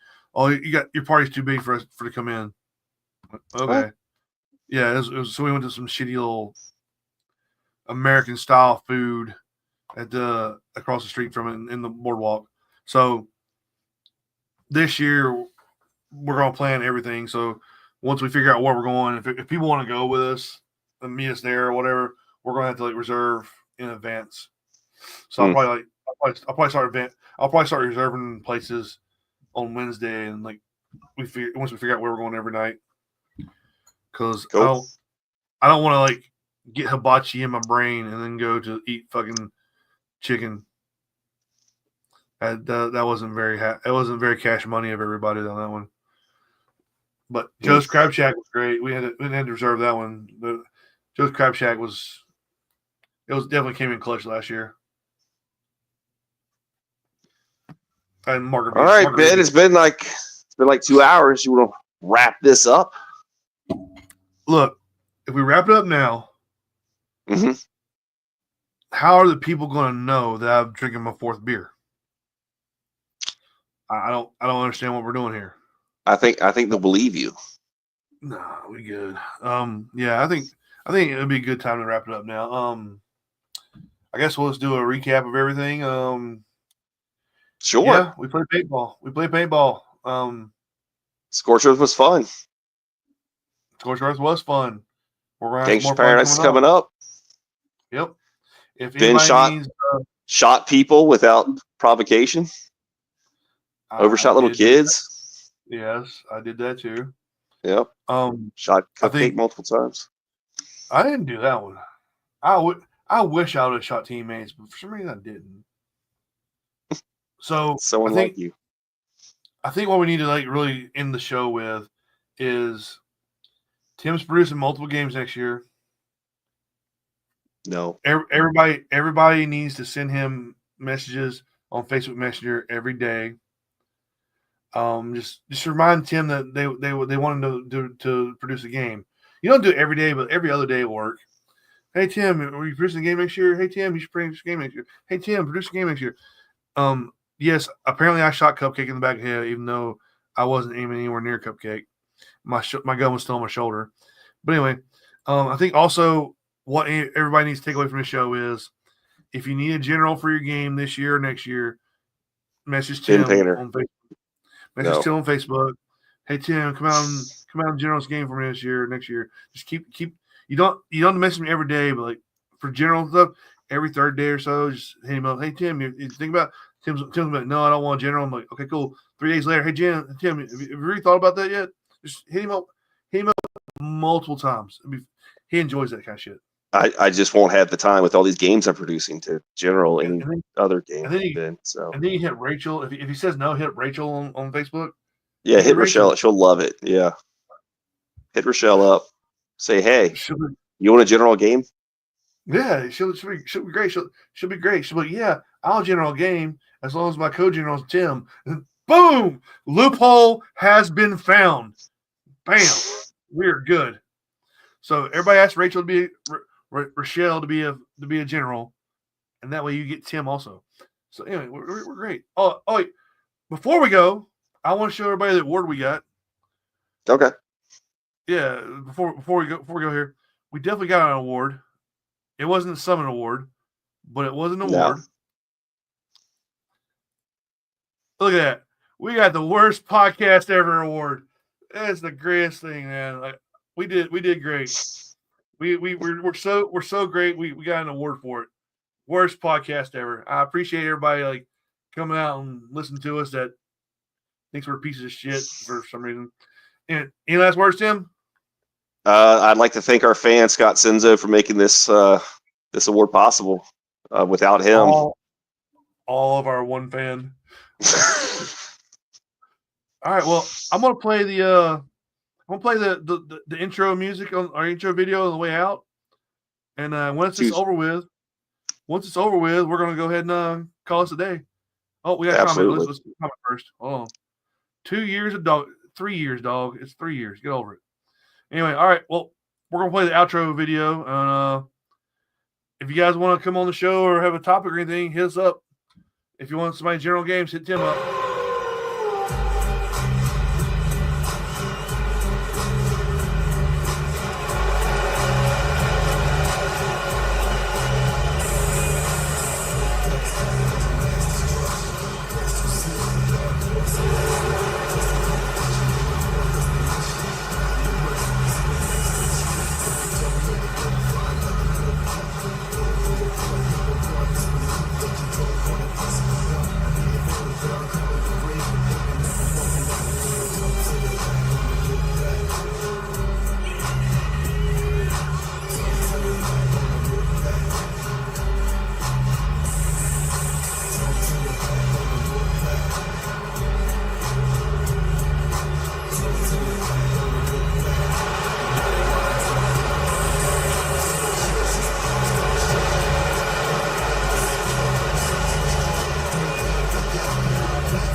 your party's too big for us to come in. Okay, What? yeah, it was, so we went to some shitty little American style food at the across the street from it in the boardwalk. So this year we're gonna plan everything. So once we figure out where we're going, if people want to go with us and meet us there or whatever, we're gonna have to like reserve in advance. So I'll probably start reserving places on Wednesday, and like once we figure out where we're going every night, because Cool. I don't want to like get hibachi in my brain and then go to eat fucking chicken. That wasn't it wasn't very cash money of everybody on that one. But Joe's Crab Shack was great. We had to reserve that one. But Joe's Crab Shack definitely came in clutch last year. And margarita. All right, Ben. It's been like 2 hours. You want to wrap this up? Look, if we wrap it up now, Mm-hmm. how are the people going to know that I'm drinking my 4th beer? I don't understand what we're doing here. I think they'll believe you. Nah, we good. Yeah, I think it'd be a good time to wrap it up now. I guess we'll just do a recap of everything. Sure. Yeah, we played paintball. Scorched was fun. Scorched was fun. We're gonna have Gangster more fun Paradise is coming up. Yep. If Ben anybody shot people without provocation. Overshot little kids. Yes, I did that too. Yep. Shot Cupcake multiple times. I didn't do that one. I wish I would have shot teammates, but for some reason I didn't. So Someone like you. I think what we need to like really end the show with is Tim's producing multiple games next year. No. Everybody needs to send him messages on Facebook Messenger every day. Just remind Tim that they want him to produce a game. You don't do it every day, but every other day will work. Hey Tim, are you producing a game next year? Hey Tim, you should produce a game next year. Hey Tim, produce a game next year. Yes, apparently I shot Cupcake in the back of the head, even though I wasn't aiming anywhere near Cupcake. My gun was still on my shoulder. But anyway, I think also what everybody needs to take away from the show is if you need a general for your game this year or next year, message Pin Tim painter. on Facebook. Message Tim on Facebook. Hey Tim, come out and General's game for me this year, next year. Just keep. You don't message me every day, but like for general stuff, every third day or so, just hit him up. Hey Tim, you think about Tim's like, no, I don't want general. I'm like, okay, cool. 3 days later, hey Tim, have you really thought about that yet? Just hit him up multiple times. I mean, he enjoys that kind of shit. I just won't have the time with all these games I'm producing to general any other game. And then you hit Rachel. If he says no, hit Rachel on Facebook. Yeah, hit Rochelle. She'll love it. Yeah. Hit Rochelle up. Say, hey, you want a general game? Yeah, she'll be great. She'll be great. She'll be like, yeah, I'll general game as long as my co-general is Tim. And boom! Loophole has been found. Bam! We're good. So everybody asked Rachel to be Rochelle to be a general, and that way you get Tim also. So anyway, we're great. Oh wait, before we go, I want to show everybody the award we got. Okay. Yeah, before we go here, we definitely got an award. It wasn't a Summit Award, but it was an award. No. Look at that. We got the worst podcast ever award. That's the greatest thing, man. Like we did great. We're so great. We got an award for it. Worst podcast ever. I appreciate everybody like coming out and listening to us that thinks we're pieces of shit for some reason. And any last words, Tim? I'd like to thank our fan Scott Senzo for making this this award possible. Without him, all of our one fan. All right, well, I'm gonna play the intro music on our intro video on the way out, and once it's over with, we're gonna go ahead and call us a day. Oh, we got a comment. Let's comment first. Hold on. 2 years of dog. 3 years, dog. It's 3 years. Get over it. Anyway, all right. Well, we're gonna play the outro video, and if you guys want to come on the show or have a topic or anything, hit us up. If you want somebody general games, hit Tim up.